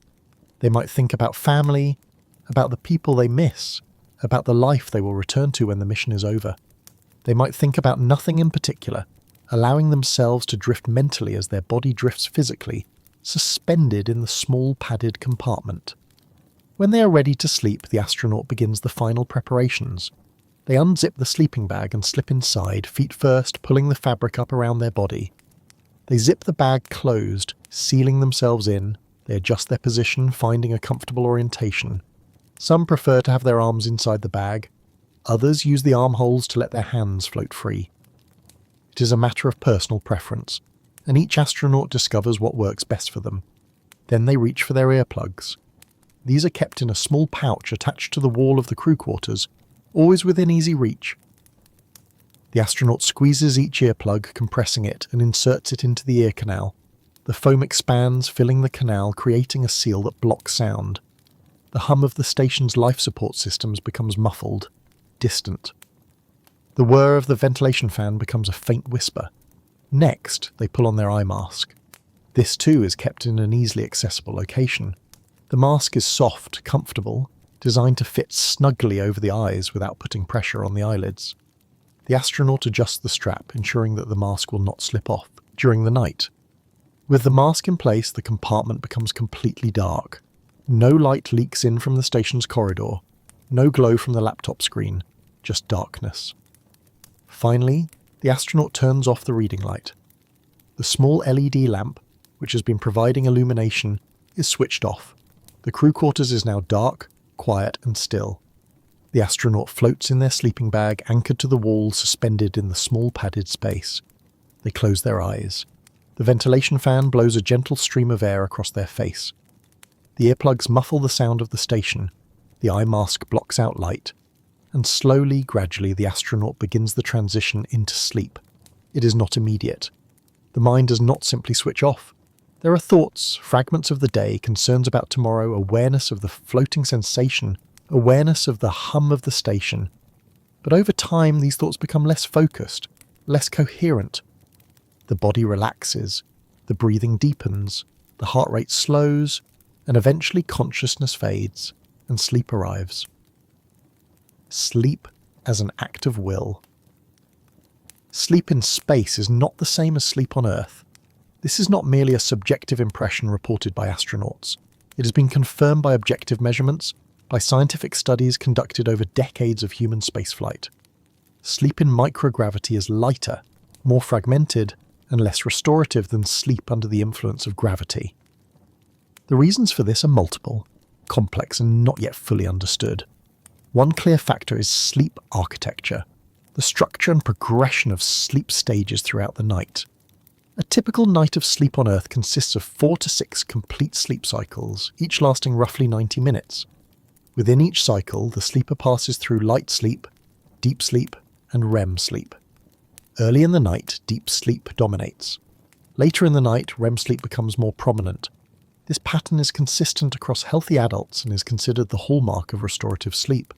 They might think about family, about the people they miss, about the life they will return to when the mission is over. They might think about nothing in particular, allowing themselves to drift mentally as their body drifts physically, suspended in the small padded compartment. When they are ready to sleep, the astronaut begins the final preparations. They unzip the sleeping bag and slip inside, feet first, pulling the fabric up around their body. They zip the bag closed, sealing themselves in. They adjust their position, finding a comfortable orientation. Some prefer to have their arms inside the bag. Others use the armholes to let their hands float free. It is a matter of personal preference, and each astronaut discovers what works best for them. Then they reach for their earplugs. These are kept in a small pouch attached to the wall of the crew quarters, always within easy reach. The astronaut squeezes each earplug, compressing it, and inserts it into the ear canal. The foam expands, filling the canal, creating a seal that blocks sound. The hum of the station's life support systems becomes muffled, distant. The whir of the ventilation fan becomes a faint whisper. Next, they pull on their eye mask. This too is kept in an easily accessible location. The mask is soft, comfortable, designed to fit snugly over the eyes without putting pressure on the eyelids. The astronaut adjusts the strap, ensuring that the mask will not slip off during the night. With the mask in place, the compartment becomes completely dark. No light leaks in from the station's corridor, no glow from the laptop screen, just darkness. Finally, the astronaut turns off the reading light. The small LED lamp, which has been providing illumination, is switched off. The crew quarters is now dark, quiet and still. The astronaut floats in their sleeping bag, anchored to the wall, suspended in the small padded space. They close their eyes. The ventilation fan blows a gentle stream of air across their face. The earplugs muffle the sound of the station. The eye mask blocks out light. And slowly, gradually, the astronaut begins the transition into sleep. It is not immediate. The mind does not simply switch off. There are thoughts, fragments of the day, concerns about tomorrow, awareness of the floating sensation, awareness of the hum of the station. But over time, these thoughts become less focused, less coherent. The body relaxes, the breathing deepens, the heart rate slows, and eventually consciousness fades, and sleep arrives. Sleep as an act of will. Sleep in space is not the same as sleep on Earth. This is not merely a subjective impression reported by astronauts. It has been confirmed by objective measurements, by scientific studies conducted over decades of human spaceflight. Sleep in microgravity is lighter, more fragmented, and less restorative than sleep under the influence of gravity. The reasons for this are multiple, complex, and not yet fully understood. One clear factor is sleep architecture, the structure and progression of sleep stages throughout the night. A typical night of sleep on Earth consists of 4 to 6 complete sleep cycles, each lasting roughly 90 minutes. Within each cycle, the sleeper passes through light sleep, deep sleep, and REM sleep. Early in the night, deep sleep dominates. Later in the night, REM sleep becomes more prominent. This pattern is consistent across healthy adults and is considered the hallmark of restorative sleep.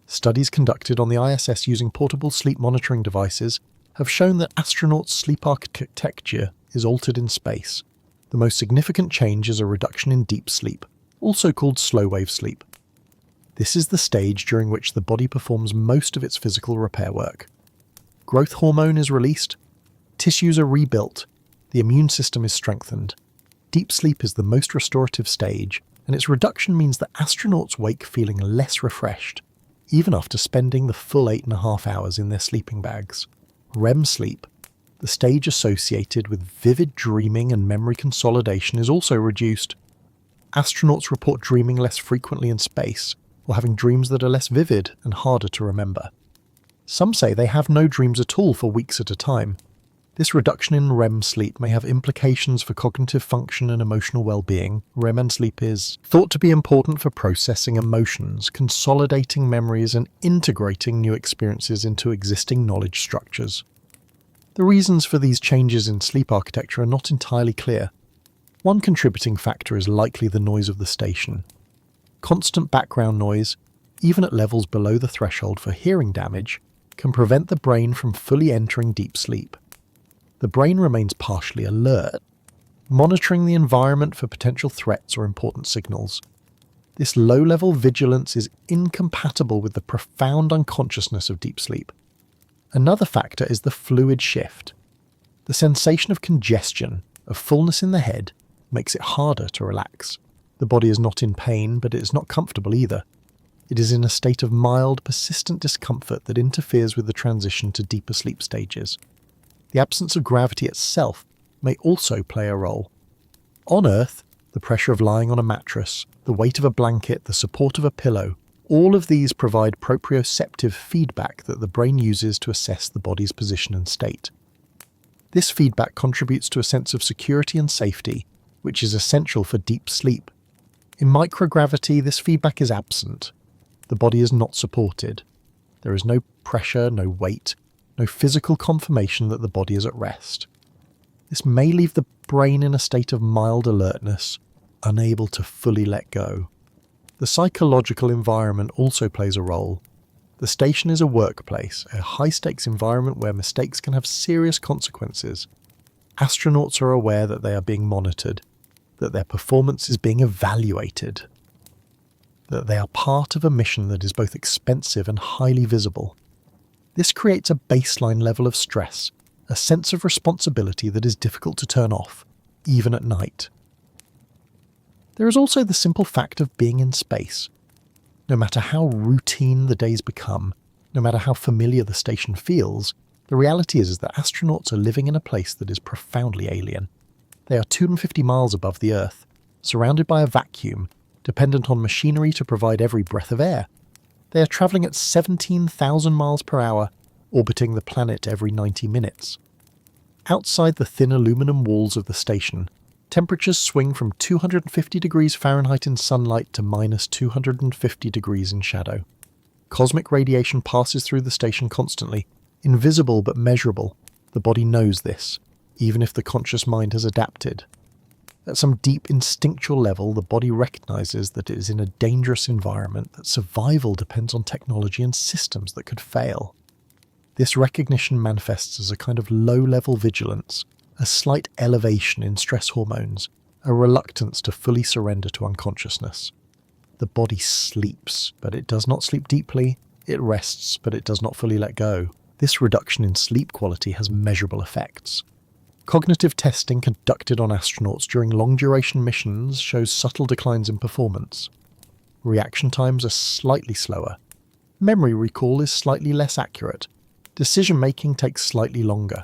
Studies conducted on the ISS using portable sleep monitoring devices have shown that astronauts' sleep architecture is altered in space. The most significant change is a reduction in deep sleep, also called slow-wave sleep. This is the stage during which the body performs most of its physical repair work. Growth hormone is released, tissues are rebuilt, the immune system is strengthened. Deep sleep is the most restorative stage, and its reduction means that astronauts wake feeling less refreshed, even after spending the full 8.5 hours in their sleeping bags. REM sleep, the stage associated with vivid dreaming and memory consolidation, is also reduced. Astronauts report dreaming less frequently in space, or having dreams that are less vivid and harder to remember. Some say they have no dreams at all for weeks at a time. This reduction in REM sleep may have implications for cognitive function and emotional well-being. REM sleep is thought to be important for processing emotions, consolidating memories, and integrating new experiences into existing knowledge structures. The reasons for these changes in sleep architecture are not entirely clear. One contributing factor is likely the noise of the station. Constant background noise, even at levels below the threshold for hearing damage, can prevent the brain from fully entering deep sleep. The brain remains partially alert, monitoring the environment for potential threats or important signals. This low-level vigilance is incompatible with the profound unconsciousness of deep sleep. Another factor is the fluid shift. The sensation of congestion, of fullness in the head, makes it harder to relax. The body is not in pain, but it is not comfortable either. It is in a state of mild, persistent discomfort that interferes with the transition to deeper sleep stages. The absence of gravity itself may also play a role. On Earth, the pressure of lying on a mattress, the weight of a blanket, the support of a pillow, all of these provide proprioceptive feedback that the brain uses to assess the body's position and state. This feedback contributes to a sense of security and safety, which is essential for deep sleep. In microgravity, this feedback is absent. The body is not supported. There is no pressure, no weight, no physical confirmation that the body is at rest. This may leave the brain in a state of mild alertness, unable to fully let go. The psychological environment also plays a role. The station is a workplace, a high-stakes environment where mistakes can have serious consequences. Astronauts are aware that they are being monitored, that their performance is being evaluated, that they are part of a mission that is both expensive and highly visible. This creates a baseline level of stress, a sense of responsibility that is difficult to turn off, even at night. There is also the simple fact of being in space. No matter how routine the days become, no matter how familiar the station feels, the reality is that astronauts are living in a place that is profoundly alien. They are 250 miles above the Earth, surrounded by a vacuum, dependent on machinery to provide every breath of air. They are travelling at 17,000 miles per hour, orbiting the planet every 90 minutes. Outside the thin aluminum walls of the station, temperatures swing from 250 degrees Fahrenheit in sunlight to minus 250 degrees in shadow. Cosmic radiation passes through the station constantly, invisible but measurable. The body knows this, even if the conscious mind has adapted. At some deep instinctual level, the body recognizes that it is in a dangerous environment, that survival depends on technology and systems that could fail. This recognition manifests as a kind of low-level vigilance, a slight elevation in stress hormones, a reluctance to fully surrender to unconsciousness. The body sleeps, but it does not sleep deeply. It rests, but it does not fully let go. This reduction in sleep quality has measurable effects. Cognitive testing conducted on astronauts during long-duration missions shows subtle declines in performance. Reaction times are slightly slower. Memory recall is slightly less accurate. Decision-making takes slightly longer.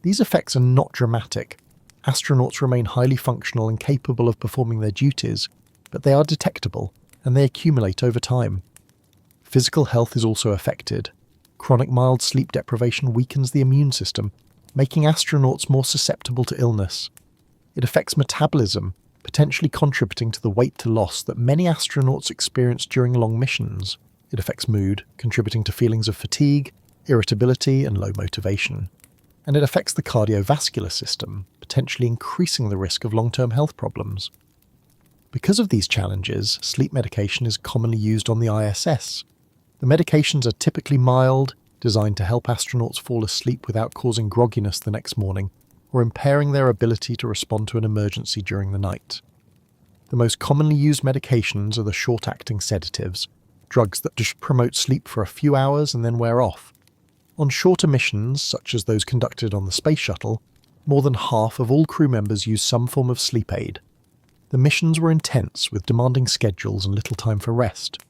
These effects are not dramatic. Astronauts remain highly functional and capable of performing their duties, but they are detectable, and they accumulate over time. Physical health is also affected. Chronic mild sleep deprivation weakens the immune system, making astronauts more susceptible to illness. It affects metabolism, potentially contributing to the weight loss that many astronauts experience during long missions. It affects mood, contributing to feelings of fatigue, irritability, and low motivation. And it affects the cardiovascular system, potentially increasing the risk of long-term health problems. Because of these challenges, sleep medication is commonly used on the ISS. The medications are typically mild, designed to help astronauts fall asleep without causing grogginess the next morning or impairing their ability to respond to an emergency during the night. The most commonly used medications are the short-acting sedatives, drugs that just promote sleep for a few hours and then wear off. On shorter missions, such as those conducted on the Space Shuttle, more than half of all crew members use some form of sleep aid. The missions were intense, with demanding schedules and little time for rest.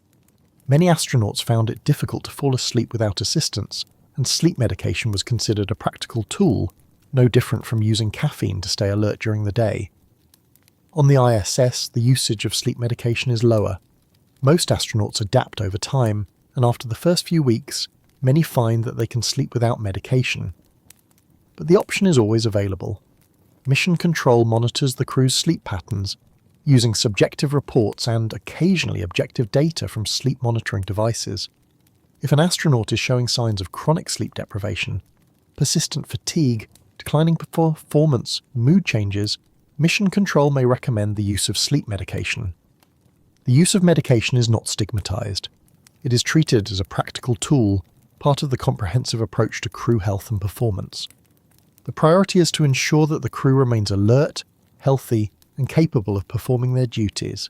Many astronauts found it difficult to fall asleep without assistance, and sleep medication was considered a practical tool, no different from using caffeine to stay alert during the day. On the ISS, the usage of sleep medication is lower. Most astronauts adapt over time, and after the first few weeks, many find that they can sleep without medication. But the option is always available. Mission Control monitors the crew's sleep patterns, using subjective reports and occasionally objective data from sleep monitoring devices. If an astronaut is showing signs of chronic sleep deprivation, persistent fatigue, declining performance, mood changes, Mission Control may recommend the use of sleep medication. The use of medication is not stigmatized. It is treated as a practical tool, part of the comprehensive approach to crew health and performance. The priority is to ensure that the crew remains alert, healthy, and capable of performing their duties.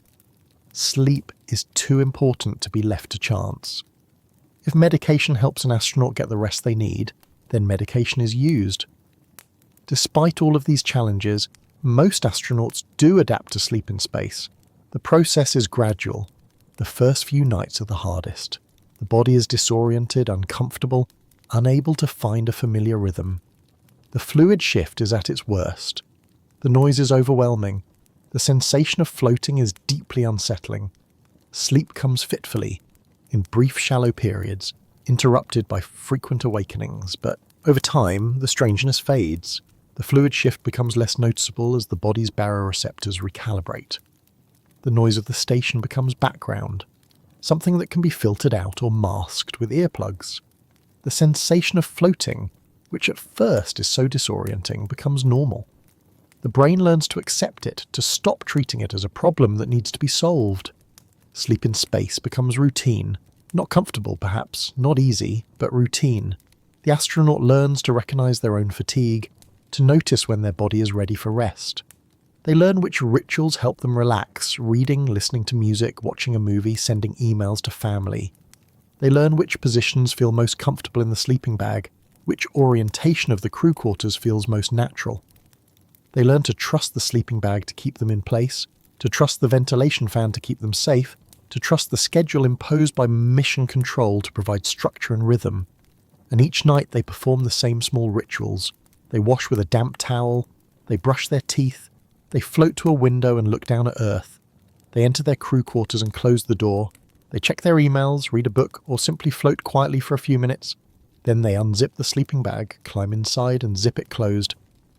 Sleep is too important to be left to chance. If medication helps an astronaut get the rest they need, then medication is used. Despite all of these challenges, most astronauts do adapt to sleep in space. The process is gradual. The first few nights are the hardest. The body is disoriented, uncomfortable, unable to find a familiar rhythm. The fluid shift is at its worst. The noise is overwhelming. The sensation of floating is deeply unsettling. Sleep comes fitfully, in brief shallow periods, interrupted by frequent awakenings, but over time the strangeness fades. The fluid shift becomes less noticeable as the body's baroreceptors recalibrate. The noise of the station becomes background, something that can be filtered out or masked with earplugs. The sensation of floating, which at first is so disorienting, becomes normal. The brain learns to accept it, to stop treating it as a problem that needs to be solved. Sleep in space becomes routine. Not comfortable, perhaps, not easy, but routine. The astronaut learns to recognize their own fatigue, to notice when their body is ready for rest. They learn which rituals help them relax, reading, listening to music, watching a movie, sending emails to family. They learn which positions feel most comfortable in the sleeping bag, which orientation of the crew quarters feels most natural. They learn to trust the sleeping bag to keep them in place, to trust the ventilation fan to keep them safe, to trust the schedule imposed by mission control to provide structure and rhythm. And each night they perform the same small rituals. They wash with a damp towel, they brush their teeth, they float to a window and look down at Earth. They enter their crew quarters and close the door. They check their emails, read a book, or simply float quietly for a few minutes. Then they unzip the sleeping bag, climb inside and zip it closed.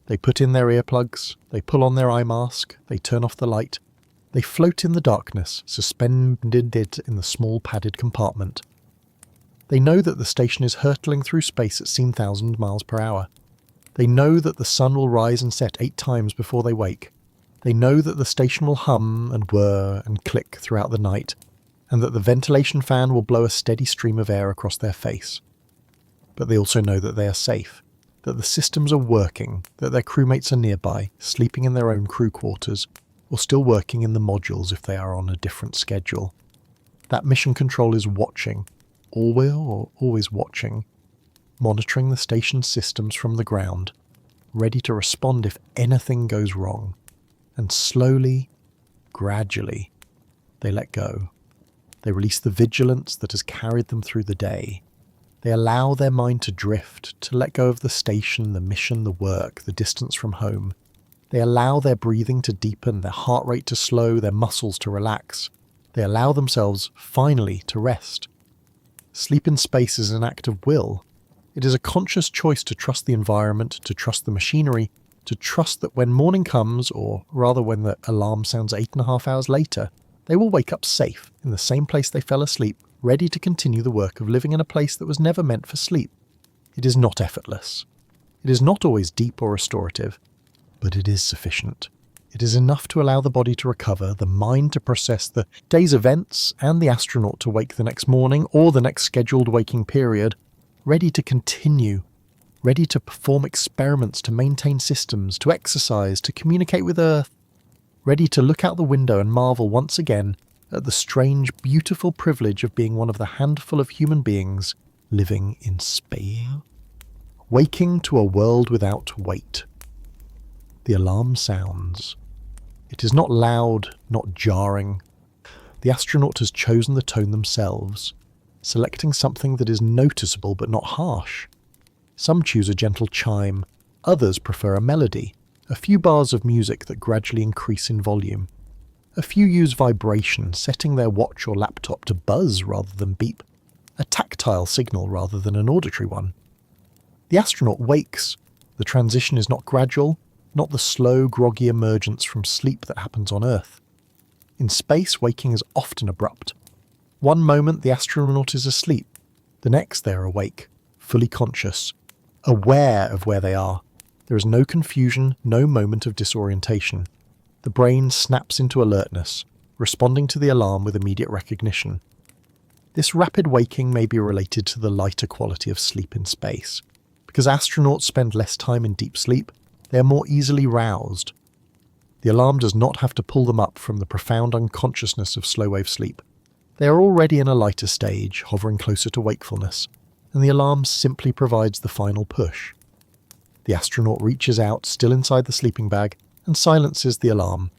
They put in their earplugs, they pull on their eye mask, they turn off the light. They float in the darkness, suspended in the small padded compartment. They know that the station is hurtling through space at 16,000 miles per hour. They know that the sun will rise and set 8 times before they wake. They know that the station will hum and whir and click throughout the night, and that the ventilation fan will blow a steady stream of air across their face. But they also know that they are safe, that the systems are working, that their crewmates are nearby, sleeping in their own crew quarters, or still working in the modules if they are on a different schedule. That mission control is watching, always watching, monitoring the station's systems from the ground, ready to respond if anything goes wrong. And slowly, gradually, they let go. They release the vigilance that has carried them through the day. They allow their mind to drift, to let go of the station, the mission, the work, the distance from home. They allow their breathing to deepen, their heart rate to slow, their muscles to relax. They allow themselves, finally, to rest. Sleep in space is an act of will. It is a conscious choice to trust the environment, to trust the machinery, to trust that when morning comes, or rather when the alarm sounds 8.5 hours later, they will wake up safe in the same place they fell asleep, ready to continue the work of living in a place that was never meant for sleep. It is not effortless. It is not always deep or restorative, but it is sufficient. It is enough to allow the body to recover, the mind to process the day's events, and the astronaut to wake the next morning or the next scheduled waking period, ready to continue, ready to perform experiments, to maintain systems, to exercise, to communicate with Earth, ready to look out the window and marvel once again at the strange, beautiful privilege of being one of the handful of human beings living in space. Waking to a world without weight. The alarm sounds. It is not loud, not jarring. The astronaut has chosen the tone themselves, selecting something that is noticeable but not harsh. Some choose a gentle chime, others prefer a melody, a few bars of music that gradually increase in volume. A few use vibration, setting their watch or laptop to buzz rather than beep, a tactile signal rather than an auditory one. The astronaut wakes. The transition is not gradual, not the slow, groggy emergence from sleep that happens on Earth. In space, waking is often abrupt. One moment the astronaut is asleep, the next they are awake, fully conscious, aware of where they are. There is no confusion, no moment of disorientation. The brain snaps into alertness, responding to the alarm with immediate recognition. This rapid waking may be related to the lighter quality of sleep in space. Because astronauts spend less time in deep sleep, they are more easily roused. The alarm does not have to pull them up from the profound unconsciousness of slow-wave sleep. They are already in a lighter stage, hovering closer to wakefulness, and the alarm simply provides the final push. The astronaut reaches out, still inside the sleeping bag, and silences the alarm.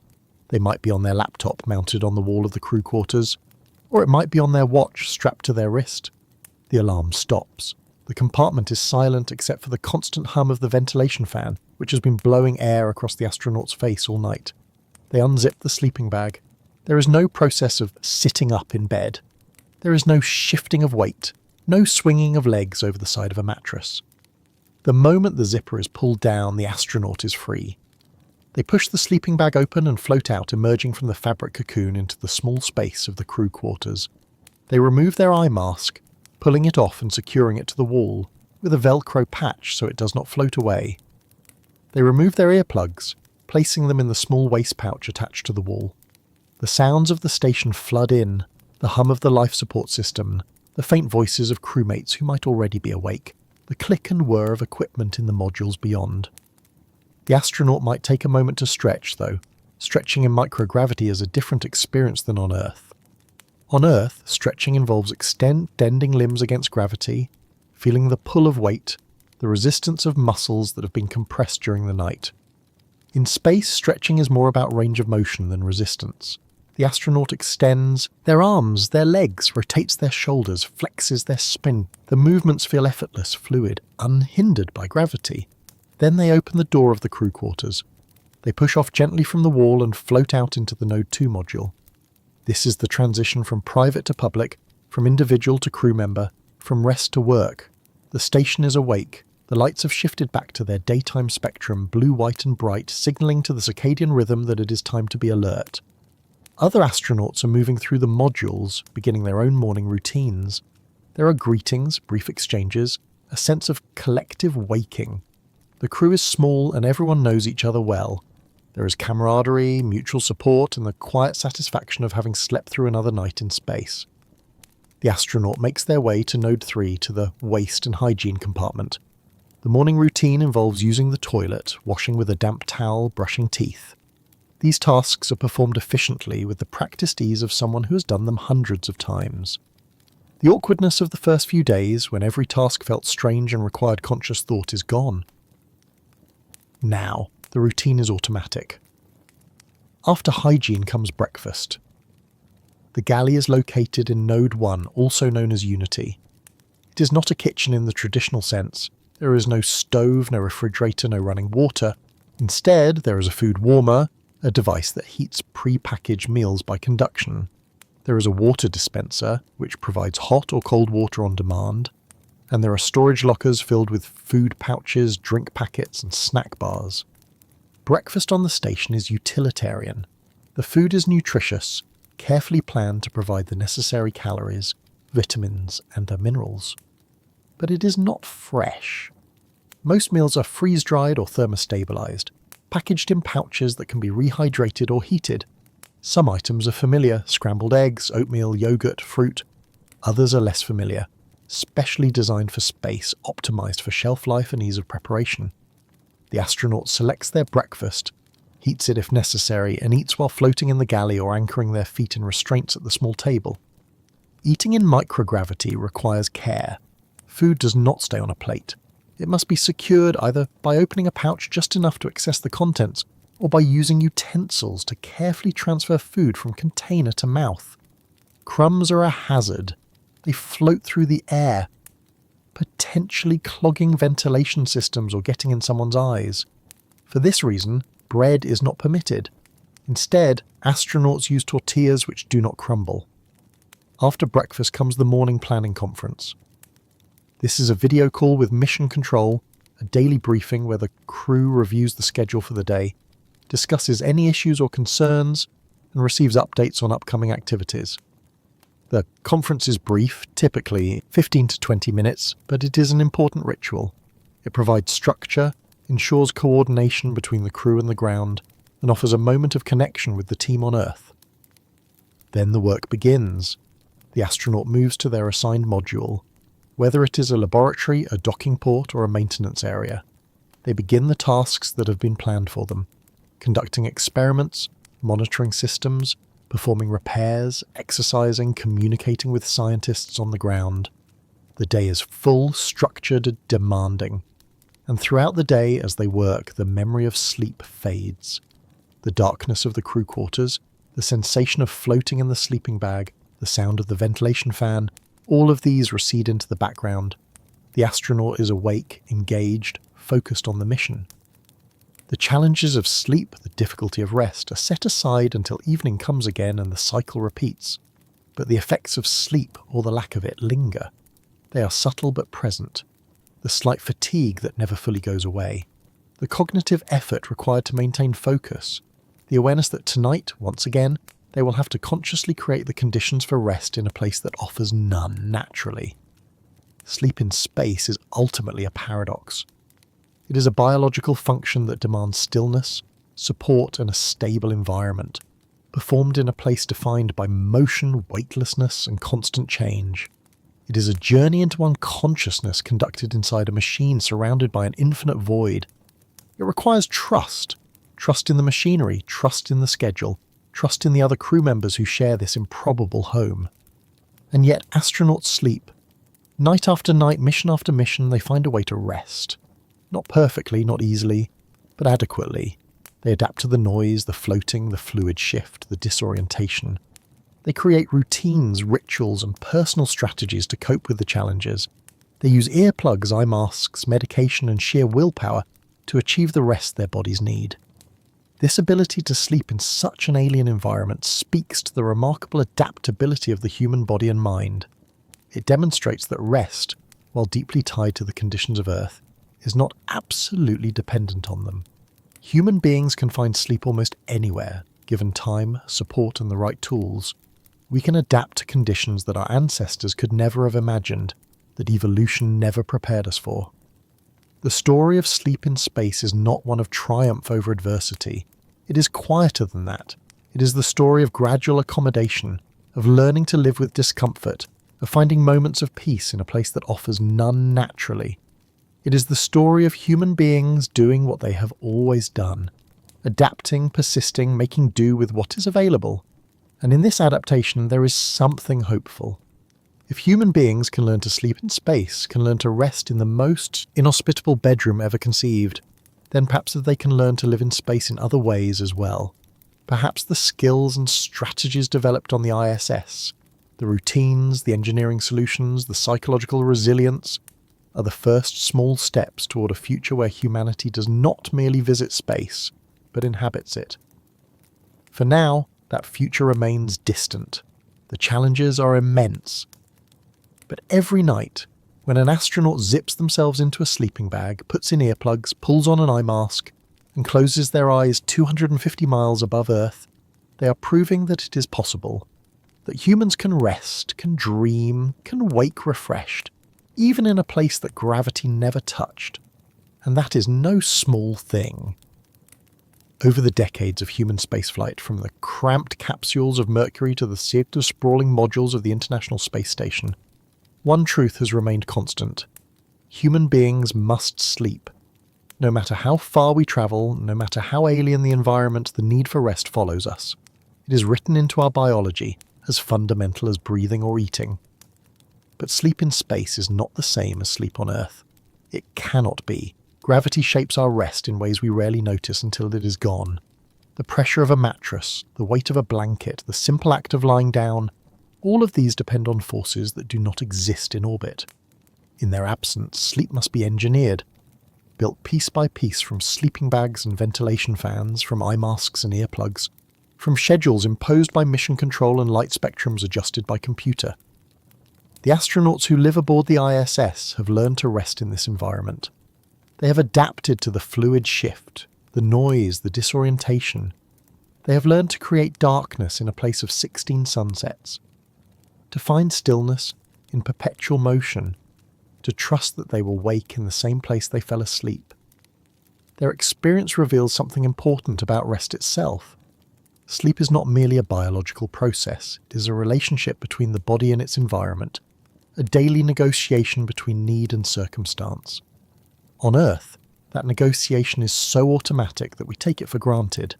They might be on their laptop mounted on the wall of the crew quarters, or it might be on their watch strapped to their wrist. The alarm stops. The compartment is silent except for the constant hum of the ventilation fan, which has been blowing air across the astronaut's face all night. They unzip the sleeping bag. There is no process of sitting up in bed. There is no shifting of weight, no swinging of legs over the side of a mattress. The moment the zipper is pulled down, the astronaut is free. They push the sleeping bag open and float out, emerging from the fabric cocoon into the small space of the crew quarters. They remove their eye mask, pulling it off and securing it to the wall, with a Velcro patch so it does not float away. They remove their earplugs, placing them in the small waist pouch attached to the wall. The sounds of the station flood in, the hum of the life support system, the faint voices of crewmates who might already be awake, the click and whir of equipment in the modules beyond. The astronaut might take a moment to stretch, though. Stretching in microgravity is a different experience than on Earth. On Earth, stretching involves extending limbs against gravity, feeling the pull of weight, the resistance of muscles that have been compressed during the night. In space, stretching is more about range of motion than resistance. The astronaut extends their arms, their legs, rotates their shoulders, flexes their spine. The movements feel effortless, fluid, unhindered by gravity. Then they open the door of the crew quarters. They push off gently from the wall and float out into the Node 2 module. This is the transition from private to public, from individual to crew member, from rest to work. The station is awake. The lights have shifted back to their daytime spectrum, blue, white and bright, signalling to the circadian rhythm that it is time to be alert. Other astronauts are moving through the modules, beginning their own morning routines. There are greetings, brief exchanges, a sense of collective waking. The crew is small and everyone knows each other well. There is camaraderie, mutual support, and the quiet satisfaction of having slept through another night in space. The astronaut makes their way to Node 3 to the waste and hygiene compartment. The morning routine involves using the toilet, washing with a damp towel, brushing teeth. These tasks are performed efficiently with the practiced ease of someone who has done them hundreds of times. The awkwardness of the first few days, when every task felt strange and required conscious thought, is gone. Now, the routine is automatic. After hygiene comes breakfast. The galley is located in Node 1, also known as Unity. It is not a kitchen in the traditional sense. There is no stove, no refrigerator, no running water. Instead, there is a food warmer, a device that heats pre-packaged meals by conduction. There is a water dispenser, which provides hot or cold water on demand, and there are storage lockers filled with food pouches, drink packets, and snack bars. Breakfast on the station is utilitarian. The food is nutritious, carefully planned to provide the necessary calories, vitamins, and the minerals. But it is not fresh. Most meals are freeze-dried or thermostabilized, packaged in pouches that can be rehydrated or heated. Some items are familiar: scrambled eggs, oatmeal, yogurt, fruit. Others are less familiar, specially designed for space, optimized for shelf life and ease of preparation. The astronaut selects their breakfast, heats it if necessary, and eats while floating in the galley or anchoring their feet in restraints at the small table. Eating in microgravity requires care. Food does not stay on a plate. It must be secured either by opening a pouch just enough to access the contents, or by using utensils to carefully transfer food from container to mouth. Crumbs are a hazard. They float through the air, potentially clogging ventilation systems or getting in someone's eyes. For this reason, bread is not permitted. Instead, astronauts use tortillas which do not crumble. After breakfast comes the morning planning conference. This is a video call with mission control, a daily briefing where the crew reviews the schedule for the day, discusses any issues or concerns, and receives updates on upcoming activities. The conference is brief, typically 15 to 20 minutes, but it is an important ritual. It provides structure, ensures coordination between the crew and the ground, and offers a moment of connection with the team on Earth. Then the work begins. The astronaut moves to their assigned module, Whether it is a laboratory, a docking port, or a maintenance area, they begin the tasks that have been planned for them, conducting experiments, monitoring systems, performing repairs, exercising, communicating with scientists on the ground. The day is full, structured, demanding. And throughout the day, as they work, the memory of sleep fades. The darkness of the crew quarters, the sensation of floating in the sleeping bag, the sound of the ventilation fan, all of these recede into the background. The astronaut is awake, engaged, focused on the mission. The challenges of sleep, the difficulty of rest, are set aside until evening comes again and the cycle repeats. But the effects of sleep, or the lack of it, linger. They are subtle but present. The slight fatigue that never fully goes away. The cognitive effort required to maintain focus. The awareness that tonight, once again, they will have to consciously create the conditions for rest in a place that offers none naturally. Sleep in space is ultimately a paradox. It is a biological function that demands stillness, support, and a stable environment, performed in a place defined by motion, weightlessness, and constant change. It is a journey into unconsciousness conducted inside a machine surrounded by an infinite void. It requires trust in the machinery, trust in the schedule, trust in the other crew members who share this improbable home. And yet astronauts sleep. Night after night, mission after mission, they find a way to rest. Not perfectly, not easily, but adequately. They adapt to the noise, the floating, the fluid shift, the disorientation. They create routines, rituals, and personal strategies to cope with the challenges. They use earplugs, eye masks, medication, and sheer willpower to achieve the rest their bodies need. This ability to sleep in such an alien environment speaks to the remarkable adaptability of the human body and mind. It demonstrates that rest, while deeply tied to the conditions of Earth, is not absolutely dependent on them. Human beings can find sleep almost anywhere, given time, support, and the right tools. We can adapt to conditions that our ancestors could never have imagined, that evolution never prepared us for. The story of sleep in space is not one of triumph over adversity. It is quieter than that. It is the story of gradual accommodation, of learning to live with discomfort, of finding moments of peace in a place that offers none naturally. It is the story of human beings doing what they have always done, adapting, persisting, making do with what is available. And in this adaptation, there is something hopeful. If human beings can learn to sleep in space, can learn to rest in the most inhospitable bedroom ever conceived, then perhaps they can learn to live in space in other ways as well. Perhaps the skills and strategies developed on the ISS, the routines, the engineering solutions, the psychological resilience, are the first small steps toward a future where humanity does not merely visit space, but inhabits it. For now, that future remains distant. The challenges are immense. But every night, when an astronaut zips themselves into a sleeping bag, puts in earplugs, pulls on an eye mask, and closes their eyes 250 miles above Earth, they are proving that it is possible. That humans can rest, can dream, can wake refreshed, even in a place that gravity never touched. And that is no small thing. Over the decades of human spaceflight, from the cramped capsules of Mercury to the sprawling modules of the International Space Station, one truth has remained constant. Human beings must sleep. No matter how far we travel, no matter how alien the environment, the need for rest follows us. It is written into our biology, as fundamental as breathing or eating. But sleep in space is not the same as sleep on Earth. It cannot be. Gravity shapes our rest in ways we rarely notice until it is gone. The pressure of a mattress, the weight of a blanket, the simple act of lying down, all of these depend on forces that do not exist in orbit. In their absence, sleep must be engineered, built piece by piece from sleeping bags and ventilation fans, from eye masks and earplugs, from schedules imposed by mission control and light spectrums adjusted by computer. The astronauts who live aboard the ISS have learned to rest in this environment. They have adapted to the fluid shift, the noise, the disorientation. They have learned to create darkness in a place of 16 sunsets, to find stillness in perpetual motion, to trust that they will wake in the same place they fell asleep. Their experience reveals something important about rest itself. Sleep is not merely a biological process, it is a relationship between the body and its environment, a daily negotiation between need and circumstance. On Earth, that negotiation is so automatic that we take it for granted.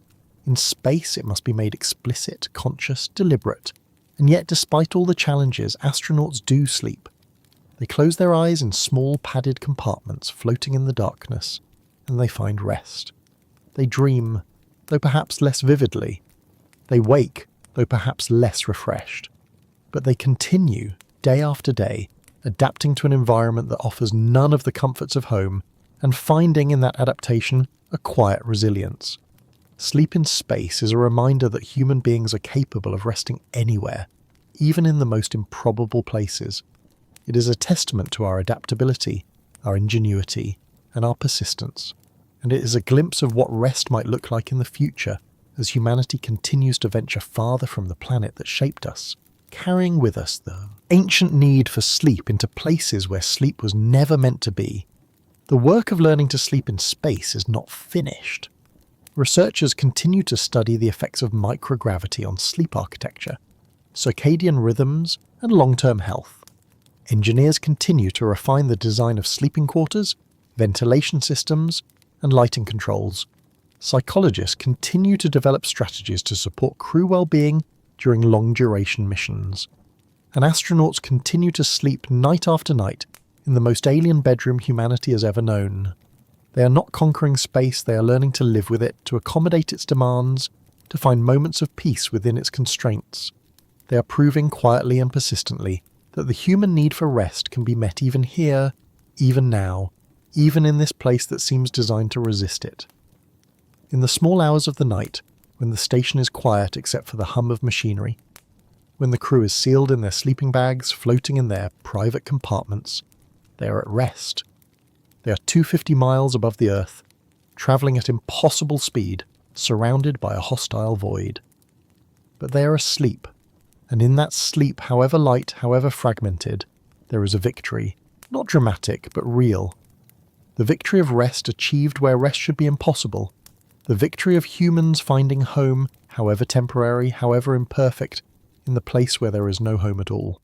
In space, it must be made explicit, conscious, deliberate. And yet, despite all the challenges, astronauts do sleep. They close their eyes in small padded compartments floating in the darkness, and they find rest. They dream, though perhaps less vividly. They wake, though perhaps less refreshed. But they continue, day after day, adapting to an environment that offers none of the comforts of home, and finding in that adaptation a quiet resilience. Sleep in space is a reminder that human beings are capable of resting anywhere, even in the most improbable places. It is a testament to our adaptability, our ingenuity, and our persistence. And it is a glimpse of what rest might look like in the future as humanity continues to venture farther from the planet that shaped us, carrying with us the ancient need for sleep into places where sleep was never meant to be. The work of learning to sleep in space is not finished. Researchers continue to study the effects of microgravity on sleep architecture, circadian rhythms, and long-term health. Engineers continue to refine the design of sleeping quarters, ventilation systems, and lighting controls. Psychologists continue to develop strategies to support crew well-being during long-duration missions. And astronauts continue to sleep night after night in the most alien bedroom humanity has ever known. They are not conquering space, they are learning to live with it, to accommodate its demands, to find moments of peace within its constraints. They are proving quietly and persistently that the human need for rest can be met even here, even now, even in this place that seems designed to resist it. In the small hours of the night, when the station is quiet except for the hum of machinery, when the crew is sealed in their sleeping bags, floating in their private compartments, they are at rest. They are 250 miles above the Earth, travelling at impossible speed, surrounded by a hostile void. But they are asleep, and in that sleep, however light, however fragmented, there is a victory, not dramatic, but real. The victory of rest achieved where rest should be impossible. The victory of humans finding home, however temporary, however imperfect, in the place where there is no home at all.